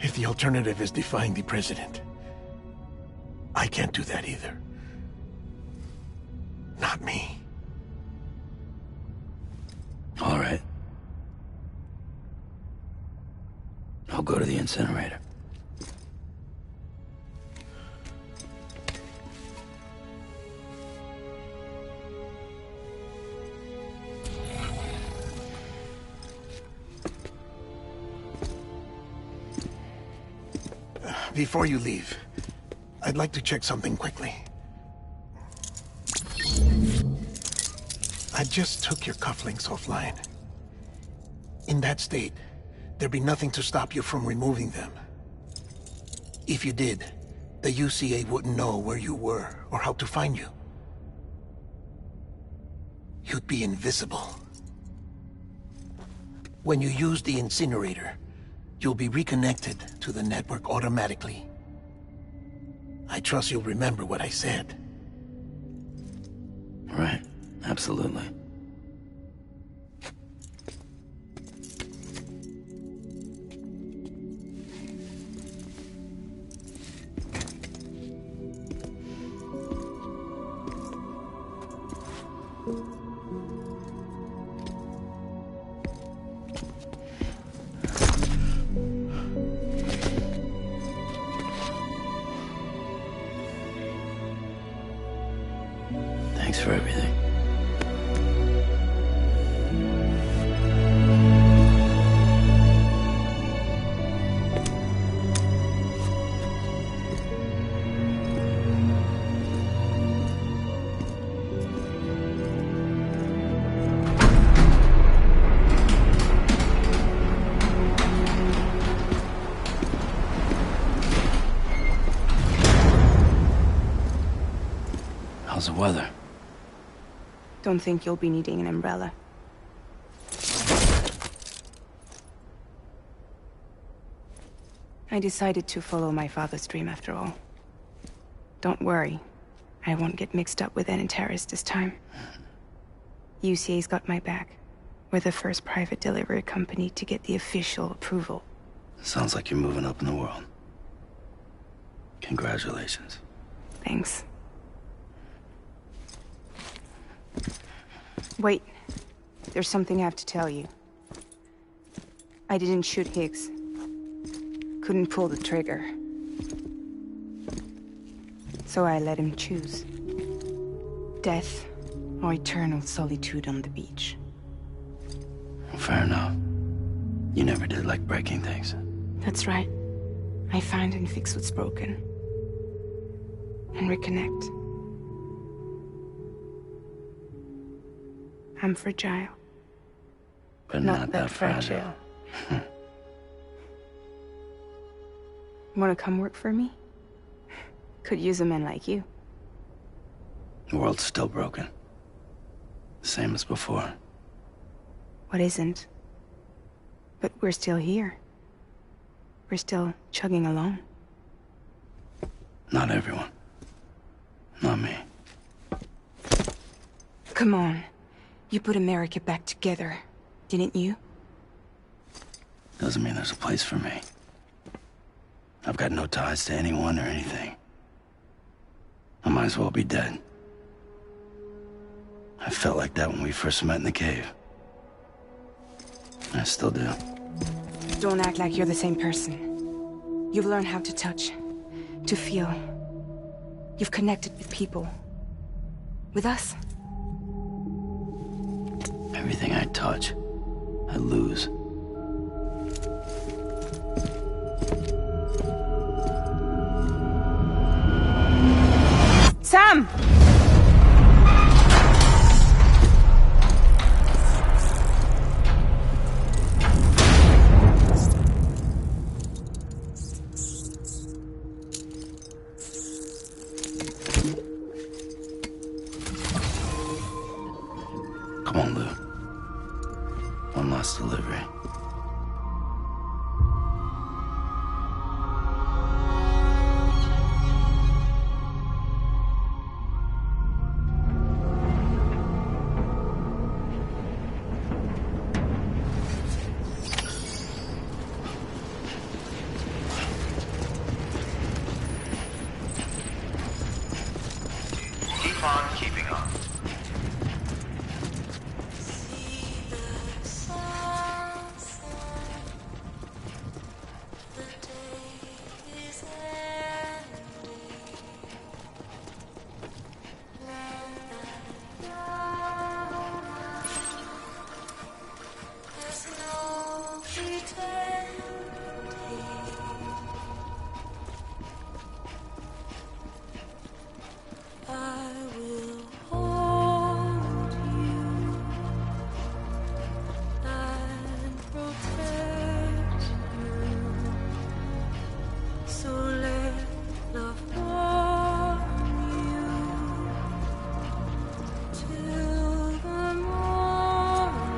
if the alternative is defying the president, I can't do that either. Not me. All right. I'll go to the incinerator. Before you leave, I'd like to check something quickly. I just took your cufflinks offline. In that state, there'd be nothing to stop you from removing them. If you did, the UCA wouldn't know where you were or how to find you. You'd be invisible. When you use the incinerator, you'll be reconnected to the network automatically. I trust you'll remember what I said. Right. Absolutely. Thanks for everything. How's the weather? Don't think you'll be needing an umbrella. I decided to follow my father's dream after all. Don't worry. I won't get mixed up with any terrorists this time. UCA's got my back. We're the first private delivery company to get the official approval. Sounds like you're moving up in the world. Congratulations. Thanks. Wait. There's something I have to tell you. I didn't shoot Higgs. Couldn't pull the trigger. So I let him choose. Death or eternal solitude on the beach. Fair enough. You never did like breaking things. That's right. I find and fix what's broken. And reconnect. I'm fragile. But not that fragile. Wanna come work for me? Could use a man like you. The world's still broken. Same as before. What isn't? But we're still here. We're still chugging along. Not everyone. Not me. Come on. You put America back together, didn't you? Doesn't mean there's a place for me. I've got no ties to anyone or anything. I might as well be dead. I felt like that when we first met in the cave. I still do. Don't act like you're the same person. You've learned how to touch, to feel. You've connected with people. With us. Everything I touch, I lose. Sam! Come on, Lou. One last delivery. I will hold you and protect you. So let love warm you till the morning.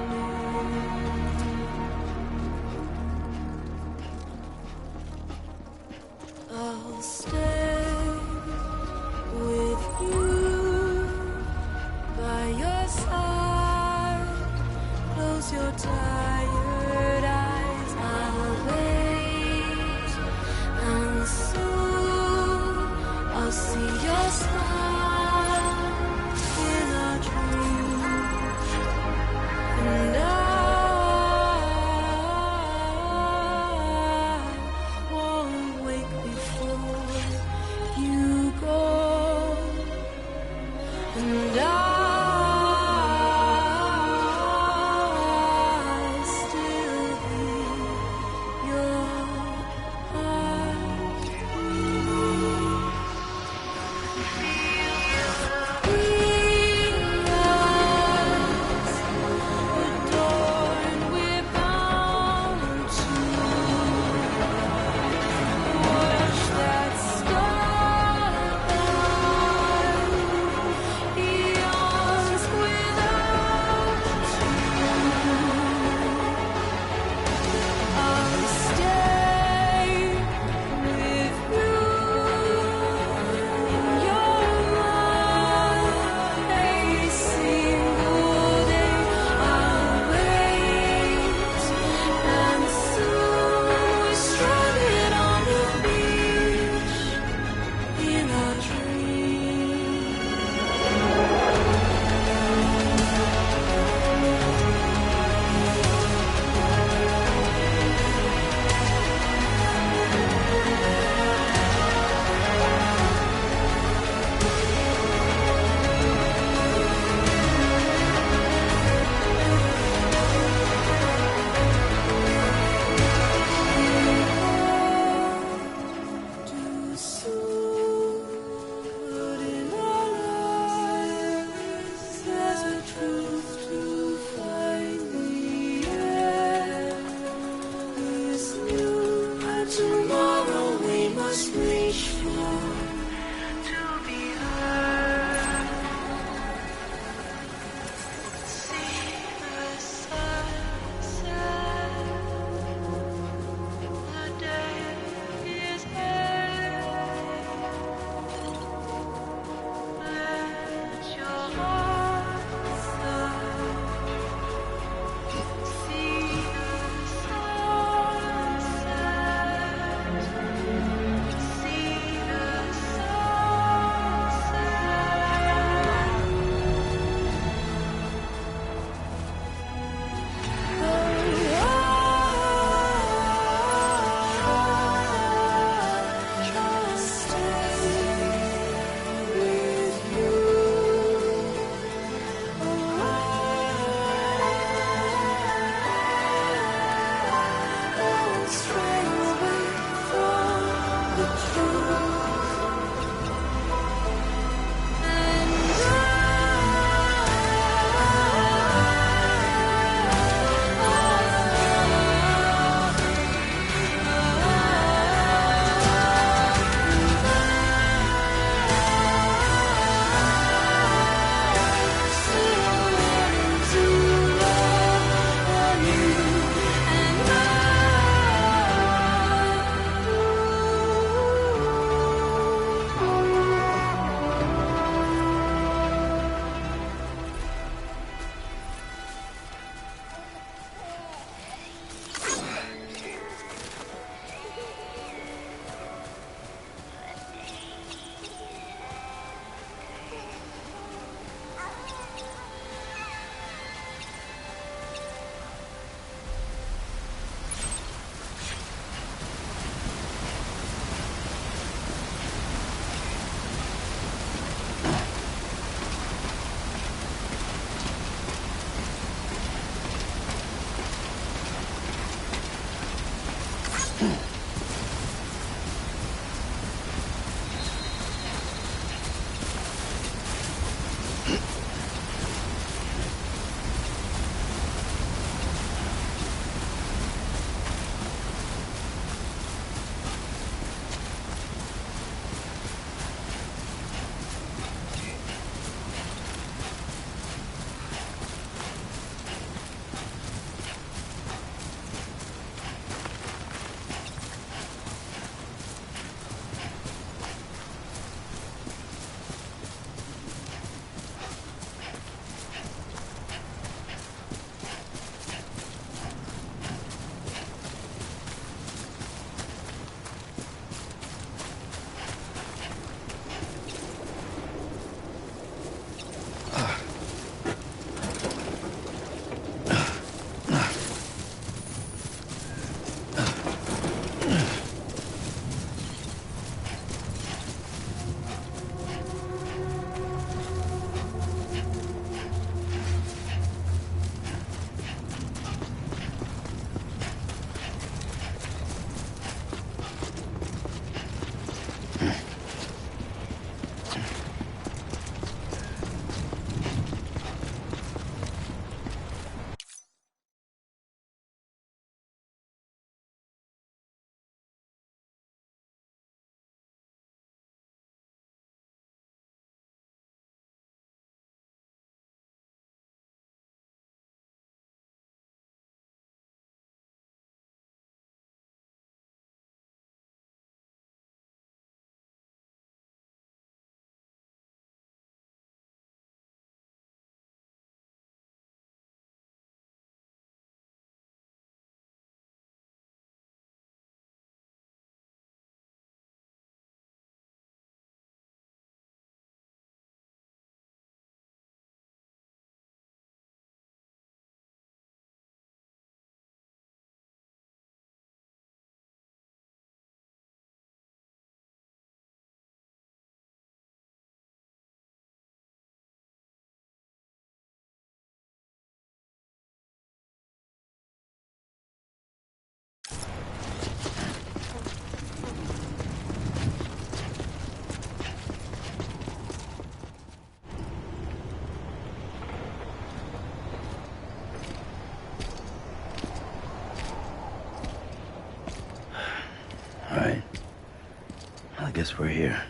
Guess we're here.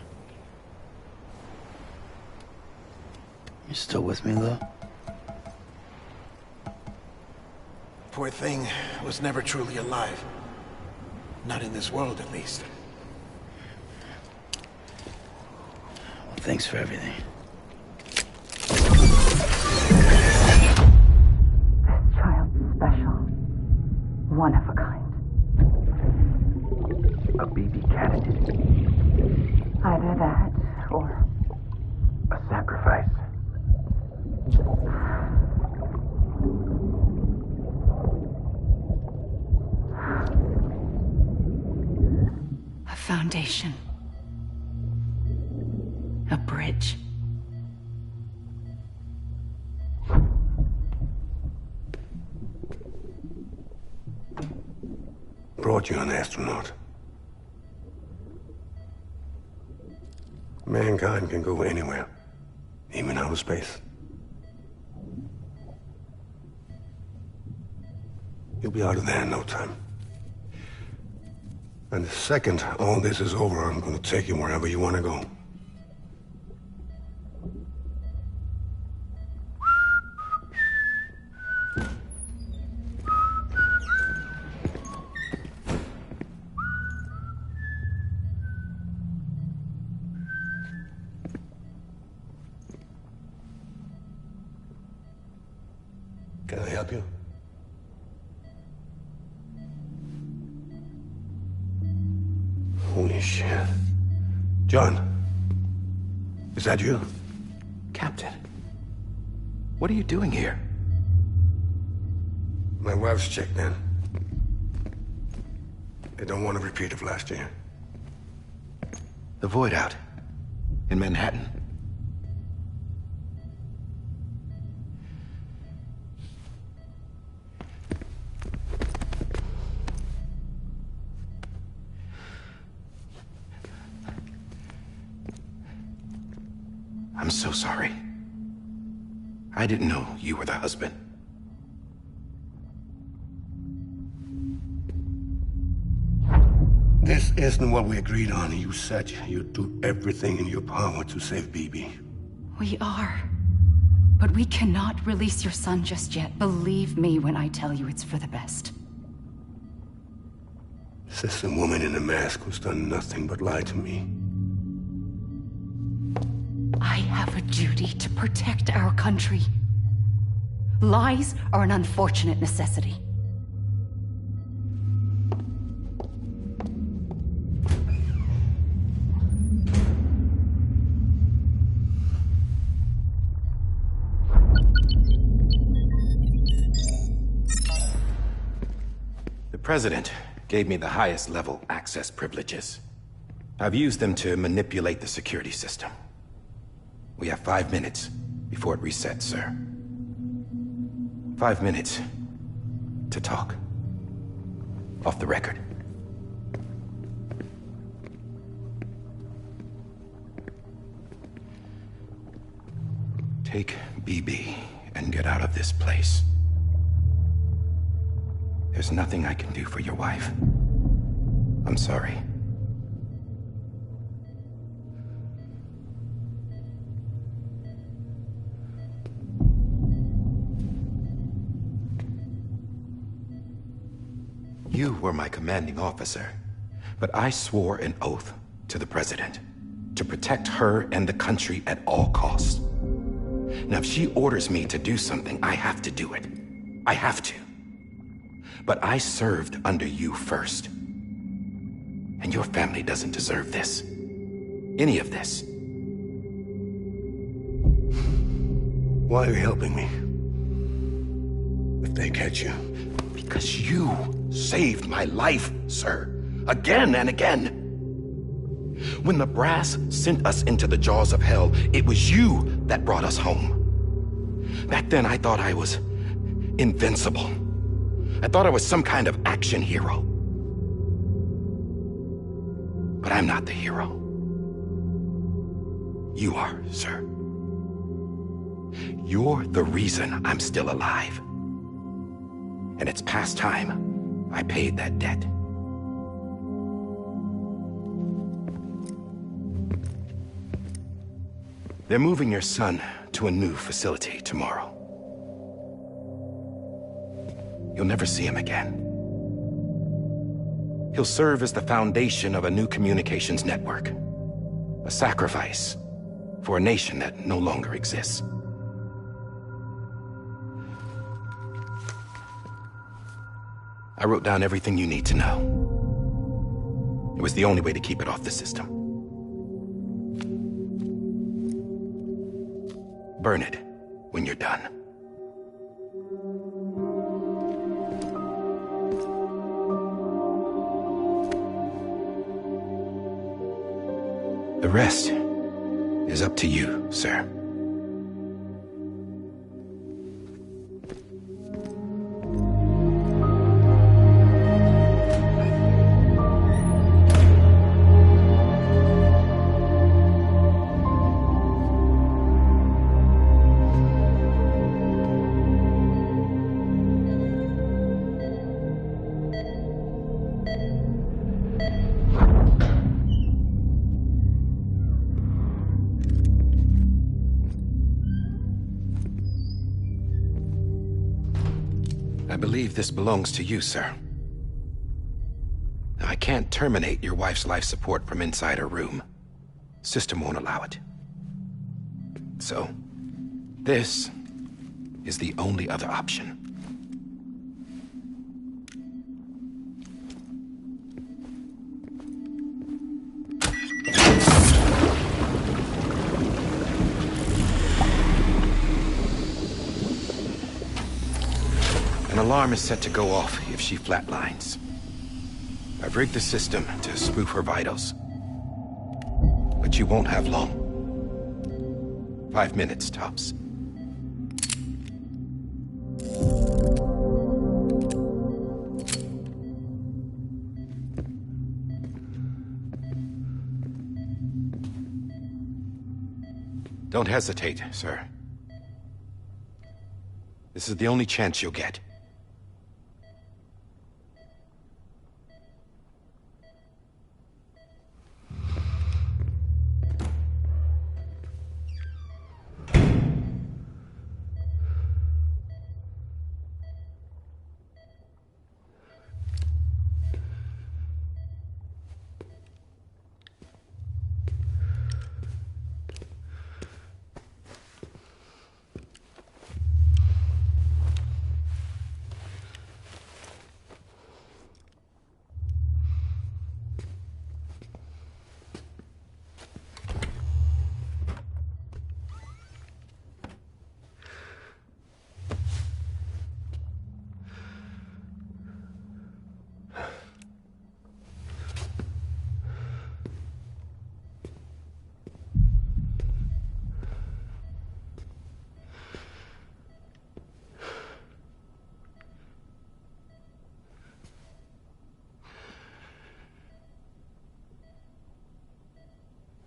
You still with me, though? Poor thing was never truly alive. Not in this world, at least. Well, thanks for everything. That child's special. One of a kind. A baby candidate. Either that, or a sacrifice. A foundation. A bridge. Brought you an astronaut. Mankind can go anywhere, even outer space. You'll be out of there in no time. And the second all this is over, I'm going to take you wherever you want to go. Can I help you? Holy shit. John, is that you? Captain, what are you doing here? My wife's checked in. They don't want a repeat of last year. The void out in Manhattan. I'm so sorry. I didn't know you were the husband. This isn't what we agreed on. You said you'd do everything in your power to save Bibi. We are. But we cannot release your son just yet. Believe me when I tell you it's for the best. This is a woman in a mask who's done nothing but lie to me. I have a duty to protect our country. Lies are an unfortunate necessity. The President gave me the highest level access privileges. I've used them to manipulate the security system. We have 5 minutes before it resets, sir. 5 minutes to talk. Off the record. Take BB and get out of this place. There's nothing I can do for your wife. I'm sorry. You were my commanding officer, but I swore an oath to the President to protect her and the country at all costs. Now, if she orders me to do something, I have to do it. I have to. But I served under you first. And your family doesn't deserve this. Any of this. Why are you helping me? If they catch you. Because you saved my life, sir. Again and again. When the brass sent us into the jaws of hell, it was you that brought us home. Back then, I thought I was invincible. I thought I was some kind of action hero. But I'm not the hero. You are, sir. You're the reason I'm still alive. And it's past time I paid that debt. They're moving your son to a new facility tomorrow. You'll never see him again. He'll serve as the foundation of a new communications network. A sacrifice for a nation that no longer exists. I wrote down everything you need to know. It was the only way to keep it off the system. Burn it when you're done. The rest is up to you, sir. I believe this belongs to you, sir. Now, I can't terminate your wife's life support from inside her room. System won't allow it. So, this is the only other option. An alarm is set to go off if she flatlines. I've rigged the system to spoof her vitals. But you won't have long. 5 minutes, tops. Don't hesitate, sir. This is the only chance you'll get.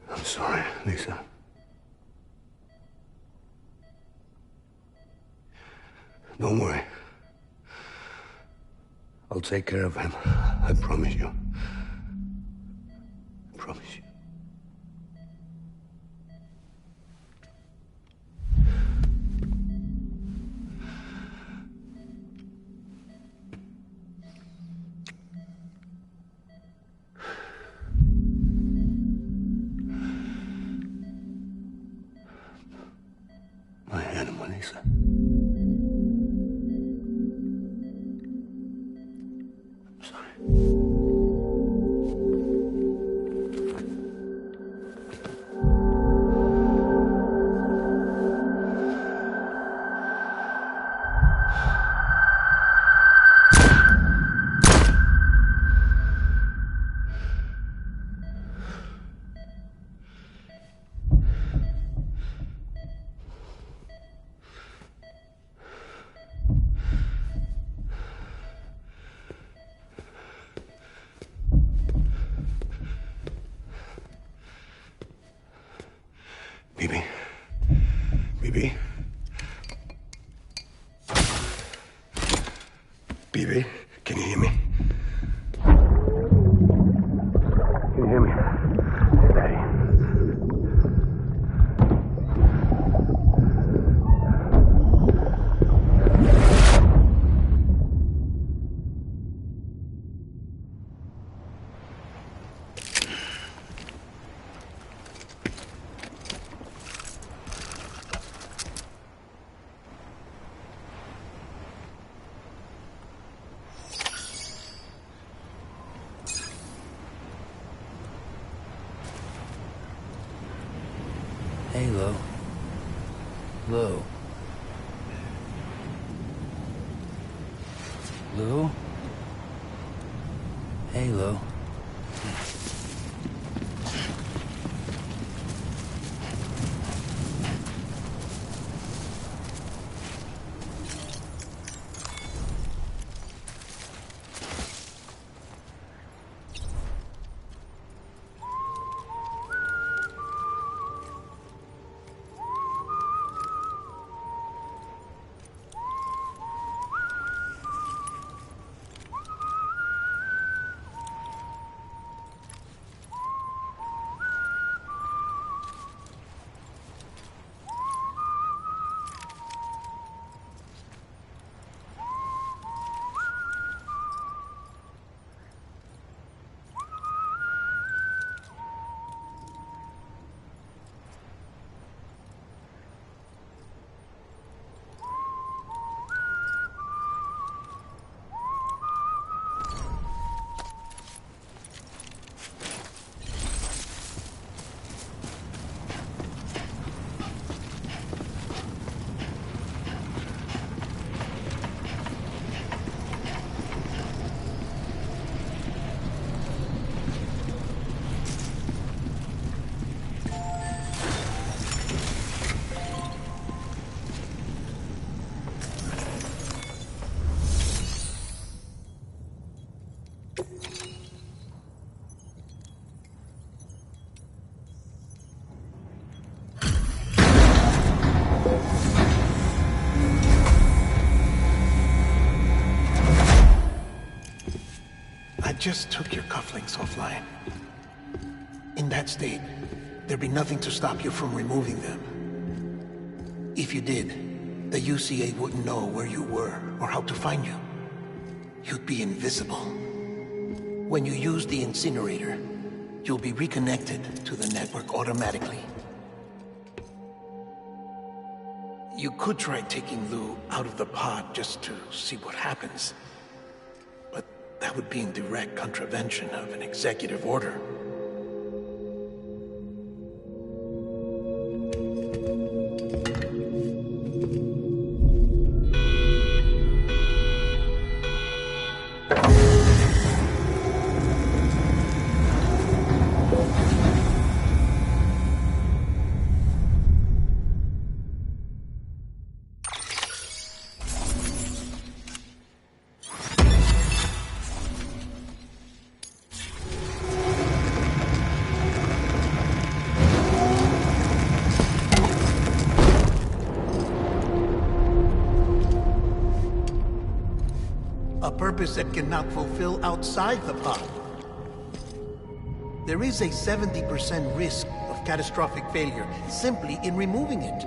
I'm sorry, Lisa. Don't worry. I'll take care of him. I promise you. I promise you. My animal, Lisa. I'm sorry. Bibi? Bibi? Bibi, can you hear me? Can you hear me? It's Daddy. Hey, Lo. Lo. Lo? Hey, Lo. just took your cufflinks offline. In that state, there'd be nothing to stop you from removing them. If you did, the UCA wouldn't know where you were or how to find you. You'd be invisible. When you use the incinerator, you'll be reconnected to the network automatically. You could try taking Lou out of the pod just to see what happens. But that would be in direct contravention of an executive order. That cannot fulfill outside the pod. There is a 70% risk of catastrophic failure simply in removing it.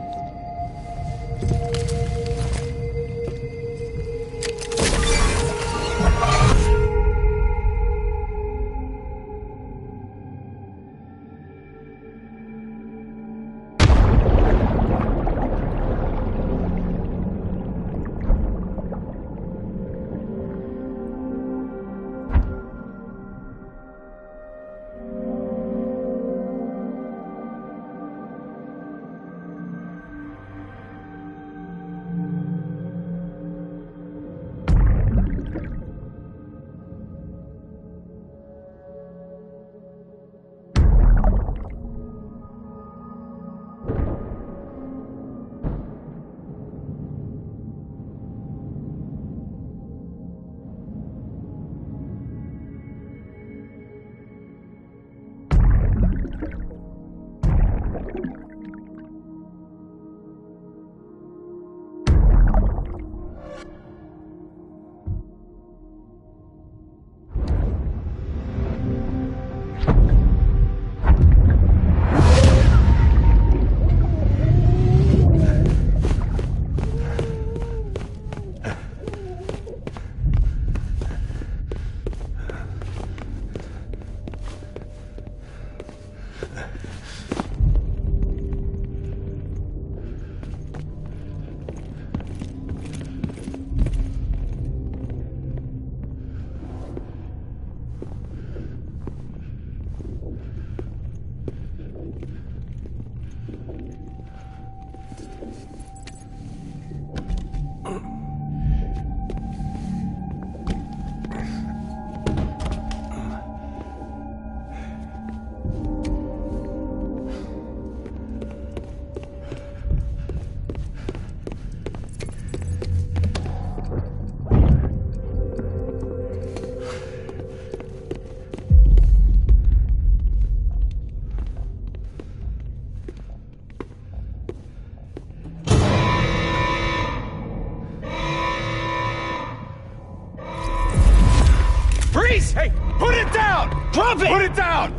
Hey, put it down! Drop it! Put it down!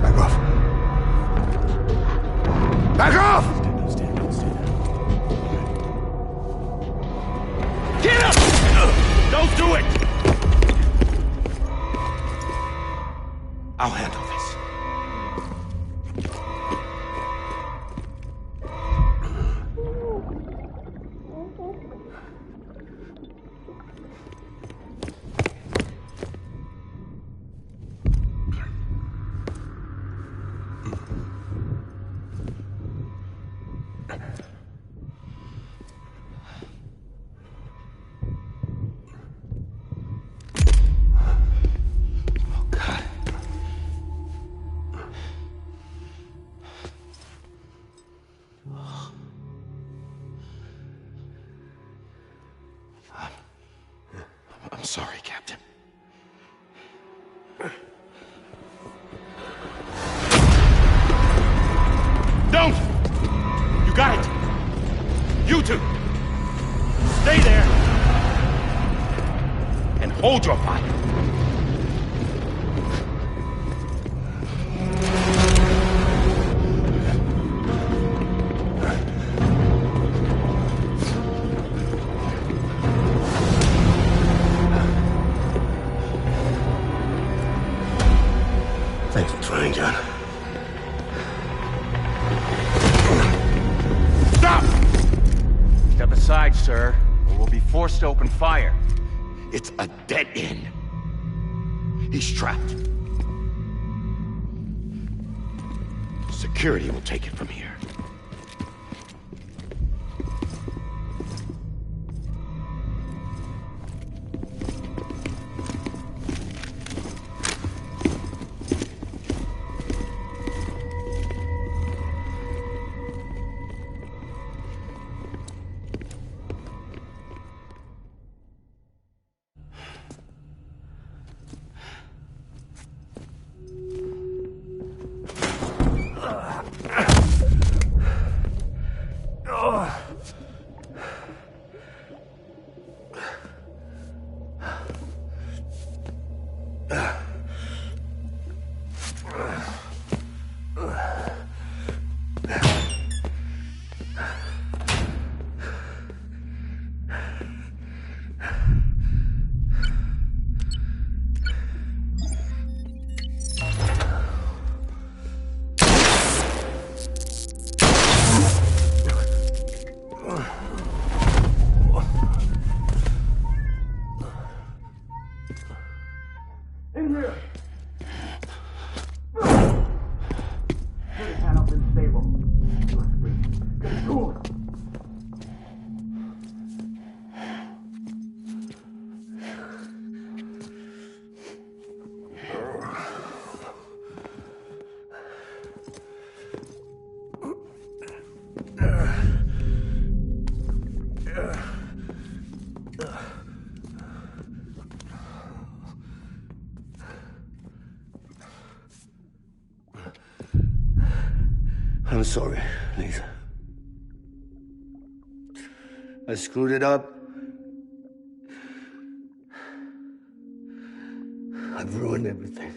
Back off. Back off! Get up! Don't do it! I'll handle this. I'm sorry, Captain. Don't! You got it! You two! Stay there! And hold Hold your fire. Thanks for trying, John. Stop! Step aside, sir, or we'll be forced to open fire. It's a dead end. He's trapped. Security will take it from here. In here! Put his hand up in the stable. You're free. Get to it. I'm sorry, Lisa. I screwed it up. I've ruined everything.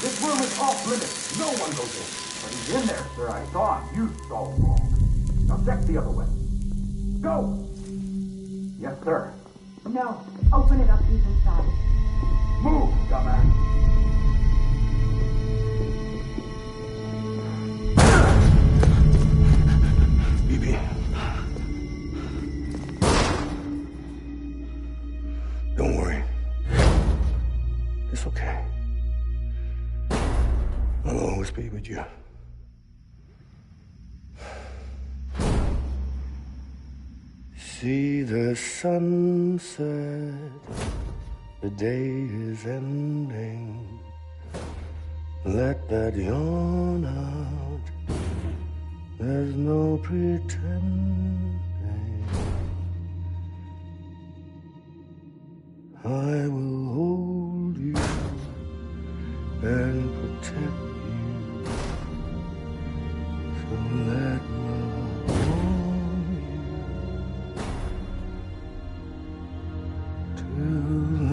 This room is off limits. No one goes in. But he's in there, sir. I saw him. You saw him wrong. Now check the other way. Go! Yes, sir. No. Open it up. He's inside. Move, dumbass. Bibi. Don't worry. It's okay. I'll always be with you. See the sunset. The day is ending. Let that yawn out. There's no pretending. I will hold you and protect you. So let love warm you till the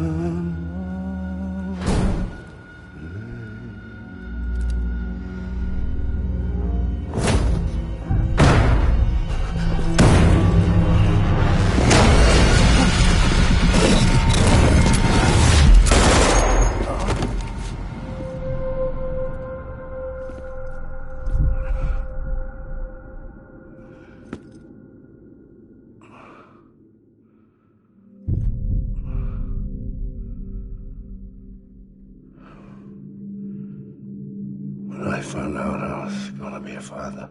When I found out I was gonna be a father,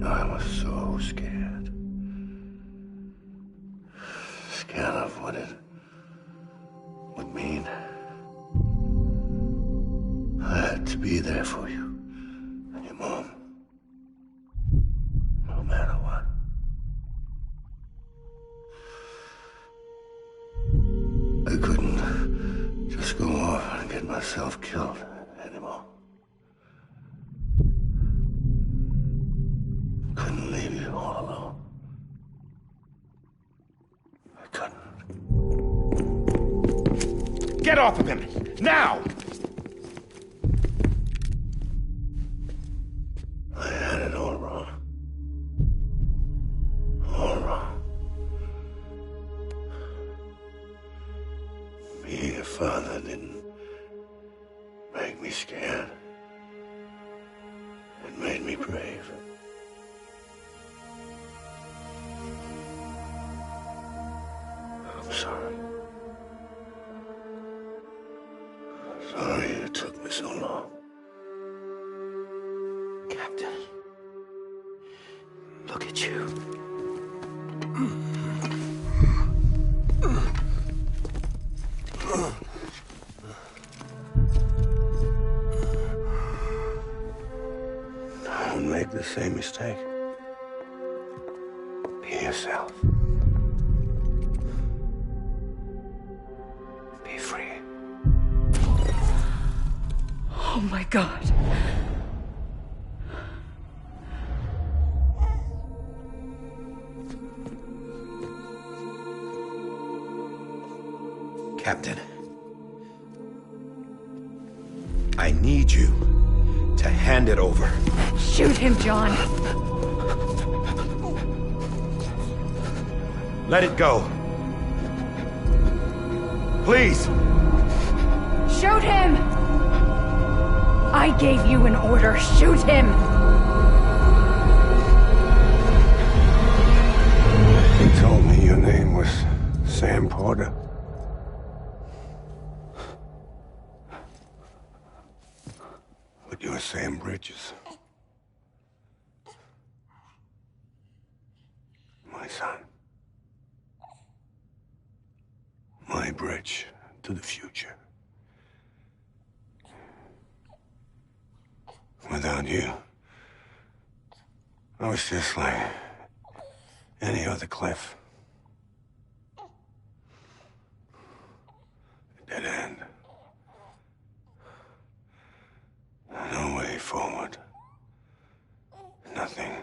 I was so scared. Scared of what it would mean. I had to be there for you and your mom, no matter what. I couldn't just go off and get myself killed anymore. all alone. I couldn't. Get off of him! Now! I had it all wrong. All wrong. Being a father didn't make me scared. It made me brave. I'm sorry. Sorry it took me so long. Captain, look at you. Don't make the same mistake. Be yourself. Be free. Oh my God. Captain, I need you to hand it over. Shoot him, John. Let it go. Please. Shoot him! I gave you an order. Shoot him! He told me your name was Sam Porter. But you're Sam Bridges. My son. My bridge to the future. Without you, I was just like any other Cliff. A dead end. No way forward. Nothing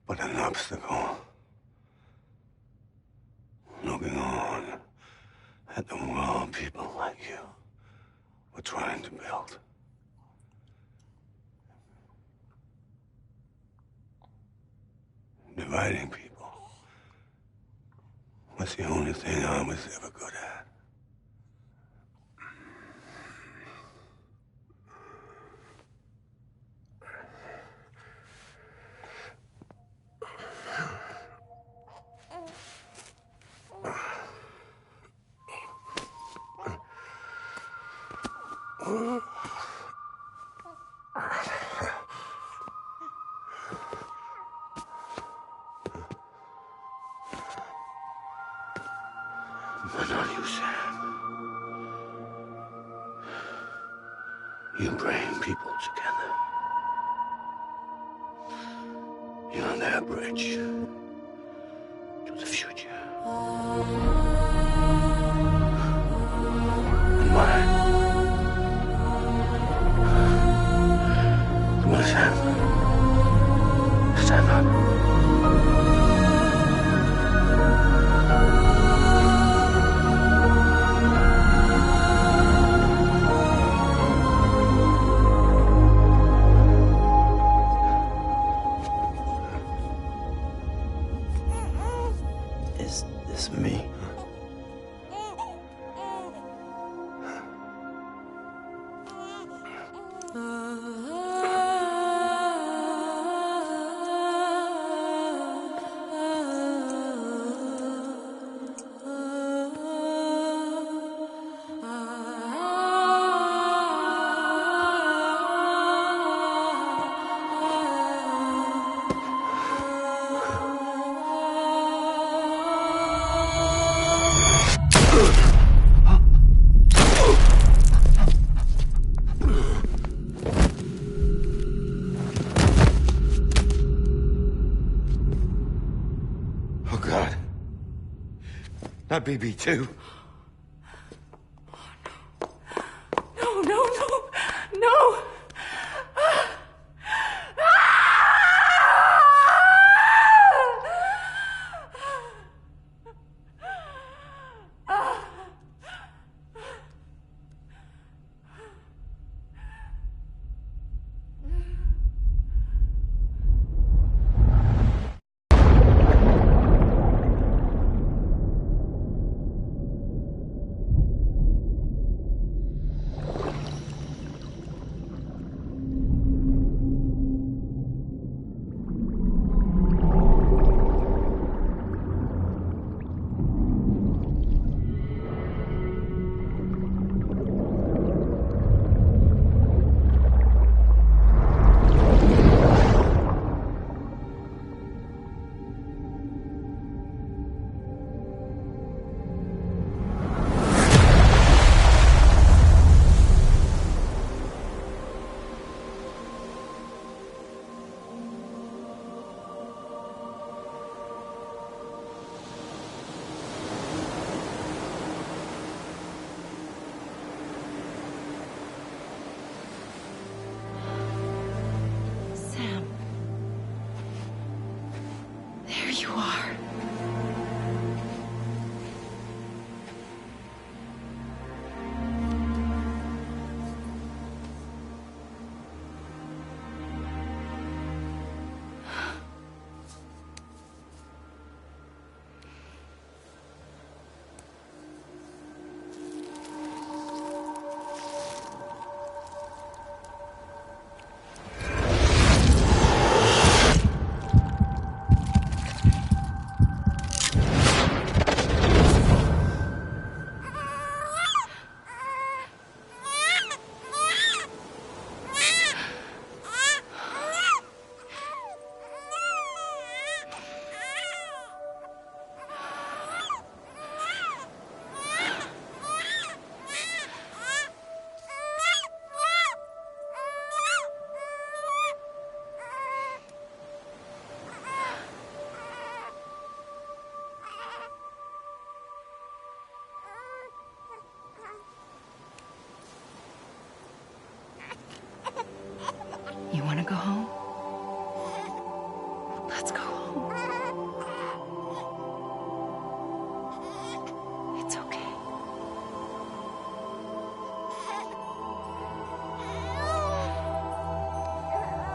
but an obstacle. Looking on at the world people like you were trying to build. Dividing people was the only thing I was ever good at. But not you, Sam. You bring people together. You're their bridge to the future. And mine. Come on, Sam. Stand up. Is this me? Oh, God. Not BB2. No, no, no, no! you are. You want to go home? Let's go home. It's okay.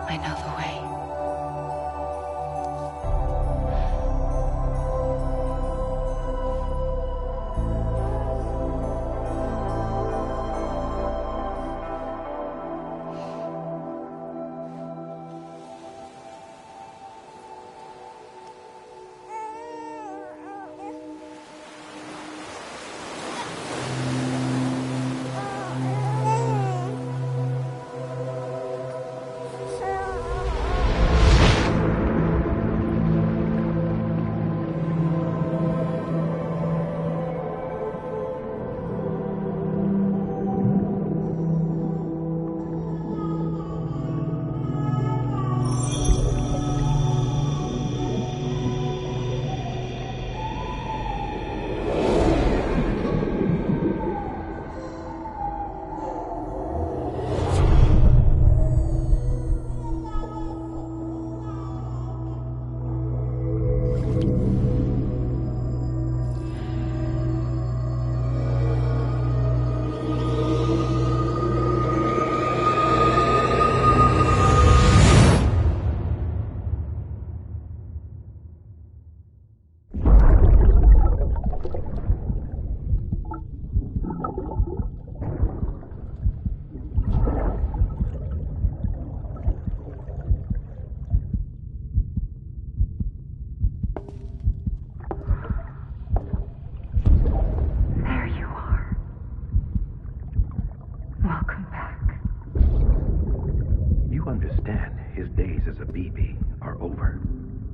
I know the way.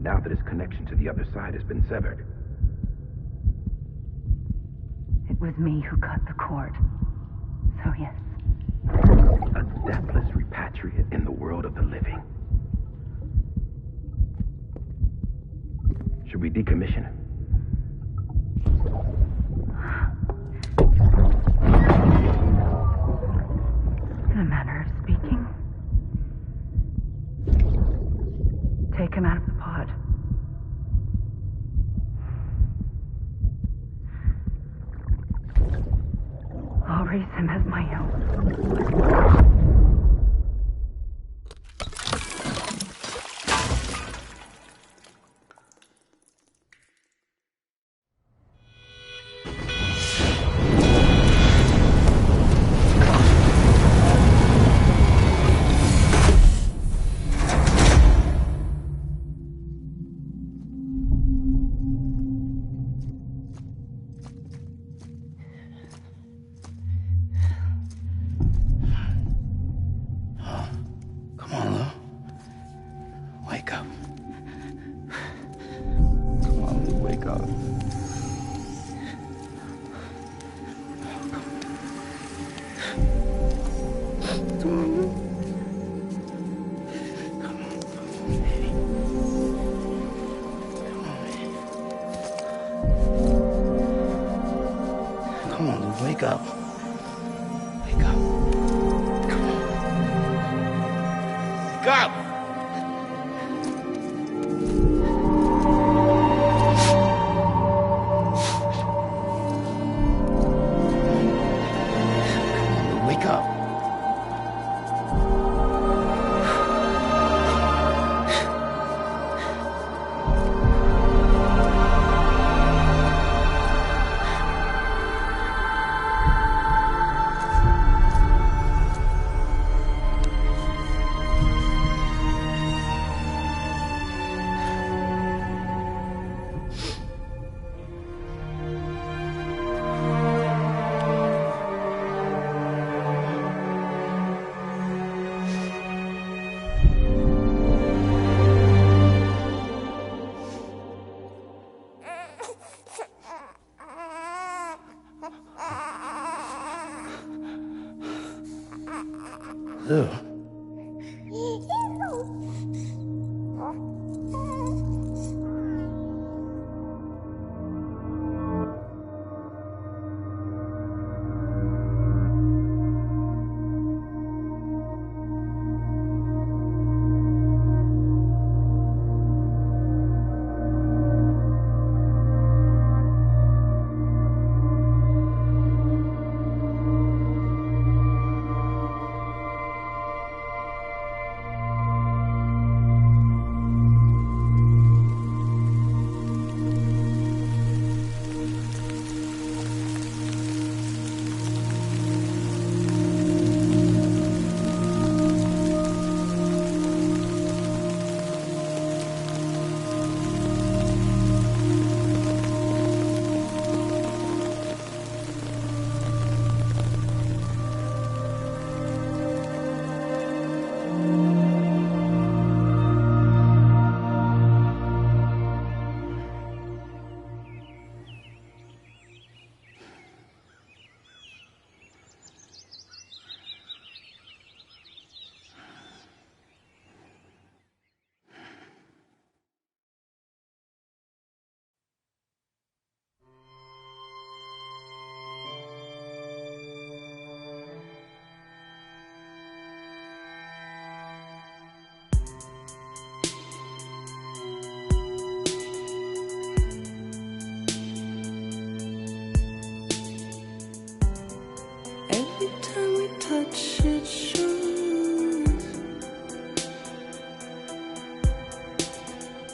Now that his connection to the other side has been severed. It was me who cut the cord. So yes. A deathless repatriate in the world of the living. Should we decommission him? In a manner of speaking. Take him out of the pod. I'll raise him as my own. Wake up. Wake up. Come on. Wake up!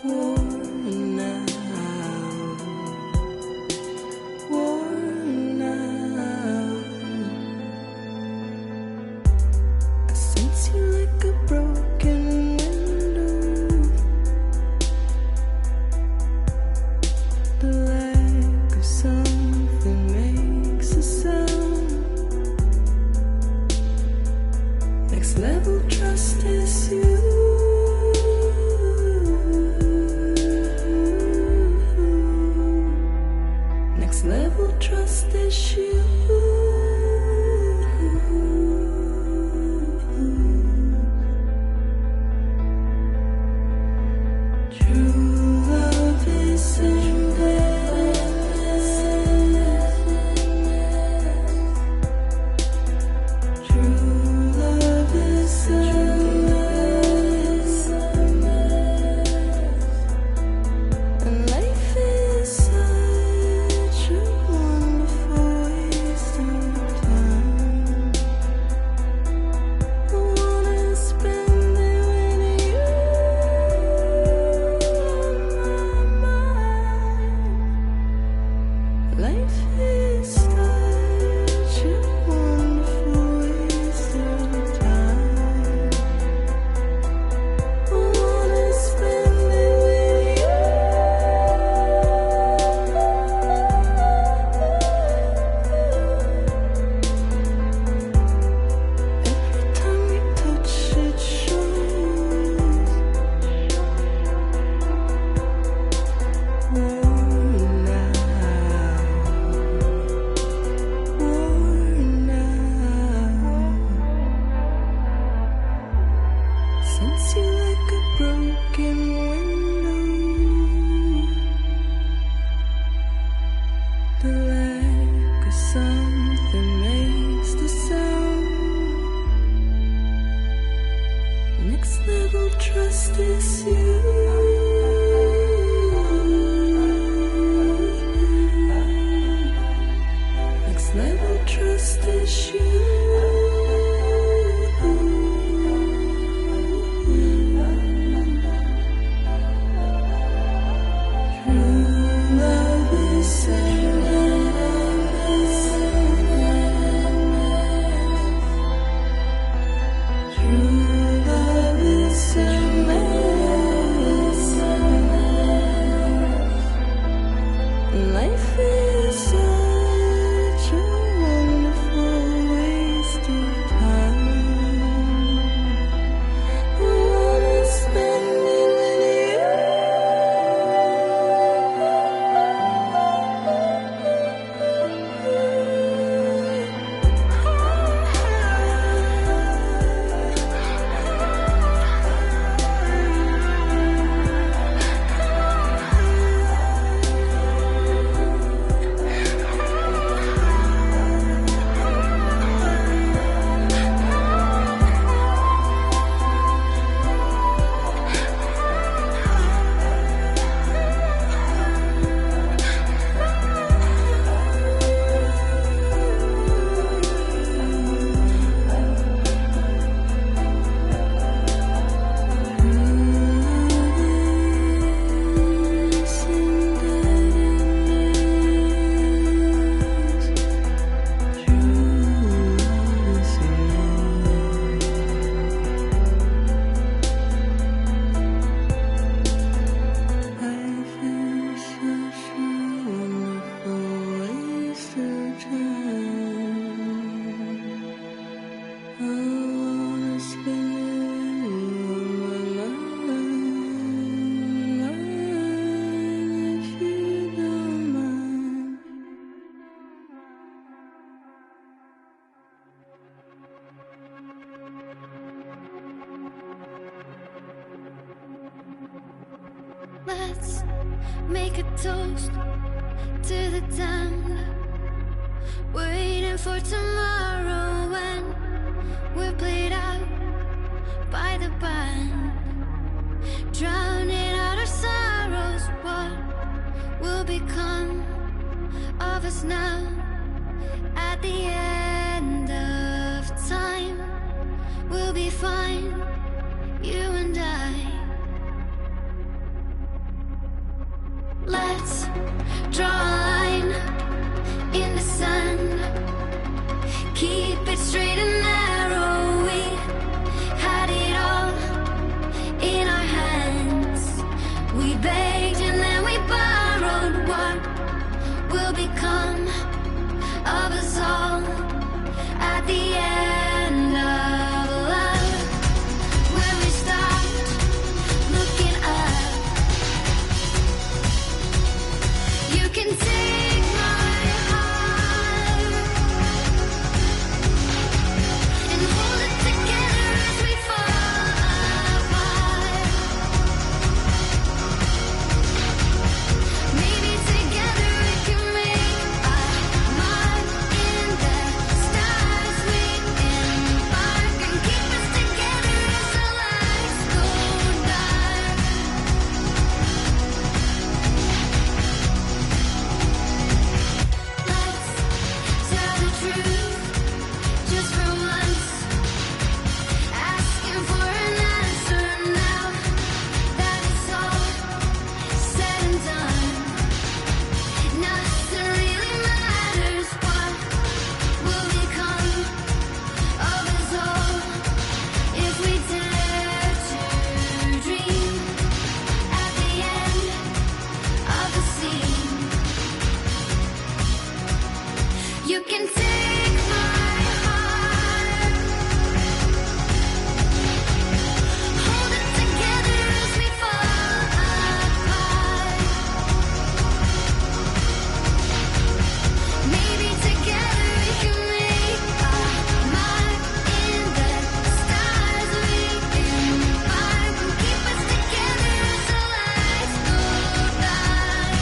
worn out, worn out. I sense you like a broken window. The lack of something makes a sound. Next level trust is you. Next level trust is you. True love is in true love is and life is such a wonderful waste of time. I wanna spend it with you on my mind. Life is such a wonderful waste of time. I wanna spend it with you. Every time we touch it shows. Worn out, worn out. Sense you like a broken window. The lack of something makes the sound. Next level trust is you. Next level trust is you. True love is true love is life is such a wonderful waste of time. I wanna spend it with Let's make a toast to the damned, waiting for tomorrow when we're played out by the band, drowning out our sorrows. What will become of us now at the end of time? We'll be fine, you and I. Let's draw a line in the sand. Keep it straight and narrow. We had it all in our hands. We begged and then we borrowed. What will become of us all at the end of love? When we stopped looking up, you can take my heart and hold it together as we fall apart. Maybe together we can make a mark in the stars. We embark and keep us together as the lights go dark. Let's tell the truth just for once. Asking for an answer now that it's all said and done. Nothing really matters. What will become of us all if we dare to dream at the end of the scene? You can take my heart, hold it together as we fall apart. Maybe together we can make a mark in the stars. We embark and keep us together as the lights go dark.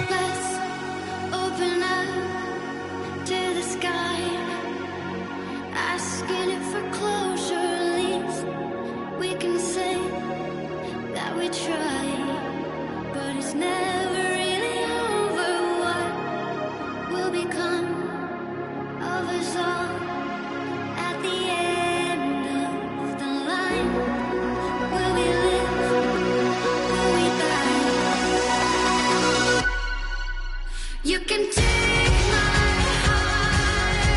Let's open up to the sky, asking it for closure. At least we can say that we tried, but it's never really over. What will become of us all at the end of the line? Will we live? Will we die? You can take my heart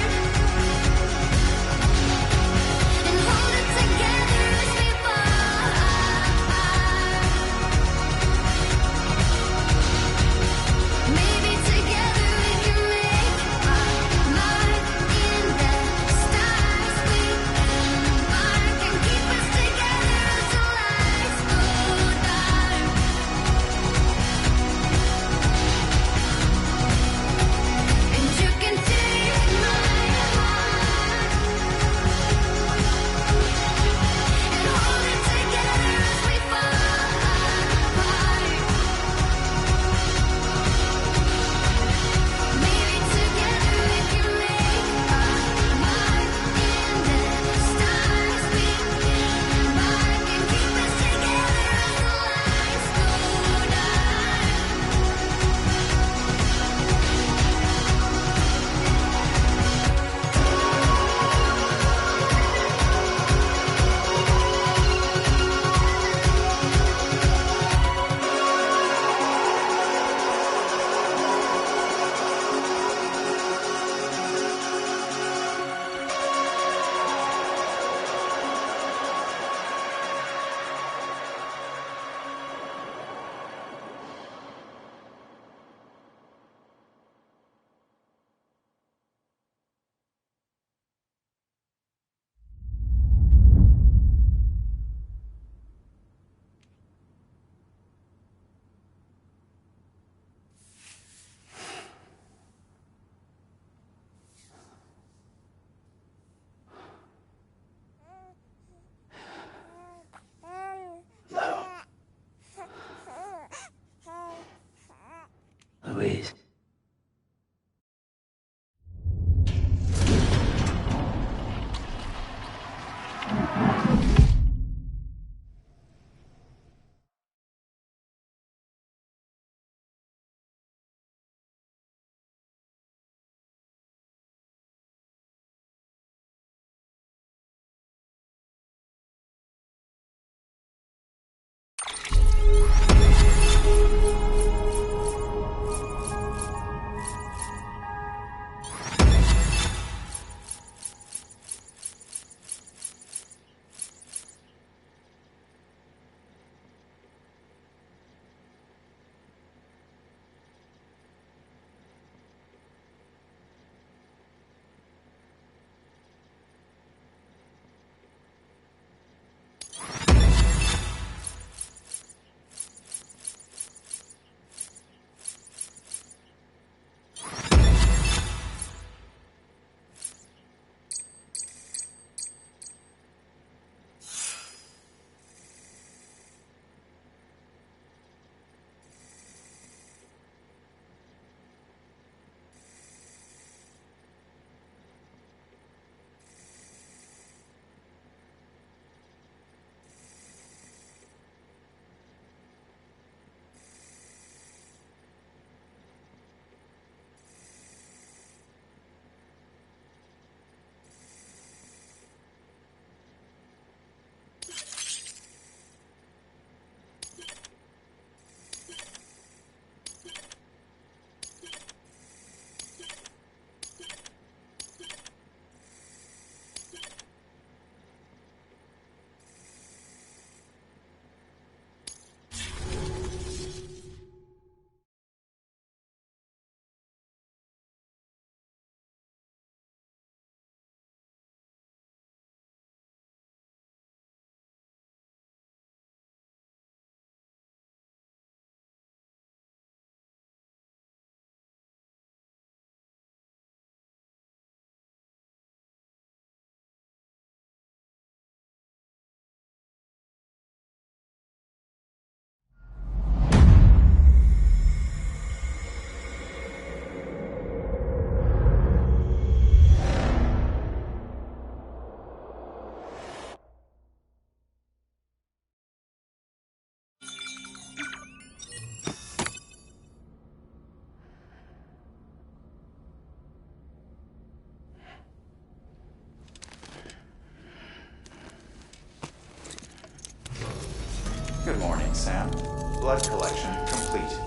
Sam. Blood collection complete.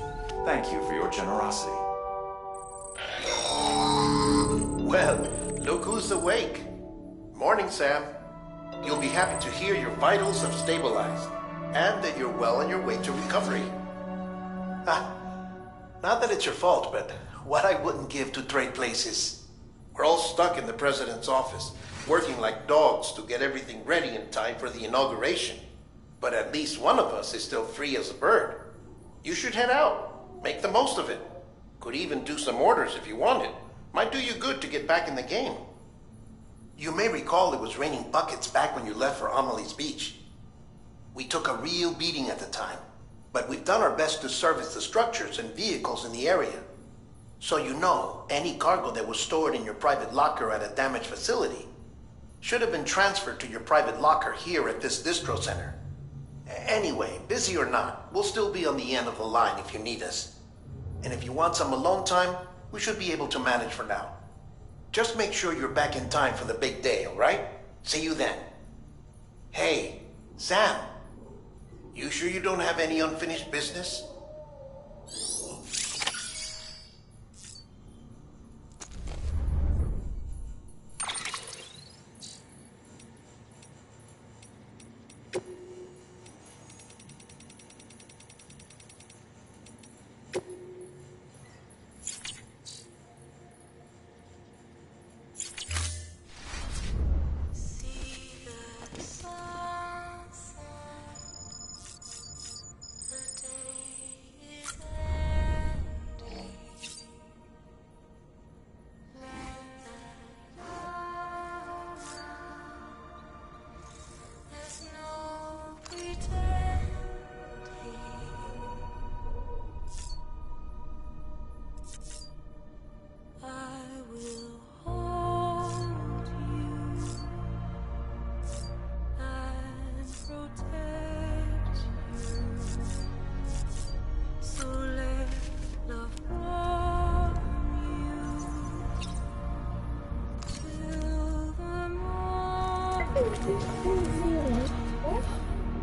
Thank you for your generosity. Well, look who's awake. Morning, Sam. You'll be happy to hear your vitals have stabilized, and that you're well on your way to recovery. Not that it's your fault, but what I wouldn't give to trade places. We're all stuck in the president's office, working like dogs to get everything ready in time for the inauguration. But at least one of us is still free as a bird. You should head out. Make the most of it. Could even do some orders if you wanted. Might do you good to get back in the game. You may recall it was raining buckets back when you left for Amelie's Beach. We took a real beating at the time, but we've done our best to service the structures and vehicles in the area. So you know, any cargo that was stored in your private locker at a damaged facility should have been transferred to your private locker here at this distro center. Anyway, busy or not, we'll still be on the end of the line if you need us. And if you want some alone time, we should be able to manage for now. Just make sure you're back in time for the big day, all right? See you then. Hey, Sam, you sure you don't have any unfinished business?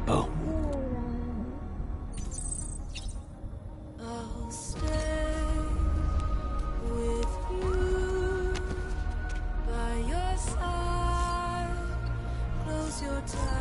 Bo. I'll stay with you by your side. Close your eyes.